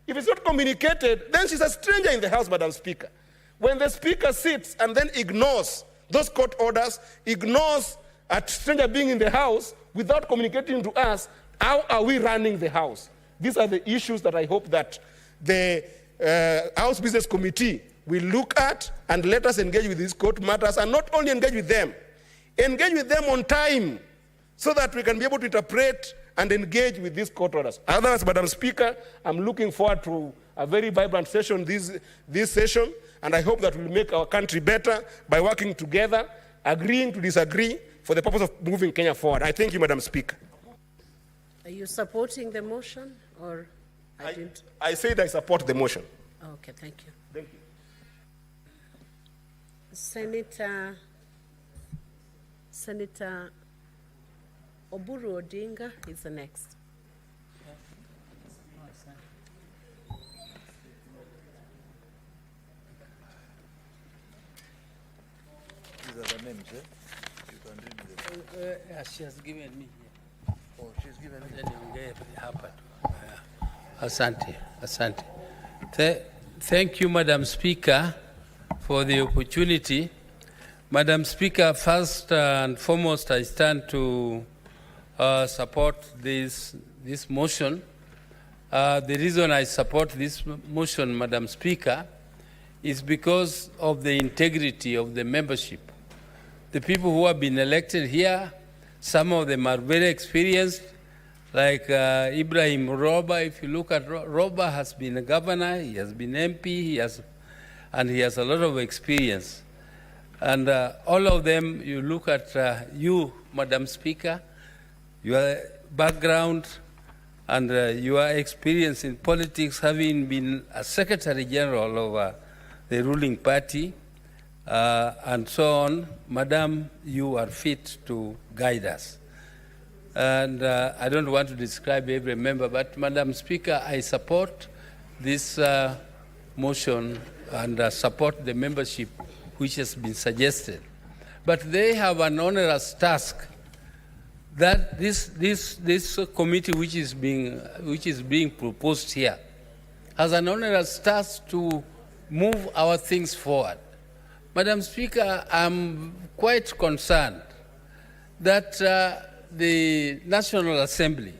If it's not communicated, then she's a stranger in the House, Madam Speaker. When the Speaker sits and then ignores those court orders, ignores a stranger being in the House without communicating to us, how are we running the House? These are the issues that I hope that the House Business Committee will look at and let us engage with these court matters, and not only engage with them on time so that we can be able to interpret and engage with these court orders. Otherwise, Madam Speaker, I'm looking forward to a very vibrant session this session, and I hope that we'll make our country better by working together, agreeing to disagree for the purpose of moving Kenya forward. I thank you, Madam Speaker. Are you supporting the motion, or I said I support the motion. Okay, thank you. Thank you. Senator Oburu Odinga is the next. These are the names, eh? You can read them. She has given me here. Oh, she's given me. Asante, asante. Thank you, Madam Speaker, for the opportunity. Madam Speaker, first and foremost, I stand to support this motion. The reason I support this motion, Madam Speaker, is because of the integrity of the membership. The people who have been elected here, some of them are very experienced, like Ibrahim Roba. If you look at Roba, has been a governor, he has been MP, and he has a lot of experience. And all of them, you look at you, Madam Speaker, your background and your experience in politics, having been a Secretary General of the ruling party, and so on. Madam, you are fit to guide us. And I don't want to describe every member, but Madam Speaker, I support this motion and support the membership which has been suggested. But they have an onerous task that this committee which is being proposed here has an onerous task to move our things forward. Madam Speaker, I'm quite concerned that the National Assembly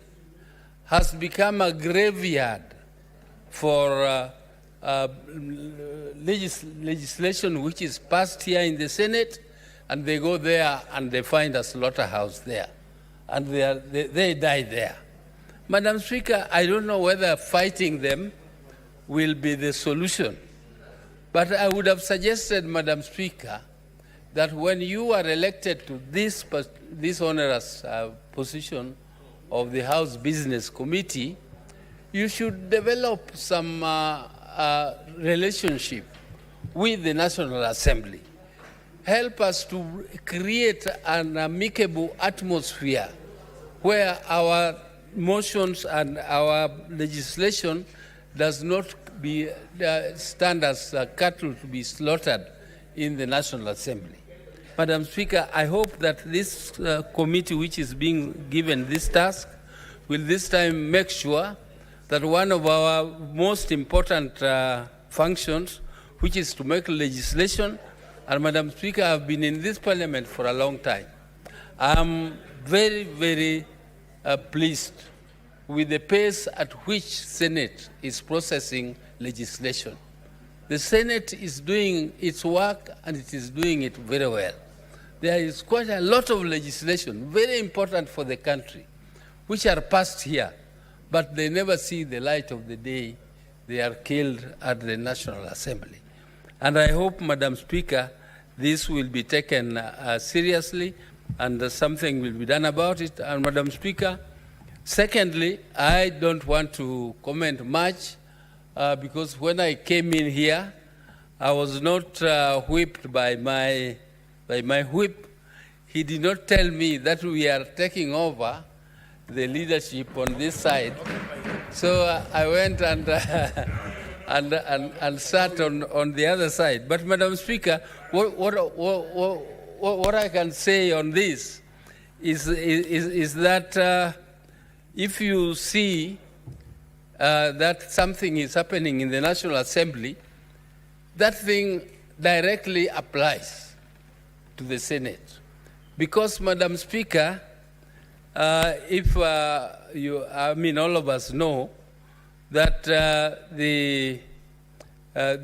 has become a graveyard for legislation which is passed here in the Senate, and they go there and they find a slaughterhouse there, and they die there. Madam Speaker, I don't know whether fighting them will be the solution, but I would have suggested, Madam Speaker, that when you are elected to this onerous position of the House Business Committee, you should develop some relationship with the National Assembly. Help us to create an amicable atmosphere where our motions and our legislation does not stand as cattle to be slaughtered in the National Assembly. Madam Speaker, I hope that this committee which is being given this task will this time make sure that one of our most important functions, which is to make legislation, and Madam Speaker, I've been in this parliament for a long time. I'm very, very pleased with the pace at which Senate is processing legislation. The Senate is doing its work and it is doing it very well. There is quite a lot of legislation, very important for the country, which are passed here, but they never see the light of the day. They are killed at the National Assembly. And I hope, Madam Speaker, this will be taken seriously and something will be done about it. And Madam Speaker, secondly, I don't want to comment much because when I came in here, I was not whipped by my whip. He did not tell me that we are taking over the leadership on this side. So I went and sat on the other side. But Madam Speaker, what I can say on this is that if you see that something is happening in the National Assembly, that thing directly applies to the Senate. Because, Madam Speaker, if all of us know that the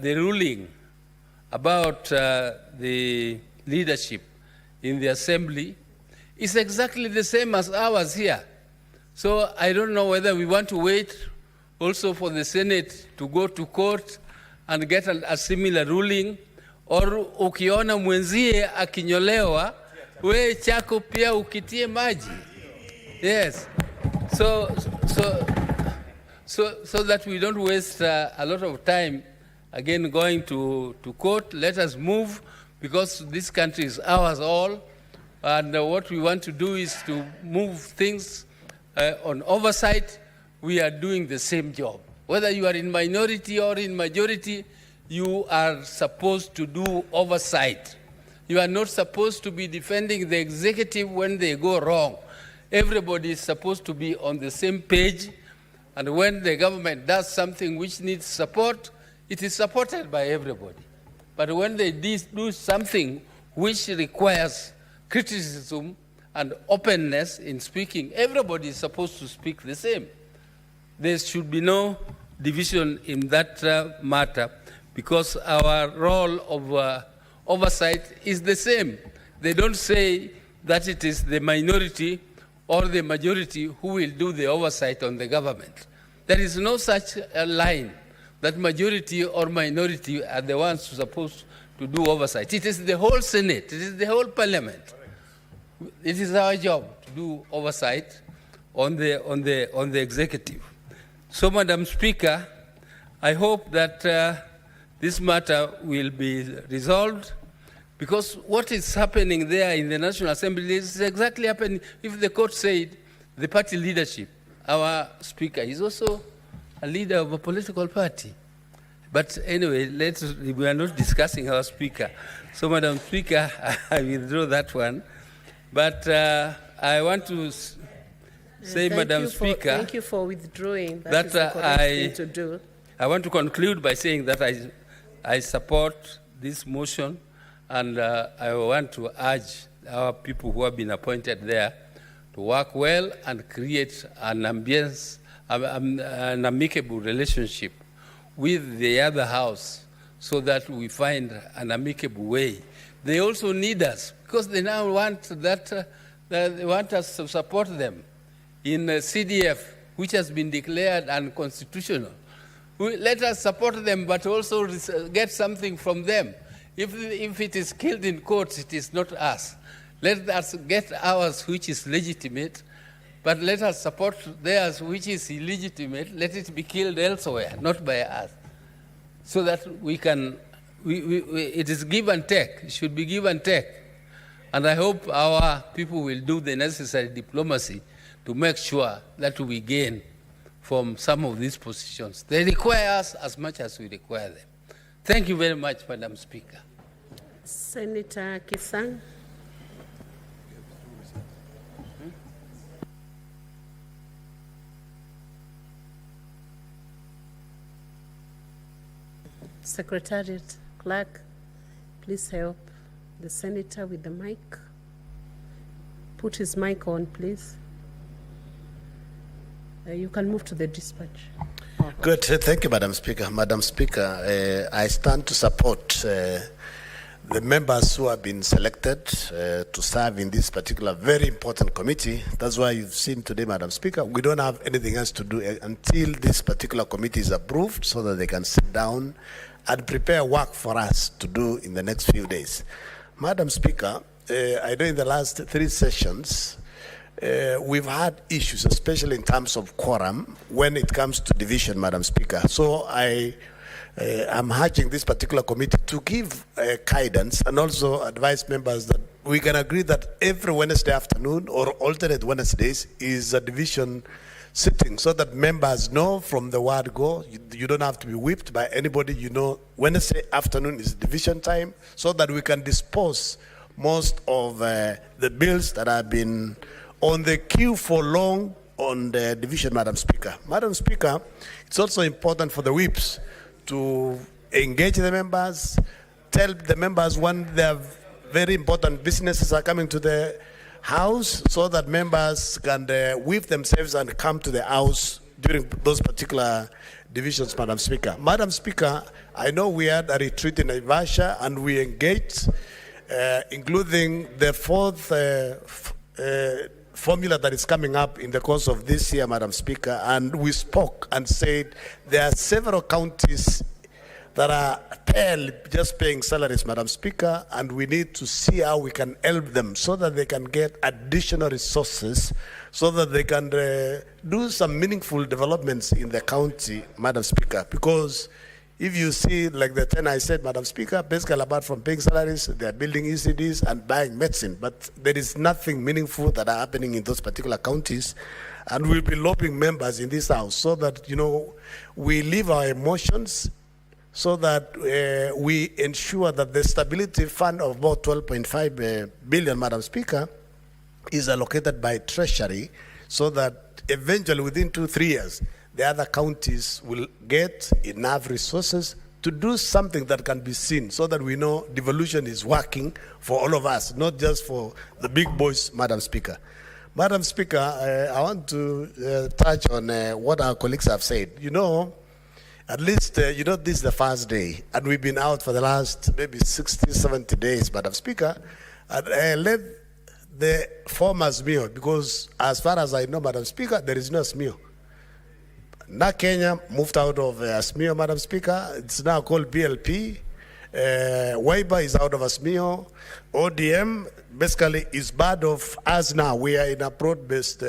ruling about the leadership in the Assembly is exactly the same as ours here. So I don't know whether we want to wait also for the Senate to go to court and get a similar ruling, or ukiona mwenzie akinyolewa, we chako pia ukitie maji. Yes. So that we don't waste a lot of time again going to court. Let us move, because this country is ours all, and what we want to do is to move things on oversight. We are doing the same job. Whether you are in minority or in majority, you are supposed to do oversight. You are not supposed to be defending the executive when they go wrong. Everybody is supposed to be on the same page, and when the government does something which needs support, it is supported by everybody. But when they do something which requires criticism and openness in speaking, everybody is supposed to speak the same. There should be no division in that matter, because our role of oversight is the same. They don't say that it is the minority or the majority who will do the oversight on the government. There is no such a line that majority or minority are the ones who are supposed to do oversight. It is the whole Senate, it is the whole Parliament. It is our job to do oversight on the executive. So, Madam Speaker, I hope that this matter will be resolved, because what is happening there in the National Assembly is exactly happening. If the court said the party leadership, our Speaker is also a leader of a political party. But anyway, we are not discussing our Speaker. So, Madam Speaker, I withdraw that one. But I want to say, Madam Speaker, thank you for withdrawing. That is the correct thing to do. I want to conclude by saying that I support this motion, and I want to urge our people who have been appointed there to work well and create an ambience, an amicable relationship with the other house, so that we find an amicable way. They also need us, because they now want that they want us to support them in CDF, which has been declared unconstitutional. Let us support them, but also get something from them. If it is killed in courts, it is not us. Let us get ours, which is legitimate, but let us support theirs, which is illegitimate. Let it be killed elsewhere, not by us, so that we can. It is give and take. It should be give and take. And I hope our people will do the necessary diplomacy to make sure that we gain from some of these positions. They require us as much as we require them. Thank you very much, Madam Speaker. Senator Kisang. Secretariat, clerk, please help the senator with the mic. Put his mic on, please. You can move to the dispatch. Good. Thank you, Madam Speaker. Madam Speaker, I stand to support the members who have been selected to serve in this particular very important committee. That's why you've seen today, Madam Speaker, we don't have anything else to do until this particular committee is approved so that they can sit down and prepare work for us to do in the next few days. Madam Speaker, I know in the last 3 sessions, we've had issues, especially in terms of quorum, when it comes to division, Madam Speaker. So I'm urging this particular committee to give guidance and also advise members that we can agree that every Wednesday afternoon or alternate Wednesdays is a division sitting so that members know from the word go. You don't have to be whipped by anybody. You know Wednesday afternoon is division time so that we can dispose most of the bills that have been on the queue for long on the division, Madam Speaker. Madam Speaker, it's also important for the whips to engage the members, tell the members when their very important businesses are coming to the House so that members can whip themselves and come to the House during those particular divisions, Madam Speaker. Madam Speaker, I know we had a retreat in Naivasha and we engaged, including the 4th formula that is coming up in the course of this year, Madam Speaker, and we spoke and said there are several counties that are just paying salaries, Madam Speaker, and we need to see how we can help them so that they can get additional resources so that they can do some meaningful developments in the county, Madam Speaker. Because if you see, like the 10 I said, Madam Speaker, basically apart from paying salaries, they are building ECDs and buying medicine, but there is nothing meaningful that are happening in those particular counties. And we'll be lobbying members in this House so that, we leave our emotions so that we ensure that the stability fund of about 12.5 billion, Madam Speaker, is allocated by Treasury so that eventually within 2-3 years, the other counties will get enough resources to do something that can be seen so that we know devolution is working for all of us, not just for the big boys, Madam Speaker. Madam Speaker, I want to touch on what our colleagues have said. At least, this is the first day, and we've been out for the last maybe 60, 70 days, Madam Speaker. And let the former SMEO, because as far as I know, Madam Speaker, there is no SMEO. Now Kenya moved out of SMEO, Madam Speaker. It's now called BLP. Wiper is out of SMEO. ODM basically is part of us now. We are in a broad-based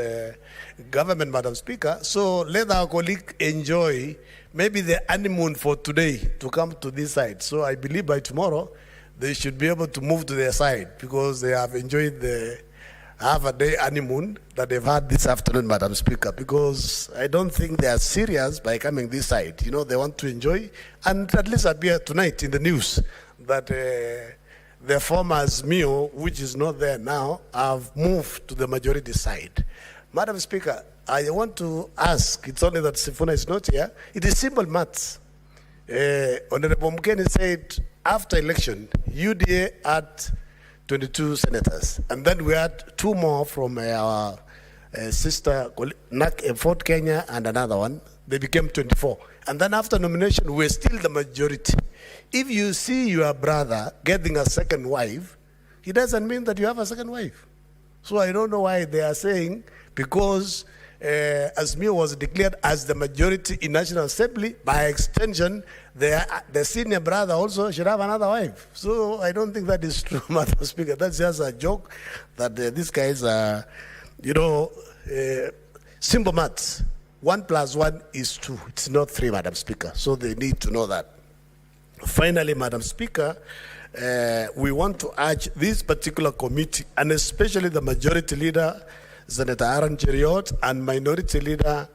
government, Madam Speaker. So let our colleague enjoy maybe the honeymoon for today to come to this side. So I believe by tomorrow they should be able to move to their side because they have enjoyed the half-a-day honeymoon that they've had this afternoon, Madam Speaker, because I don't think they are serious by coming this side. They want to enjoy and at least appear tonight in the news that the former SMEO, which is not there now, have moved to the majority side. Madam Speaker, I want to ask, it's only that Sifuna is not here, it is simple maths. Honorable Mukeni said, after election, UDA had 22 senators, and then we had 2 more from our sister, Fort Kenya, and another one. They became 24. And then after nomination, we're still the majority. If you see your brother getting a second wife, it doesn't mean that you have a second wife. So I don't know why they are saying, because Azmir was declared as the majority in National Assembly, by extension, the senior brother also should have another wife. So I don't think that is true, Madam Speaker. That's just a joke that these guys are, simple maths. 1 + 1 is 2. It's not 3, Madam Speaker. So they need to know that. Finally, Madam Speaker, we want to urge this particular committee, and especially the majority leader, Senator Aaron Cheriot, and minority leader,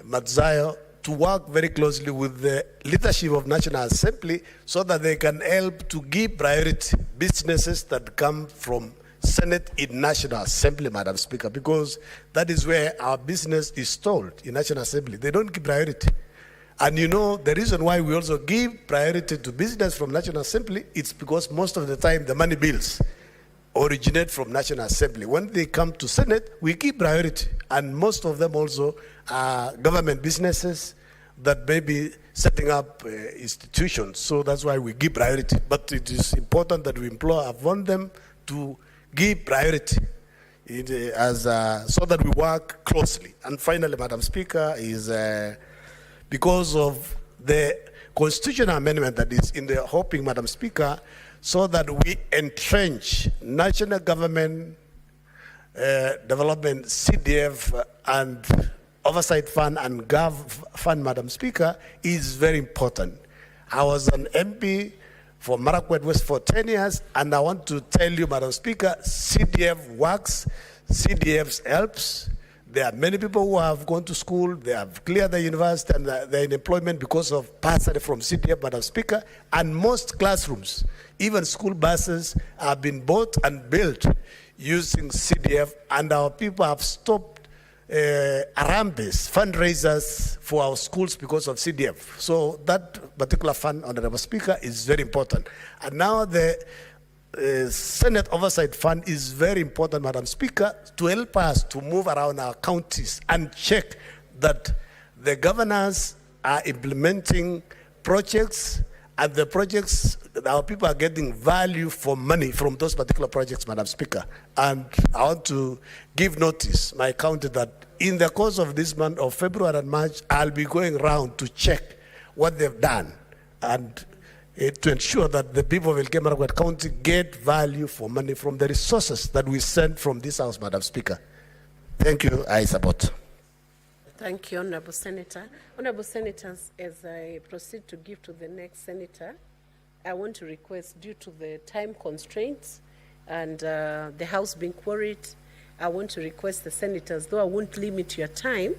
Matzayo to work very closely with the leadership of National Assembly so that they can help to give priority businesses that come from Senate in National Assembly, Madam Speaker, because that is where our business is stalled in National Assembly. They don't give priority. And you know, the reason why we also give priority to business from National Assembly, it's because most of the time the money bills originate from National Assembly. When they come to Senate, we give priority. And most of them also are government businesses that may be setting up institutions. So that's why we give priority. But it is important that we want them to give priority so that we work closely. And finally, Madam Speaker, is because of the constitutional amendment that is in the hoping, Madam Speaker, so that we entrench national government development, CDF, and oversight fund and gov fund, Madam Speaker, is very important. I was an MP for Marakwet West for 10 years, and I want to tell you, Madam Speaker, CDF works, CDF helps. There are many people who have gone to school, they have cleared the university, and they're in employment because of bursary from CDF, Madam Speaker. And most classrooms, even school buses, have been bought and built using CDF, and our people have stopped Arambes, fundraisers for our schools because of CDF. So that particular fund, Honorable Speaker, is very important. And now the Senate Oversight Fund is very important, Madam Speaker, to help us to move around our counties and check that the governors are implementing projects, and the projects, our people are getting value for money from those particular projects, Madam Speaker. And I want to give notice, my county, that in the course of this month of February and March, I'll be going around to check what they've done and to ensure that the people of Elgeyo-Marakwet County get value for money from the resources that we send from this house, Madam Speaker. Thank you. I support. Thank you, Honorable Senator. Honorable Senators, as I proceed to give to the next Senator, I want to request, due to the time constraints and the House being queried, I want to request the Senators, though I won't limit your time,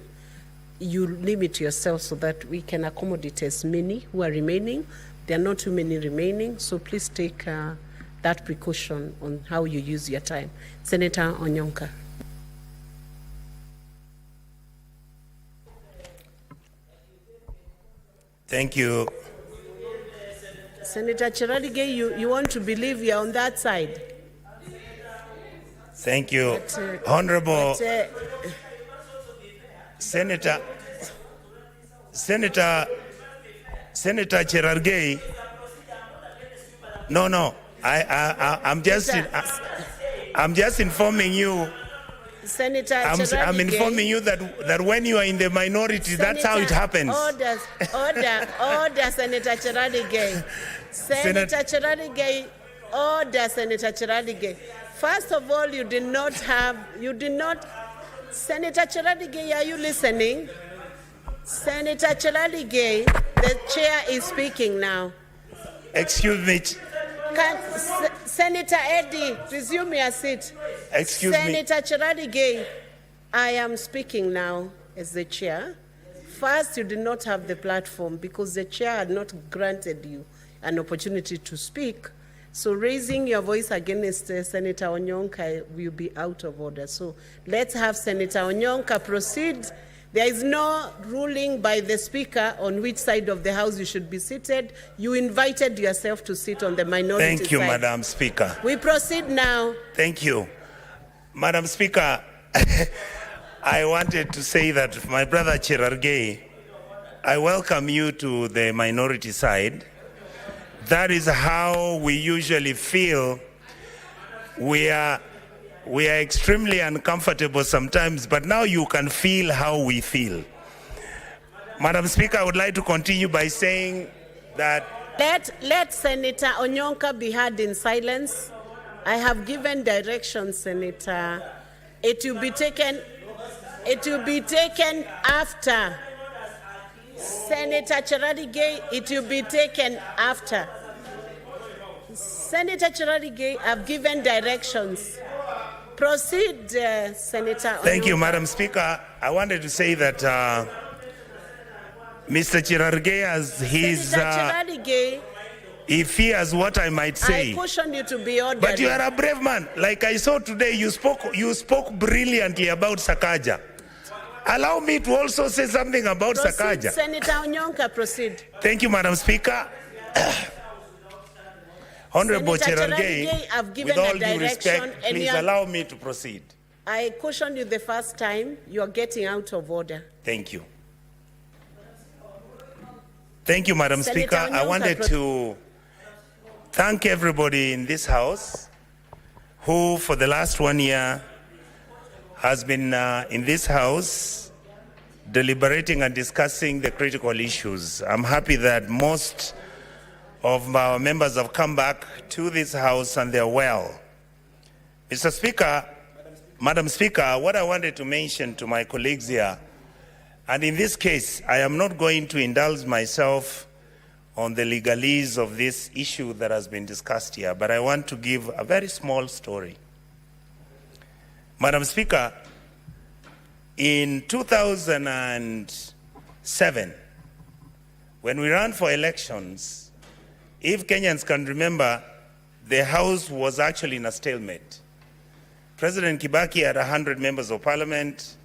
you limit yourself so that we can accommodate as many who are remaining. There are not too many remaining, so please take that precaution on how you use your time. Senator Onyonka. Thank you. Senator Chiradige, you want to believe you're on that side? Thank you. Honorable Senator Cherargei. No. I'm just informing you. Senator I'm informing you that when you are in the minority, Senator, that's how it happens. Order, Senator Chiradige. Senator Chiradige, order, Senator Chiradige. First of all, Senator Chiradige, are you listening? Senator Chiradige, the chair is speaking now. Excuse me. Senator Eddy, resume your seat. Excuse me. Senator Chiradige, I am speaking now as the chair. First, you did not have the platform because the chair had not granted you an opportunity to speak. So raising your voice against Senator Onyonka will be out of order. So let's have Senator Onyonka proceed. There is no ruling by the Speaker on which side of the House you should be seated. You invited yourself to sit on the minority side. Thank you, Madam Speaker. We proceed now. Thank you. Madam Speaker, I wanted to say that my brother Cherargei, I welcome you to the minority side. That is how we usually feel. We are extremely uncomfortable sometimes, but now you can feel how we feel. Madam Speaker, I would like to continue by saying that... Let Senator Onyonka be heard in silence. I have given directions, Senator. It will be taken after. Senator Chiradige, it will be taken after. Senator Chiradige, I've given directions. Proceed, Senator Onyonka. Thank you, Madam Speaker. I wanted to say that Mr. Chirarge has his, Senator Chirarge, he fears what I might say. I caution you to be orderly. But you are a brave man. Like I saw today, you spoke brilliantly about Sakaja. Allow me to also say something about Sakaja. Senator Onyonka, proceed. Thank you, Madam Speaker. Honorable Chirarge, with all due respect, please allow me to proceed. I cautioned you the first time. You are getting out of order. Thank you. Thank you, Madam Speaker. I wanted to thank everybody in this House who, for the last 1 year, has been in this House deliberating and discussing the critical issues. I'm happy that most of our members have come back to this House and they're well. Mr. Speaker, Madam Speaker, what I wanted to mention to my colleagues here, and in this case, I am not going to indulge myself on the legalese of this issue that has been discussed here, but I want to give a very small story. Madam Speaker, in 2007, when we ran for elections, if Kenyans can remember, the House was actually in a stalemate. President Kibaki had 100 members of parliament,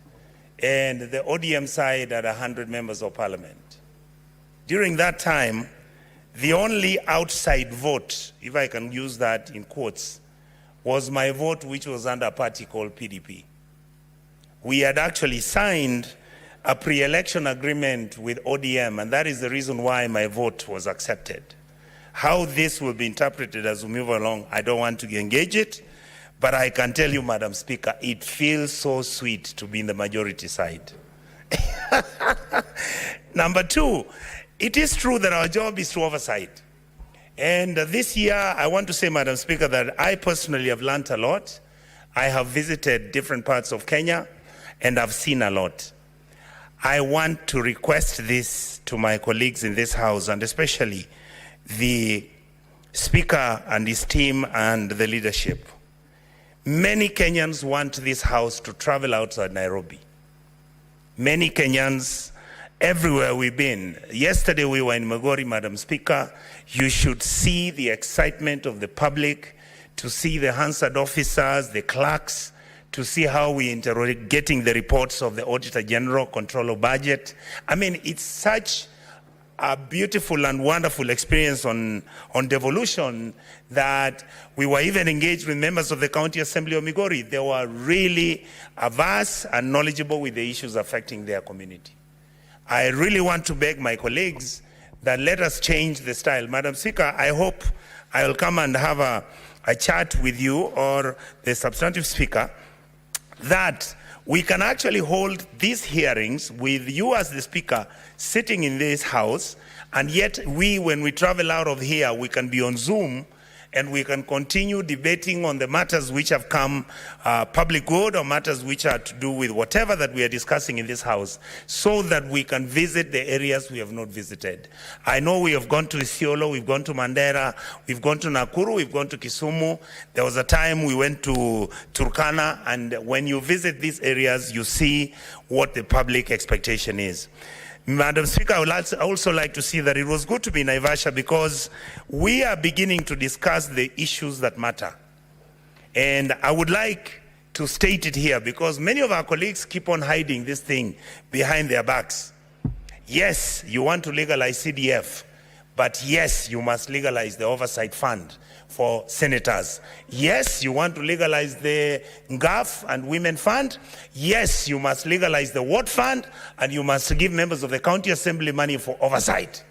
and the ODM side had 100 members of parliament. During that time, the only outside vote, if I can use that in quotes, was my vote, which was under a party called PDP. We had actually signed a pre-election agreement with ODM, and that is the reason why my vote was accepted. How this will be interpreted as we move along, I don't want to engage it, but I can tell you, Madam Speaker, it feels so sweet to be in the majority side. Number two, it is true that our job is to oversight. And this year, I want to say, Madam Speaker, that I personally have learned a lot. I have visited different parts of Kenya, and I've seen a lot. I want to request this to my colleagues in this House, and especially the Speaker and his team and the leadership. Many Kenyans want this House to travel outside Nairobi. Many Kenyans, everywhere we've been. Yesterday we were in Migori, Madam Speaker. You should see the excitement of the public, to see the Hansard officers, the clerks, to see how we interrogate getting the reports of the Auditor General, Control of Budget. I mean, it's such a beautiful and wonderful experience on devolution that we were even engaged with members of the County Assembly of Migori. They were really averse and knowledgeable with the issues affecting their community. I really want to beg my colleagues that let us change the style. Madam Speaker, I hope I will come and have a chat with you or the substantive speaker that we can actually hold these hearings with you as the speaker sitting in this House, and yet we, when we travel out of here, we can be on Zoom and we can continue debating on the matters which have come public good or matters which are to do with whatever that we are discussing in this House, so that we can visit the areas we have not visited. I know we have gone to Isiolo, we've gone to Mandera, we've gone to Nakuru, we've gone to Kisumu. There was a time we went to Turkana, and when you visit these areas, you see what the public expectation is. Madam Speaker, I would also like to see that it was good to be in Naivasha, because we are beginning to discuss the issues that matter. And I would like to state it here, because many of our colleagues keep on hiding this thing behind their backs. Yes, you want to legalize CDF, but yes, you must legalize the oversight fund for senators. Yes, you want to legalize the NGAF and Women Fund. Yes, you must legalize the Ward Fund, and you must give members of the County Assembly money for oversight.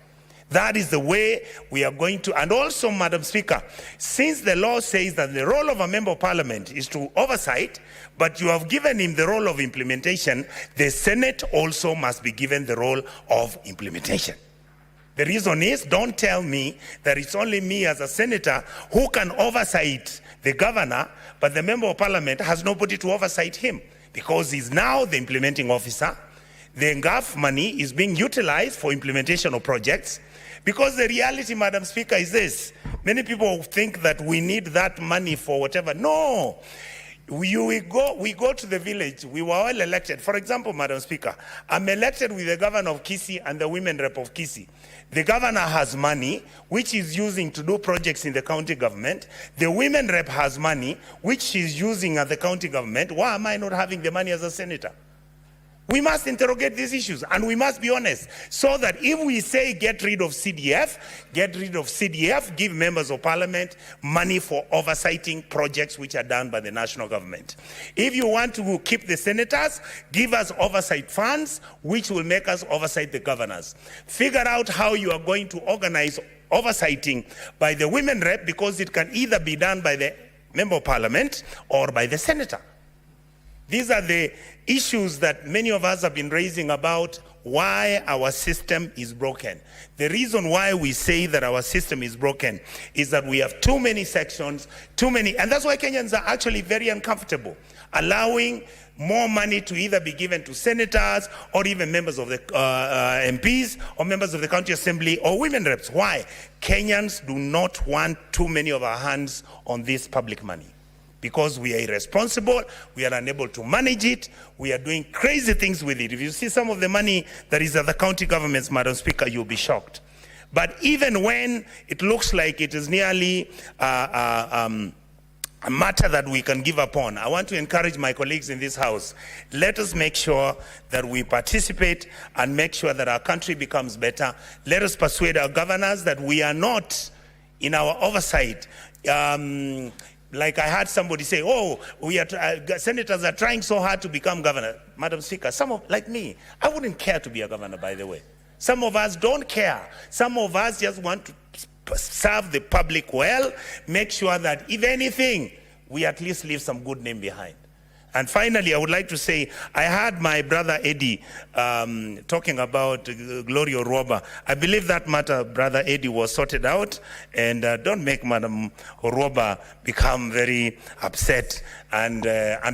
That is the way we are going to. And also, Madam Speaker, since the law says that the role of a member of parliament is to oversight, but you have given him the role of implementation, the Senate also must be given the role of implementation. The reason is, don't tell me that it's only me as a senator who can oversight the governor, but the member of parliament has nobody to oversight him, because he's now the implementing officer. The NGAF money is being utilized for implementation of projects, because the reality, Madam Speaker, is this. Many people think that we need that money for whatever. No. We go to the village. We were all elected. For example, Madam Speaker, I'm elected with the governor of Kisii and the women rep of Kisii. The governor has money, which he's using to do projects in the county government. The women rep has money, which she's using at the county government. Why am I not having the money as a senator? We must interrogate these issues, and we must be honest, so that if we say get rid of CDF, give members of parliament money for oversighting projects which are done by the national government. If you want to keep the senators, give us oversight funds, which will make us oversight the governors. Figure out how you are going to organize oversighting by the women rep, because it can either be done by the member of parliament or by the senator. These are the issues that many of us have been raising about why our system is broken. The reason why we say that our system is broken is that we have too many sections, and that's why Kenyans are actually very uncomfortable allowing more money to either be given to senators or even members of the MPs or members of the county assembly or women reps. Why? Kenyans do not want too many of our hands on this public money. Because we are irresponsible, we are unable to manage it, we are doing crazy things with it. If you see some of the money that is at the county governments, Madam Speaker, you'll be shocked. But even when it looks like it is nearly a matter that we can give up on, I want to encourage my colleagues in this House, let us make sure that we participate and make sure that our country becomes better. Let us persuade our governors that we are not, in our oversight, like I heard somebody say, oh, senators are trying so hard to become governor. Madam Speaker, like me, I wouldn't care to be a governor, by the way. Some of us don't care. Some of us just want to serve the public well, make sure that if anything, we at least leave some good name behind. And finally, I would like to say, I heard my brother Eddie talking about Gloria Oroba. I believe that matter, Brother Eddie, was sorted out. And don't make Madam Oroba become very upset and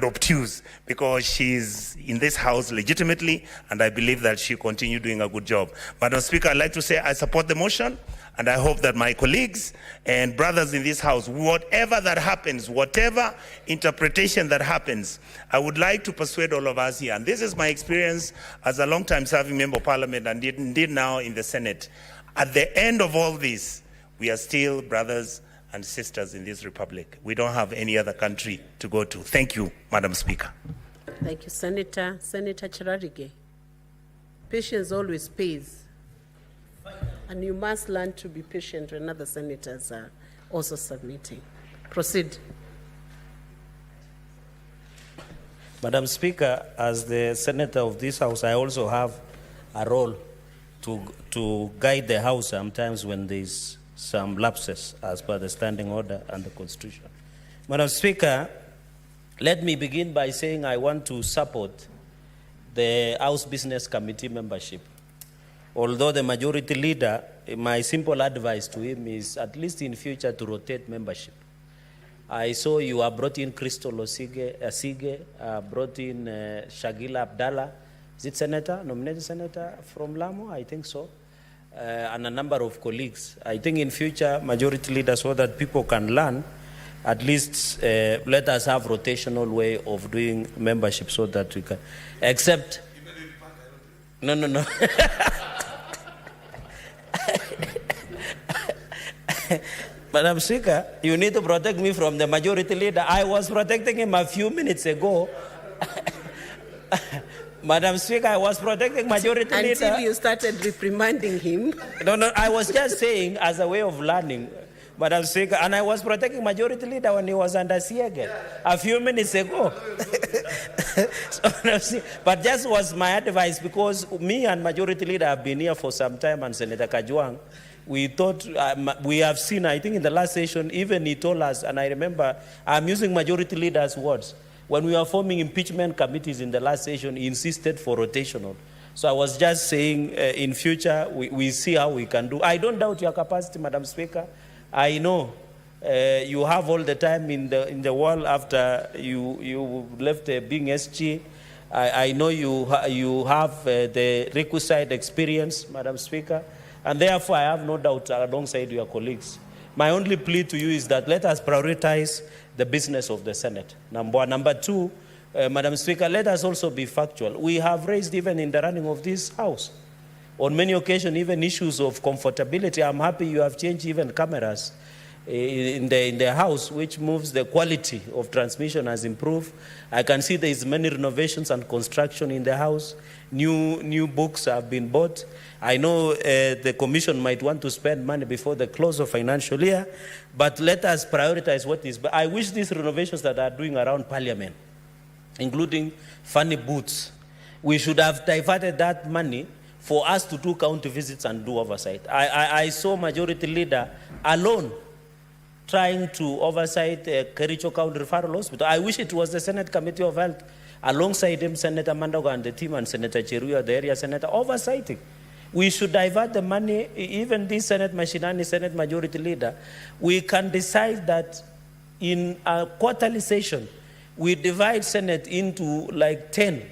obtuse, because she's in this House legitimately, and I believe that she continue doing a good job. Madam Speaker, I'd like to say I support the motion. And I hope that my colleagues and brothers in this House, whatever that happens, whatever interpretation that happens, I would like to persuade all of us here. And this is my experience as a long-time serving member of parliament and indeed now in the Senate. At the end of all this, we are still brothers and sisters in this republic. We don't have any other country to go to. Thank you, Madam Speaker. Thank you, Senator. Senator Cherargei. Patience always pays. And you must learn to be patient when other senators are also submitting. Proceed. Madam Speaker, as the senator of this House, I also have a role to guide the House sometimes when there's some lapses as per the standing order and the Constitution. Madam Speaker, let me begin by saying I want to support the House Business Committee membership. Although the majority leader, my simple advice to him is at least in future to rotate membership. I saw you have brought in Crystal Asige, brought in Shagila Abdallah. Is it senator, nominated senator from Lamu? I think so. And a number of colleagues. I think in future, majority leader, so that people can learn, at least let us have rotational way of doing membership so that we can, except, no. Madam Speaker, you need to protect me from the majority leader. I was protecting him a few minutes ago. Madam Speaker, I was protecting majority leader. Until you started reprimanding him. No, I was just saying as a way of learning, Madam Speaker, and I was protecting majority leader when he was under Siege a few minutes ago. But just was my advice, because me and majority leader have been here for some time, and Senator Kajwang, we thought, we have seen, I think in the last session, even he told us, and I remember, I'm using majority leader's words, when we were forming impeachment committees in the last session, he insisted for rotational. So I was just saying, in future, we see how we can do. I don't doubt your capacity, Madam Speaker. I know you have all the time in the world after you left being SG. I know you have the requisite experience, Madam Speaker. And therefore, I have no doubt alongside your colleagues. My only plea to you is that let us prioritize the business of the Senate, number one. Number two, Madam Speaker, let us also be factual. We have raised, even in the running of this House, on many occasions, even issues of comfortability. I'm happy you have changed even cameras in the House, which moves the quality of transmission has improved. I can see there is many renovations and construction in the House. New books have been bought. I know the Commission might want to spend money before the close of financial year, but let us prioritize what is. But I wish these renovations that are doing around Parliament, including funny booths, we should have diverted that money for us to do county visits and do oversight. I saw Majority Leader alone trying to oversight Kericho County Referral Hospital. I wish it was the Senate Committee of Health, alongside him, Senator Mandago and the team, and Senator Cheruya, the area senator, oversighting. We should divert the money, even this Senate Mashinani, Senate Majority Leader. We can decide that in a quarterly session, we divide Senate into like 10,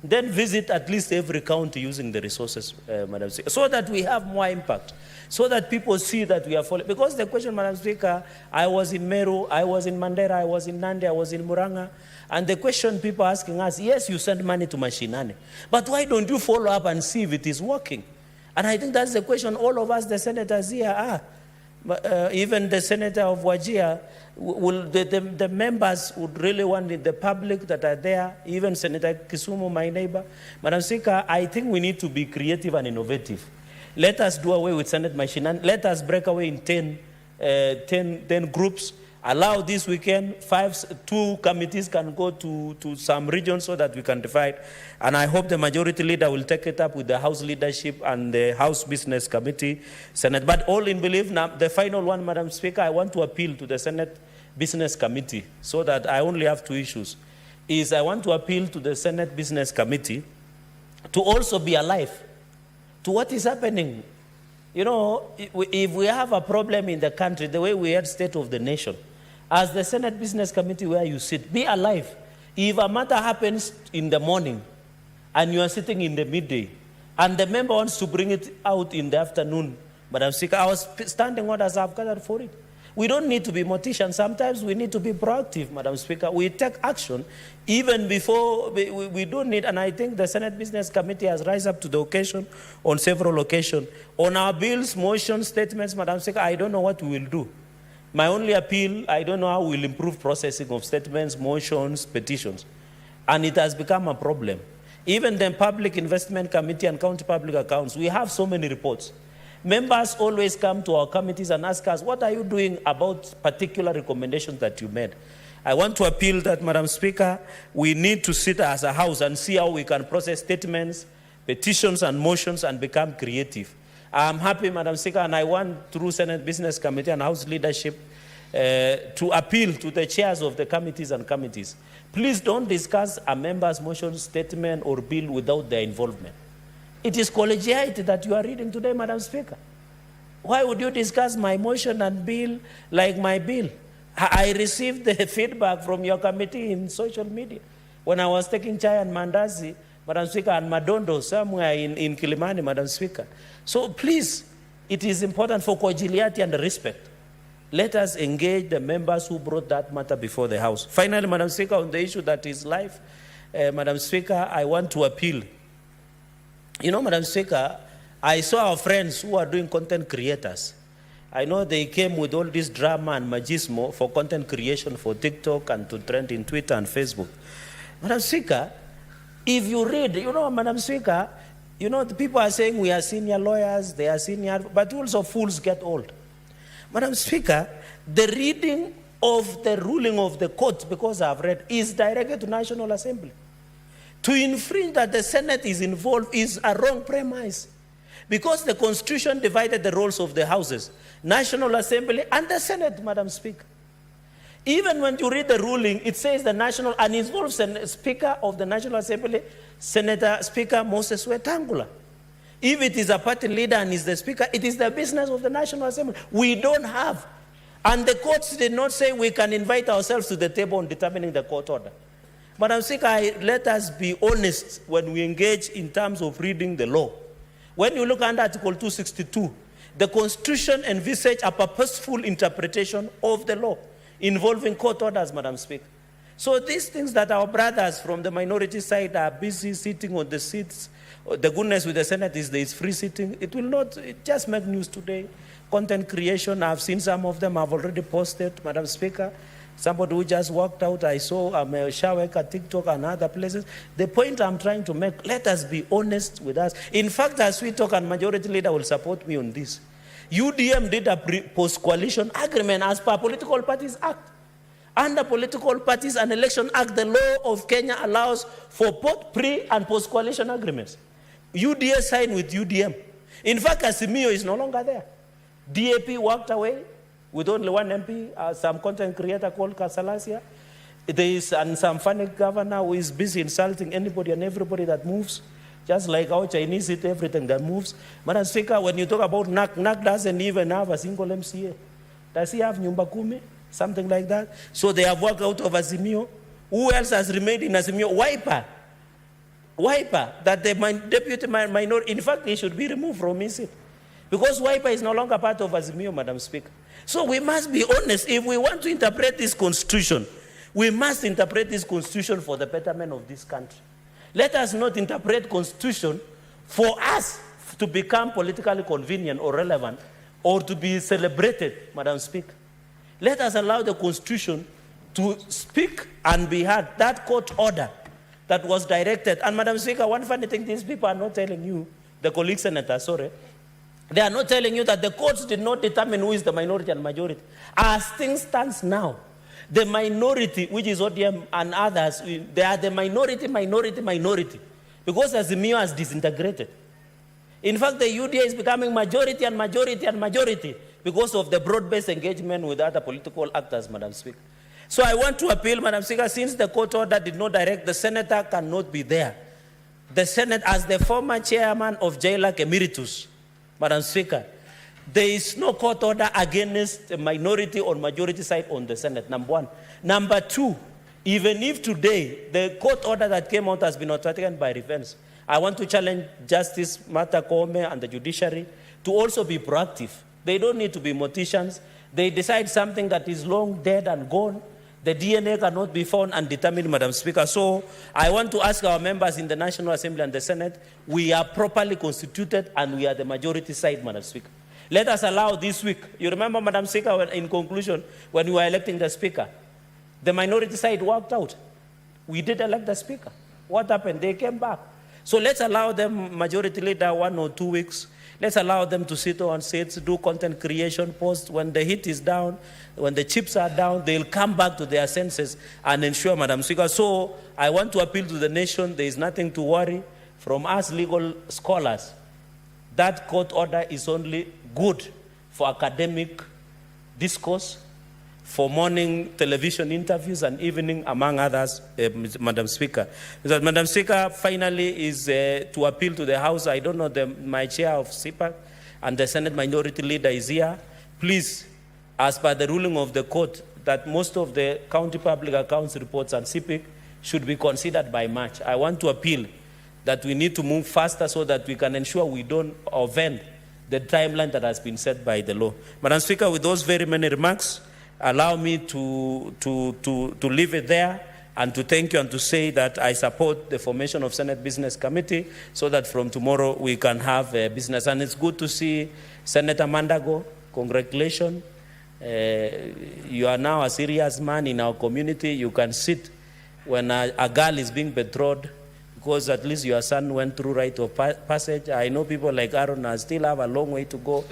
then visit at least every county using the resources, Madam Speaker, so that we have more impact, so that people see that we are following. Because the question, Madam Speaker, I was in Meru, I was in Mandera, I was in Nandi, I was in Muranga, and the question people are asking us, yes, you send money to Mashinani, but why don't you follow up and see if it is working? And I think that's the question all of us, the senators here, are. Even the senator of Wajir, the members would really want it, the public that are there, even Senator Kisumu, my neighbor. Madam Speaker, I think we need to be creative and innovative. Let us do away with Senate Mashinani. Let us break away in 10 groups. Allow this weekend, 2 committees can go to some regions so that we can divide. And I hope the Majority Leader will take it up with the House leadership and the House Business Committee, Senate. But all in belief, now the final one, Madam Speaker, I want to appeal to the Senate Business Committee, so that I only have 2 issues. I want to appeal to the Senate Business Committee to also be alive to what is happening. You know, if we have a problem in the country, the way we had State of the Nation, as the Senate Business Committee where you sit, be alive. If a matter happens in the morning and you are sitting in the midday and the member wants to bring it out in the afternoon, Madam Speaker, our standing orders have gathered for it. We don't need to be morticians. Sometimes we need to be proactive, Madam Speaker. We take action even before we don't need, and I think the Senate Business Committee has risen up to the occasion on several occasions. On our bills, motions, statements, Madam Speaker, I don't know what we will do. My only appeal, I don't know how we'll improve processing of statements, motions, petitions. And it has become a problem. Even the Public Investment Committee and County Public Accounts, we have so many reports. Members always come to our committees and ask us, what are you doing about particular recommendations that you made? I want to appeal that, Madam Speaker, we need to sit as a House and see how we can process statements, petitions, and motions and become creative. I'm happy, Madam Speaker, and I want, through Senate Business Committee and House leadership, to appeal to the chairs of the committees and committees. Please don't discuss a member's motion, statement, or bill without their involvement. It is collegiality that you are reading today, Madam Speaker. Why would you discuss my motion and bill like my bill? I received the feedback from your committee in social media when I was taking chai and mandazi, Madam Speaker, and Madondo somewhere in Kilimani, Madam Speaker. So please, it is important for collegiality and respect. Let us engage the members who brought that matter before the House. Finally, Madam Speaker, on the issue that is live, Madam Speaker, I want to appeal. You know, Madam Speaker, I saw our friends who are doing content creators. I know they came with all this drama and machismo for content creation for TikTok and to trend in Twitter and Facebook. Madam Speaker, if you read, you know, Madam Speaker, you know, the people are saying we are senior lawyers, they are senior, but also fools get old. Madam Speaker, the reading of the ruling of the court, because I've read, is directed to National Assembly. To infringe that the Senate is involved is a wrong premise. Because the Constitution divided the roles of the houses, National Assembly and the Senate, Madam Speaker. Even when you read the ruling, it says the National, and involves the Speaker of the National Assembly, Senator Speaker Moses Wetangula. If it is a party leader and is the Speaker, it is the business of the National Assembly. We don't have. And the courts did not say we can invite ourselves to the table on determining the court order. Madam Speaker, let us be honest when we engage in terms of reading the law. When you look under Article 262, The Constitution envisaged a purposeful interpretation of the law involving court orders, Madam Speaker. So these things that our brothers from the minority side are busy sitting on the seats, the goodness with the Senate is there is free sitting. It will not, it just make news today. Content creation, I've seen some of them, I've already posted, Madam Speaker. Somebody who just walked out, I saw Shawek at TikTok and other places. The point I'm trying to make, let us be honest with us. In fact, as we talk, and Majority Leader will support me on this, UDM did a post-coalition agreement as per Political Parties Act. Under Political Parties and Election Act, the law of Kenya allows for both pre- and post-coalition agreements. UDA signed with UDM. In fact, Azimio is no longer there. DAP walked away with only one MP, some content creator called Kasalasia. There is some funny governor who is busy insulting anybody and everybody that moves, just like our Chinese eat everything that moves. Madam Speaker, when you talk about NAC doesn't even have a single MCA. Does he have Nyumba Kumi? Something like that. So they have worked out of Azimio. Who else has remained in Azimio? Wiper, that the deputy minority, in fact, he should be removed from his seat. Because Wiper is no longer part of Azimio, Madam Speaker. So we must be honest. If we want to interpret this constitution, we must interpret this constitution for the betterment of this country. Let us not interpret constitution for us to become politically convenient or relevant or to be celebrated, Madam Speaker. Let us allow the Constitution to speak and be heard. That court order that was directed. And Madam Speaker, one funny thing, these people are not telling you, the colleague senator, sorry, they are not telling you that the courts did not determine who is the minority and majority. As things stands now, the minority, which is ODM and others, they are the minority. Because Azimio has disintegrated. In fact, the UDA is becoming majority because of the broad-based engagement with other political actors, Madam Speaker. So I want to appeal, Madam Speaker, since the court order did not direct, the senator cannot be there. The Senate, as the former chairman of JLAC Emeritus, Madam Speaker, there is no court order against the minority or majority side on the Senate, number one. Number two, even if today the court order that came out has been overtaken by revenge, I want to challenge Justice Martha Koome and the judiciary to also be proactive. They don't need to be morticians. They decide something that is long dead and gone. The DNA cannot be found and determined, Madam Speaker. So I want to ask our members in the National Assembly and the Senate, we are properly constituted and we are the majority side, Madam Speaker. Let us allow this week. You remember, Madam Speaker, in conclusion, when we were electing the Speaker, the minority side walked out. We did elect the Speaker. What happened? They came back. So let's allow them, Majority Leader, 1 or 2 weeks. Let's allow them to sit on seats, do content creation, post. When the heat is down, when the chips are down, they'll come back to their senses and ensure, Madam Speaker. So I want to appeal to the nation. There is nothing to worry from us legal scholars. That court order is only good for academic discourse, for morning television interviews and evening, among others, Madam Speaker. Madam Speaker, finally, is to appeal to the House. I don't know, my chair of CPAC and the Senate Minority Leader is here. Please, as per the ruling of the court, that most of the county public accounts reports and CPIC should be considered by March. I want to appeal that we need to move faster so that we can ensure we don't offend the timeline that has been set by the law. Madam Speaker, with those very many remarks, allow me to leave it there and to thank you and to say that I support the formation of Senate Business Committee so that from tomorrow we can have business. And it's good to see Senator Mandago. Congratulations. You are now a serious man in our community. You can sit when a girl is being betrothed because at least your son went through rite of passage. I know people like Aaron still have a long way to go.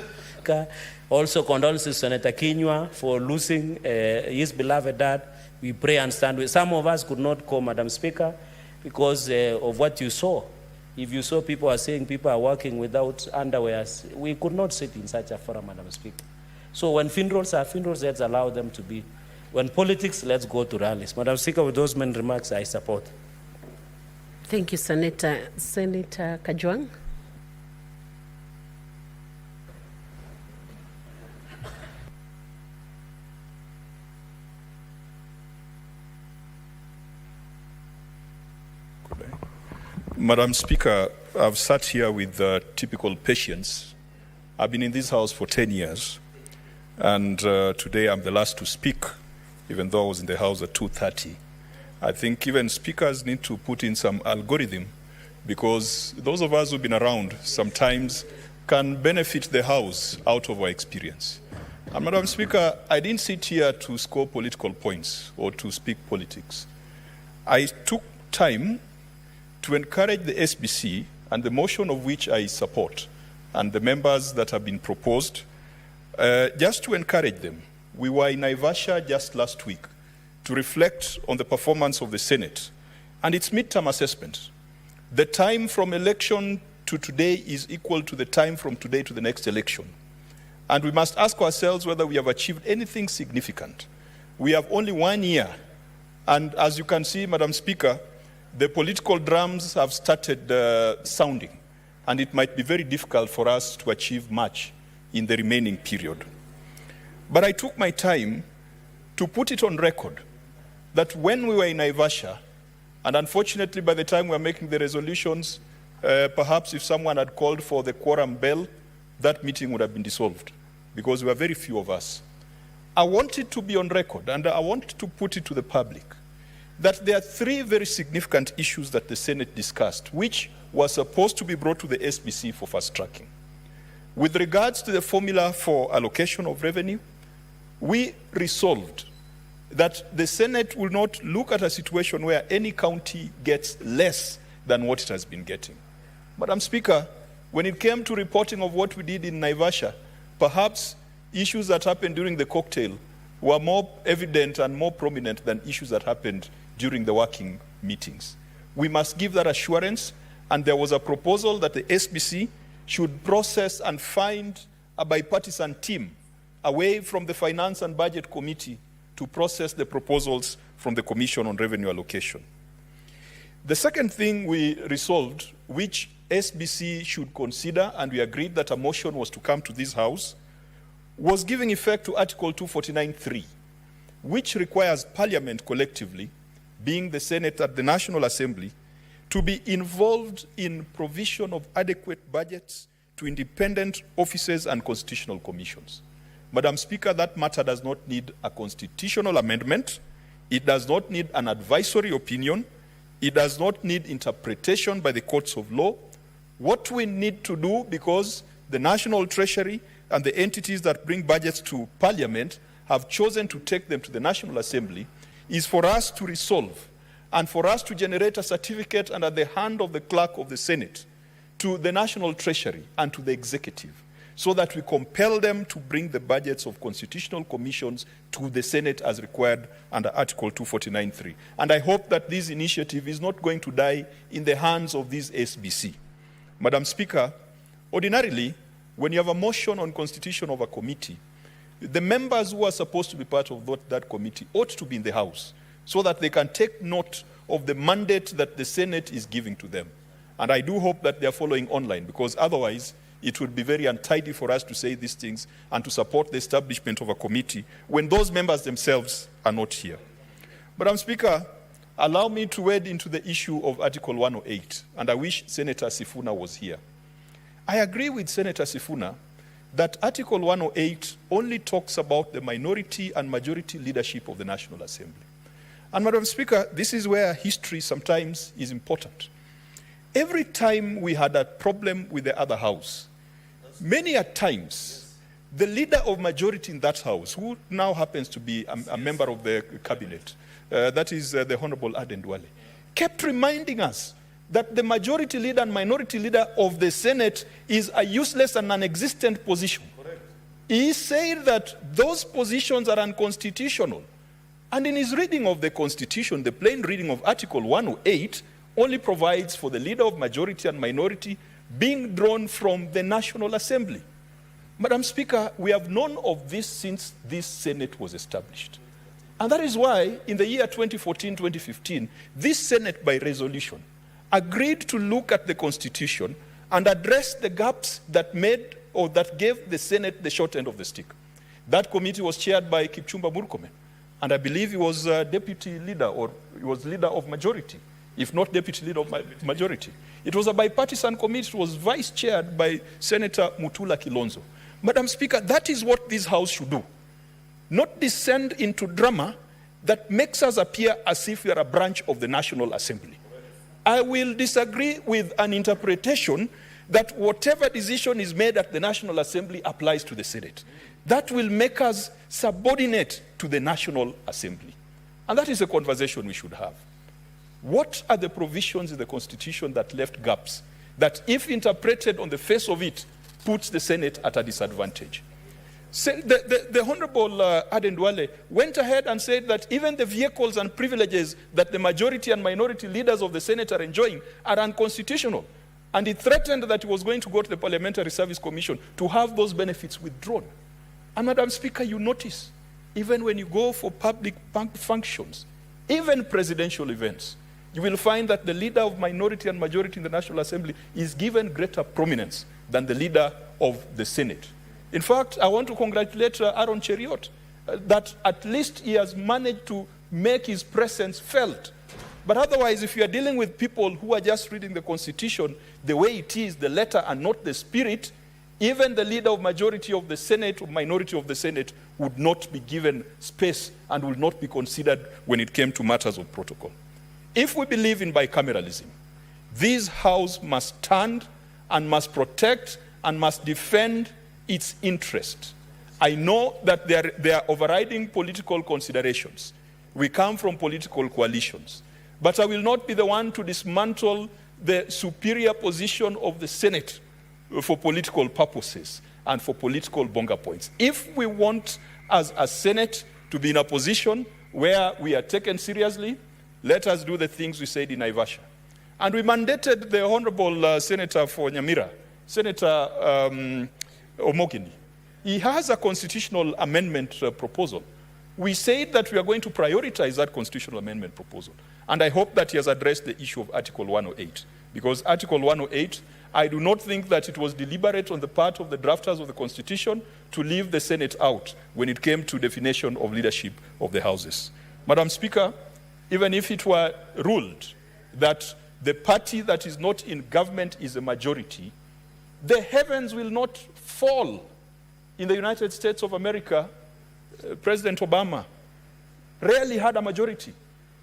Also, condolences to Senator Kinyua for losing his beloved dad. We pray and stand with. Some of us could not come, Madam Speaker, because of what you saw. If you saw people are saying people are working without underwear, we could not sit in such a forum, Madam Speaker. So when funerals are funerals, let's allow them to be. When politics, let's go to rallies. Madam Speaker, with those many remarks, I support. Thank you, Senator. Senator Kajwang. Madam Speaker, I've sat here with typical patience I've been in this house for 10 years, and today I'm the last to speak, even though I was in the house at 2:30. I think even speakers need to put in some algorithm, because those of us who've been around sometimes can benefit the house out of our experience. And Madam Speaker, I didn't sit here to score political points or to speak politics. I took time to encourage the SBC and the motion of which I support and the members that have been proposed, just to encourage them. We were in Naivasha just last week to reflect on the performance of the Senate and its midterm assessment. The time from election to today is equal to the time from today to the next election. And we must ask ourselves whether we have achieved anything significant. We have only 1 year. And as you can see, Madam Speaker, the political drums have started sounding. And it might be very difficult for us to achieve much in the remaining period. But I took my time to put it on record that when we were in Naivasha, and unfortunately by the time we were making the resolutions, perhaps if someone had called for the quorum bell, that meeting would have been dissolved, because there were very few of us. I want it to be on record, and I want to put it to the public, that there are 3 very significant issues that the Senate discussed, which were supposed to be brought to the SBC for fast tracking. With regards to the formula for allocation of revenue, we resolved that the Senate will not look at a situation where any county gets less than what it has been getting. Madam Speaker, when it came to reporting of what we did in Naivasha, perhaps issues that happened during the cocktail were more evident and more prominent than issues that happened during the working meetings. We must give that assurance, and there was a proposal that the SBC should process and find a bipartisan team away from the Finance and Budget Committee to process the proposals from the Commission on Revenue Allocation. The second thing we resolved, which SBC should consider, and we agreed that a motion was to come to this House, was giving effect to Article 249(3), which requires Parliament collectively, being the Senate at the National Assembly, to be involved in provision of adequate budgets to independent offices and constitutional commissions. Madam Speaker, that matter does not need a constitutional amendment. It does not need an advisory opinion. It does not need interpretation by the courts of law. What we need to do, because the National Treasury and the entities that bring budgets to Parliament have chosen to take them to the National Assembly, is for us to resolve and for us to generate a certificate under the hand of the clerk of the Senate to the National Treasury and to the Executive, so that we compel them to bring the budgets of constitutional commissions to the Senate as required under Article 249(3). And I hope that this initiative is not going to die in the hands of this SBC. Madam Speaker, ordinarily, when you have a motion on constitution of a committee, the members who are supposed to be part of that committee ought to be in the House so that they can take note of the mandate that the Senate is giving to them. And I do hope that they are following online, because otherwise it would be very untidy for us to say these things and to support the establishment of a committee when those members themselves are not here. Madam Speaker, allow me to wade into the issue of Article 108, and I wish Senator Sifuna was here. I agree with Senator Sifuna that Article 108 only talks about the minority and majority leadership of the National Assembly. And Madam Speaker, this is where history sometimes is important. Every time we had a problem with the other house, many a times, the leader of majority in that house, who now happens to be a member of the cabinet, that is the Honorable Aden Duale, kept reminding us that the majority leader and minority leader of the Senate is a useless and non-existent position. Correct. He said that those positions are unconstitutional. And in his reading of the Constitution, the plain reading of Article 108 only provides for the leader of majority and minority being drawn from the National Assembly. Madam Speaker, we have known of this since this Senate was established. And that is why in the year 2014-2015, this Senate by resolution agreed to look at the Constitution and address the gaps that made or that gave the Senate the short end of the stick. That committee was chaired by Kipchumba Murkomen, and I believe he was deputy leader, or he was leader of majority if not deputy leader of my majority. It was a bipartisan committee. It was vice-chaired by Senator Mutula Kilonzo. Madam Speaker, that is what this House should do. Not descend into drama that makes us appear as if we are a branch of the National Assembly. I will disagree with an interpretation that whatever decision is made at the National Assembly applies to the Senate. That will make us subordinate to the National Assembly. And that is a conversation we should have. What are the provisions in the Constitution that left gaps, that if interpreted on the face of it, puts the Senate at a disadvantage? The Honorable Aden Duale went ahead and said that even the vehicles and privileges that the majority and minority leaders of the Senate are enjoying are unconstitutional. And he threatened that he was going to go to the Parliamentary Service Commission to have those benefits withdrawn. And Madam Speaker, you notice, even when you go for public functions, even presidential events, you will find that the leader of minority and majority in the National Assembly is given greater prominence than the leader of the Senate. In fact, I want to congratulate Aaron Cheriot that at least he has managed to make his presence felt. But otherwise, if you are dealing with people who are just reading the Constitution the way it is, the letter and not the spirit, even the leader of majority of the Senate or minority of the Senate would not be given space and will not be considered when it came to matters of protocol. If we believe in bicameralism, this House must stand and must protect and must defend its interest. I know that there are overriding political considerations. We come from political coalitions. But I will not be the one to dismantle the superior position of the Senate for political purposes and for political bonga points. If we want, as a Senate, to be in a position where we are taken seriously, let us do the things we said in Naivasha. And we mandated the Honorable Senator for Nyamira, Senator Omogeni. He has a constitutional amendment proposal. We said that we are going to prioritize that constitutional amendment proposal. And I hope that he has addressed the issue of Article 108. Because Article 108, I do not think that it was deliberate on the part of the drafters of the Constitution to leave the Senate out when it came to definition of leadership of the houses. Madam Speaker, even if it were ruled that the party that is not in government is a majority, the heavens will not fall. In the United States of America, President Obama rarely had a majority.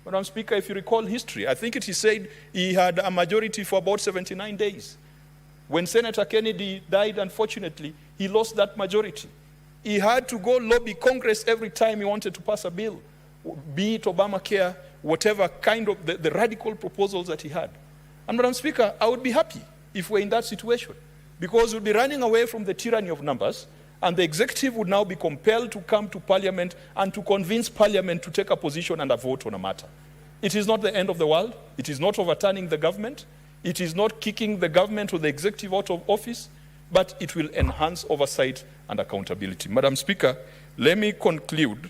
Madam Speaker, if you recall history, I think it is said he had a majority for about 79 days. When Senator Kennedy died, unfortunately, he lost that majority. He had to go lobby Congress every time he wanted to pass a bill, be it Obamacare, whatever kind of the radical proposals that he had. And Madam Speaker, I would be happy if we're in that situation, because we'll be running away from the tyranny of numbers, and the executive would now be compelled to come to Parliament and to convince Parliament to take a position and a vote on a matter. It is not the end of the world. It is not overturning the government. It is not kicking the government or the executive out of office, but it will enhance oversight and accountability. Madam Speaker, let me conclude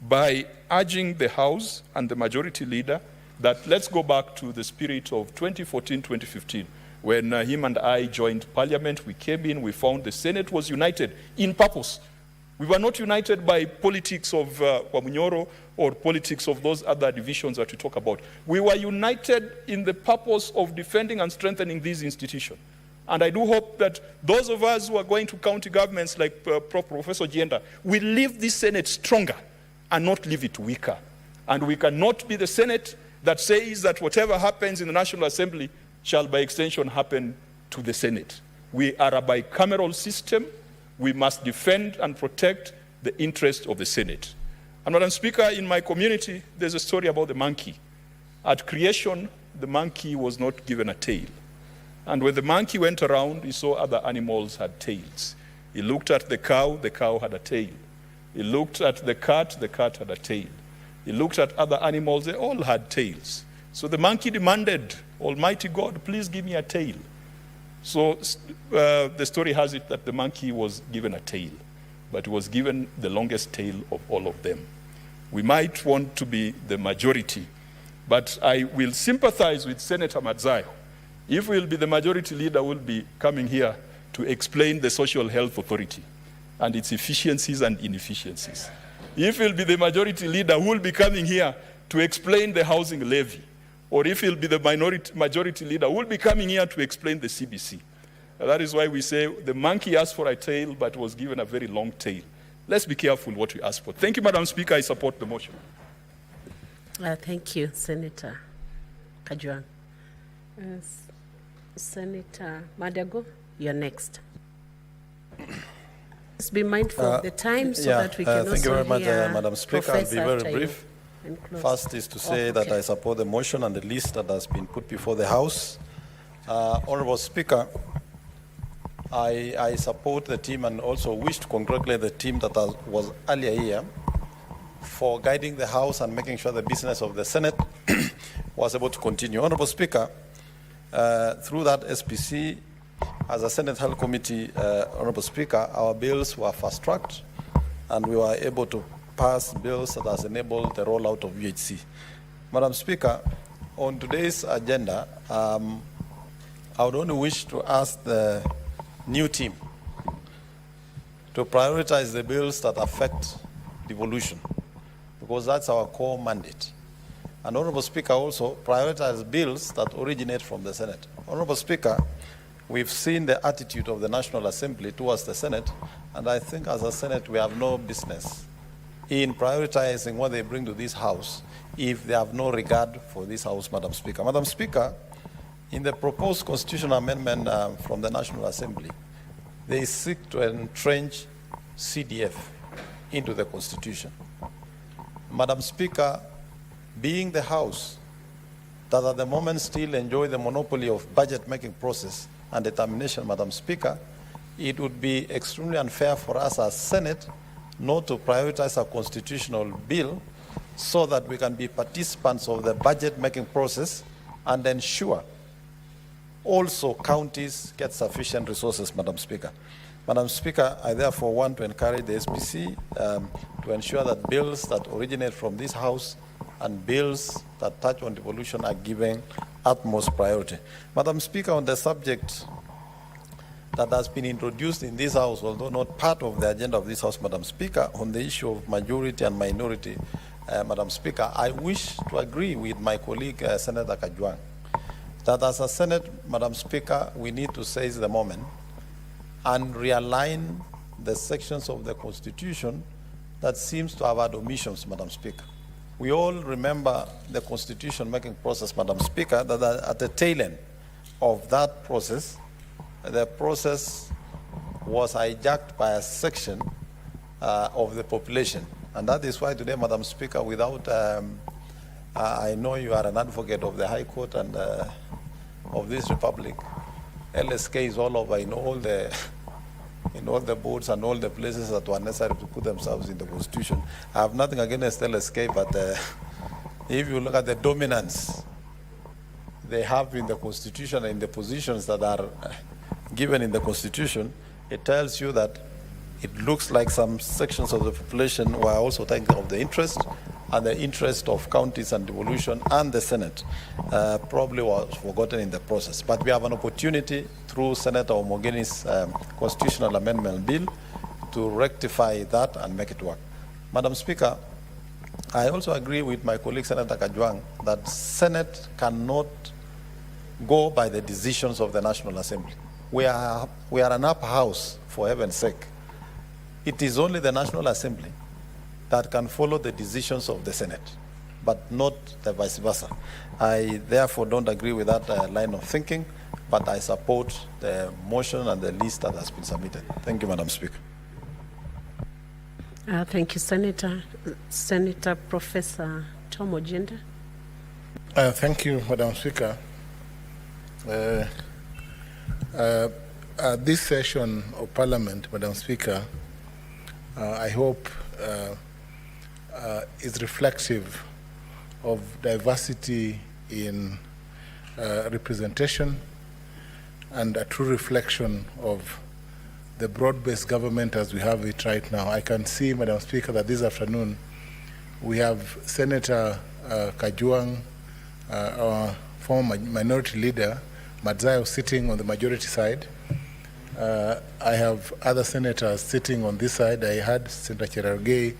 by urging the House and the majority leader that let's go back to the spirit of 2014-2015, when him and I joined Parliament. We came in, we found the Senate was united in purpose. We were not united by politics of Wamunyoro or politics of those other divisions that we talk about. We were united in the purpose of defending and strengthening these institutions. And I do hope that those of us who are going to county governments like Professor Gienda will leave this Senate stronger and not leave it weaker. And we cannot be the Senate that says that whatever happens in the National Assembly shall by extension happen to the Senate. We are a bicameral system. We must defend and protect the interest of the Senate. And Madam Speaker, in my community, there's a story about the monkey. At creation, the monkey was not given a tail. And when the monkey went around, he saw other animals had tails. He looked at the cow had a tail. He looked at the cat had a tail. He looked at other animals, they all had tails. So the monkey demanded, Almighty God, please give me a tail. So the story has it that the monkey was given a tail, but was given the longest tail of all of them. We might want to be the majority, but I will sympathize with Senator Madzayo. If we'll be the majority leader, we'll be coming here to explain the Social Health Authority and its efficiencies and inefficiencies. If we'll be the majority leader, we'll be coming here to explain the housing levy. or if he'll be the majority leader, will be coming here to explain the CBC. That is why we say the monkey asked for a tail, but was given a very long tail. Let's be careful what we ask for. Thank you, Madam Speaker. I support the motion. Thank you, Senator Kajwang. Senator Madago, you're next. Let's be mindful of the time so that we can also thank you very much, hear Madam Speaker. I'll be very brief. First is to say that I support the motion and the list that has been put before the House. Honorable Speaker, I support the team and also wish to congratulate the team that was earlier here for guiding the House and making sure the business of the Senate was able to continue. Honorable Speaker, through that SPC, as a Senate Health Committee, Honorable Speaker, our bills were fast-tracked and we were able to pass bills that has enabled the rollout of UHC. Madam Speaker, on today's agenda, I would only wish to ask the new team to prioritize the bills that affect devolution, because that's our core mandate. And Honorable Speaker, also prioritize bills that originate from the Senate. Honorable Speaker, we've seen the attitude of the National Assembly towards the Senate, and I think as a Senate we have no business in prioritizing what they bring to this House if they have no regard for this House, Madam Speaker. Madam Speaker, in the proposed constitutional amendment from the National Assembly, they seek to entrench CDF into the Constitution. Madam Speaker, being the House that at the moment still enjoy the monopoly of budget-making process and determination, Madam Speaker, it would be extremely unfair for us as Senate not to prioritize a constitutional bill so that we can be participants of the budget-making process and ensure also counties get sufficient resources, Madam Speaker. Madam Speaker, I therefore want to encourage the SPC to ensure that bills that originate from this House and bills that touch on devolution are given utmost priority. Madam Speaker, on the subject that has been introduced in this House, although not part of the agenda of this House, Madam Speaker, on the issue of majority and minority, Madam Speaker, I wish to agree with my colleague, Senator Kajwang, that as a Senate, Madam Speaker, we need to seize the moment and realign the sections of the Constitution that seems to have had omissions, Madam Speaker. We all remember the constitution-making process, Madam Speaker, that at the tail end of that process, the process was hijacked by a section of the population. And that is why today, Madam Speaker, without, I know you are an advocate of the High Court and of this Republic. LSK is all over in all the boards and all the places that were necessary to put themselves in the Constitution. I have nothing against LSK, but if you look at the dominance they have in the Constitution and in the positions that are given in the Constitution, it tells you that it looks like some sections of the population were also thinking of the interest, and the interest of counties and devolution and the Senate probably was forgotten in the process. But we have an opportunity through Senator Omogeni's constitutional amendment bill to rectify that and make it work. Madam Speaker, I also agree with my colleague Senator Kajwang that Senate cannot go by the decisions of the National Assembly. We are an upper house, for heaven's sake. It is only the National Assembly that can follow the decisions of the Senate, but not the vice versa. I therefore don't agree with that line of thinking, but I support the motion and the list that has been submitted. Thank you, Madam Speaker. Thank you, Senator. Senator Professor Tom Ojenda. Thank you, Madam Speaker. This session of Parliament, Madam Speaker, I hope is reflective of diversity in representation and a true reflection of the broad-based government as we have it right now. I can see, Madam Speaker, that this afternoon we have Senator Kajwang, our former minority leader, Madzayo, sitting on the majority side. I have other senators sitting on this side. I had Senator Cherargei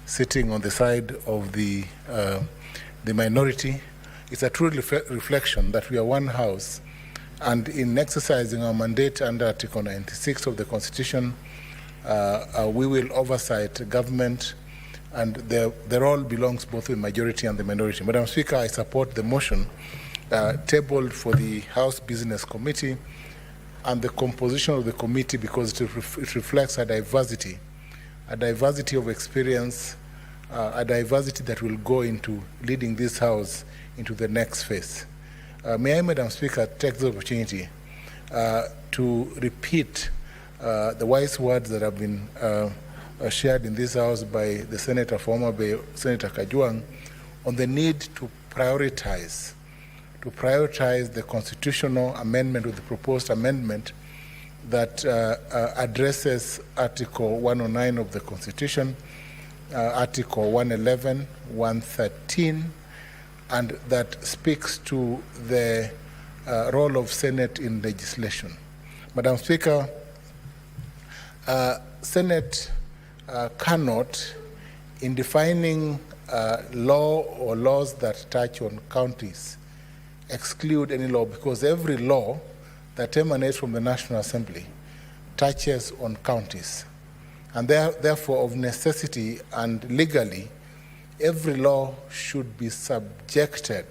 sitting on the side of the minority. it's a true reflection that we are one house, and in exercising our mandate under Article 96 of the Constitution, we will oversight government, and the role belongs both to the majority and the minority. Madam Speaker, I support the motion tabled for the House Business Committee and the composition of the committee, because it reflects a diversity of experience, a diversity that will go into leading this House into the next phase. May I, Madam Speaker, take the opportunity to repeat the wise words that have been shared in this House by the Senator, former Senator Kajwang, on the need to prioritize the constitutional amendment, or the proposed amendment that addresses Article 109 of the Constitution, Article 111, 113, and that speaks to the role of Senate in legislation. Madam Speaker, Senate cannot, in defining law or laws that touch on counties, exclude any law, because every law that emanates from the National Assembly touches on counties. And therefore, of necessity and legally, every law should be subjected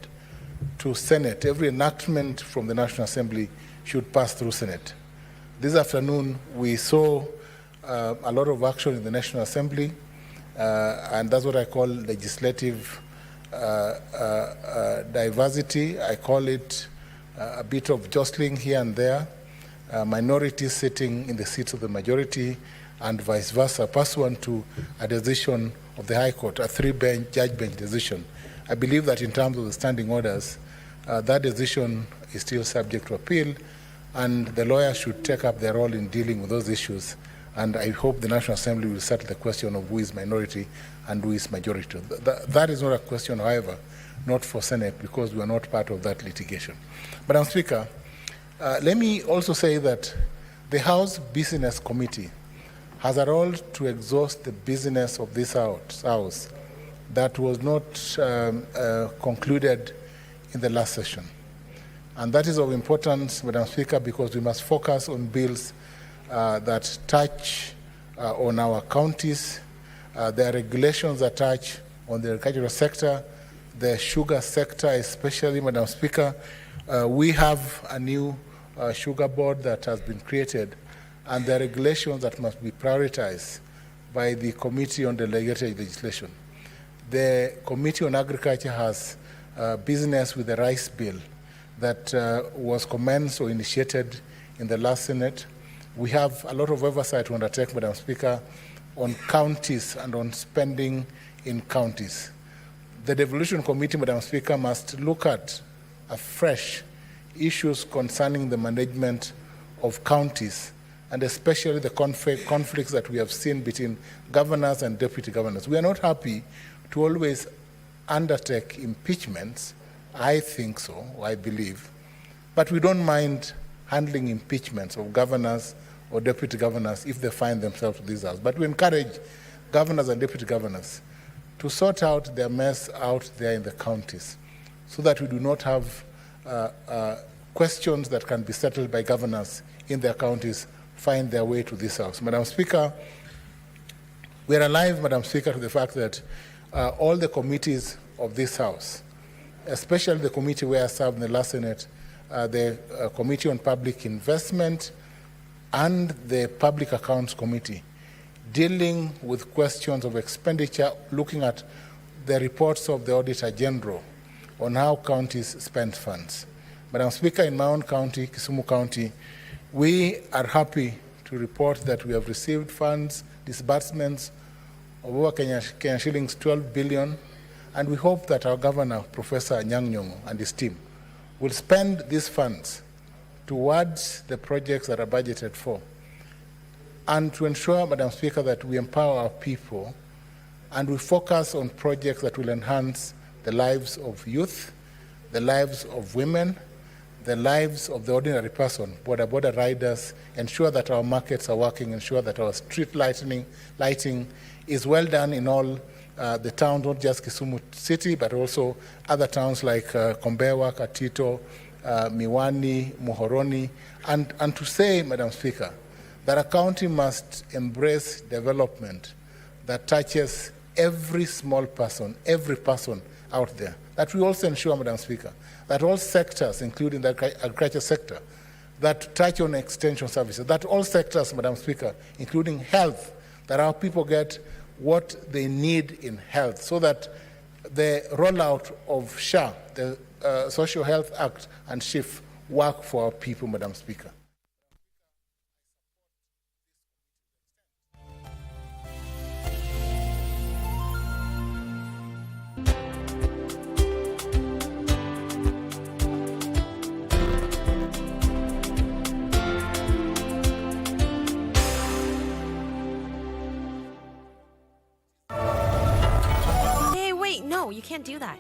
to Senate. Every enactment from the National Assembly should pass through Senate. This afternoon, we saw a lot of action in the National Assembly, and that's what I call legislative diversity. I call it a bit of jostling here and there, minorities sitting in the seats of the majority, and vice versa, pursuant to a decision of the High Court, a judge bench decision. I believe that in terms of the standing orders, that decision is still subject to appeal, and the lawyers should take up their role in dealing with those issues. And I hope the National Assembly will settle the question of who is minority and who is majority. That is not a question, however, not for Senate, because we are not part of that litigation. Madam Speaker, let me also say that the House Business Committee has a role to exhaust the business of this House that was not concluded in the last session. And that is of importance, Madam Speaker, because we must focus on bills that touch on our counties. There are regulations that touch on the agricultural sector, the sugar sector especially, Madam Speaker. We have a new sugar board that has been created, and there are regulations that must be prioritized by the Committee on Delegated Legislation. The Committee on Agriculture has business with the rice bill that was commenced or initiated in the last Senate. We have a lot of oversight to undertake, Madam Speaker, on counties and on spending in counties. The Devolution Committee, Madam Speaker, must look at afresh issues concerning the management of counties, and especially the conflicts that we have seen between governors and deputy governors. We are not happy to always undertake impeachments. I think so, I believe. But we don't mind handling impeachments of governors or deputy governors if they find themselves in this House. But we encourage governors and deputy governors to sort out their mess out there in the counties, so that we do not have questions that can be settled by governors in their counties find their way to this House. Madam Speaker, we are alive, Madam Speaker, to the fact that all the committees of this House, especially the committee where I served in the last Senate, the Committee on Public Investment and the Public Accounts Committee, dealing with questions of expenditure, looking at the reports of the Auditor General on how counties spend funds. Madam Speaker, in my own county, Kisumu County, we are happy to report that we have received funds, disbursements of over Kenya shillings 12 billion, and we hope that our Governor, Professor Anyang' Nyong'o, and his team will spend these funds towards the projects that are budgeted for, and to ensure, Madam Speaker, that we empower our people and we focus on projects that will enhance the lives of youth, the lives of women, the lives of the ordinary person, border riders, ensure that our markets are working, ensure that our street lighting is well done in all the town, not just Kisumu City, but also other towns like Kombewa, Katito, Miwani, Muhoroni, and to say, Madam Speaker, that a county must embrace development that touches every small person, every person out there. That we also ensure, Madam Speaker, that all sectors, including the agriculture sector, that touch on extension services, that all sectors, Madam Speaker, including health, that our people get what they need in health, so that the rollout of SHA, the Social Health Act, and SHIF work for our people, Madam Speaker. No, you can't do that.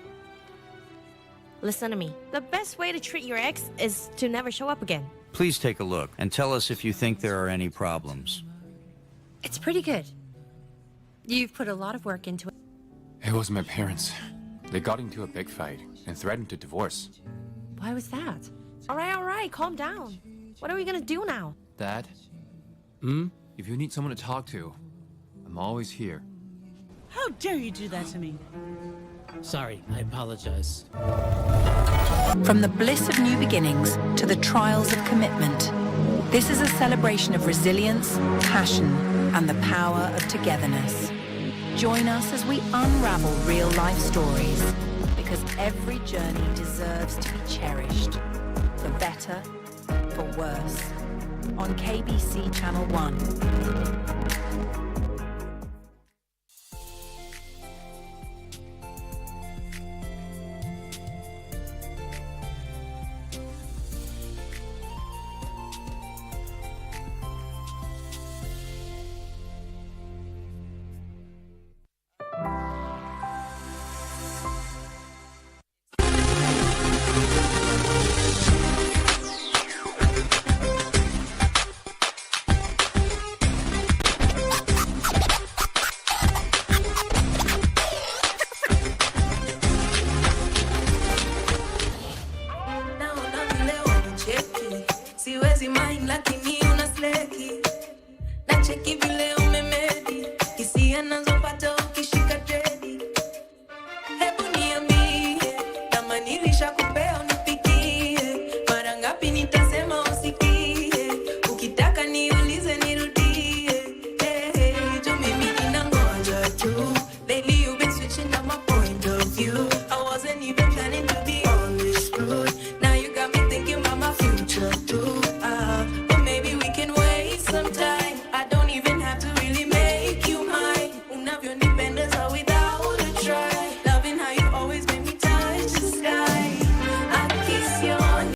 Listen to me. The best way to treat your ex is to never show up again. Please take a look and tell us if you think there are any problems. It's pretty good. You've put a lot of work into it. It was my parents. They got into a big fight and threatened to divorce. Why was that? All right, calm down. What are we gonna do now? Dad? If you need someone to talk to, I'm always here. How dare you do that to me? Sorry, I apologize. From the bliss of new beginnings to the trials of commitment, this is a celebration of resilience, passion, and the power of togetherness. Join us as we unravel real-life stories, because every journey deserves to be cherished, for better, for worse, on KBC Channel 1.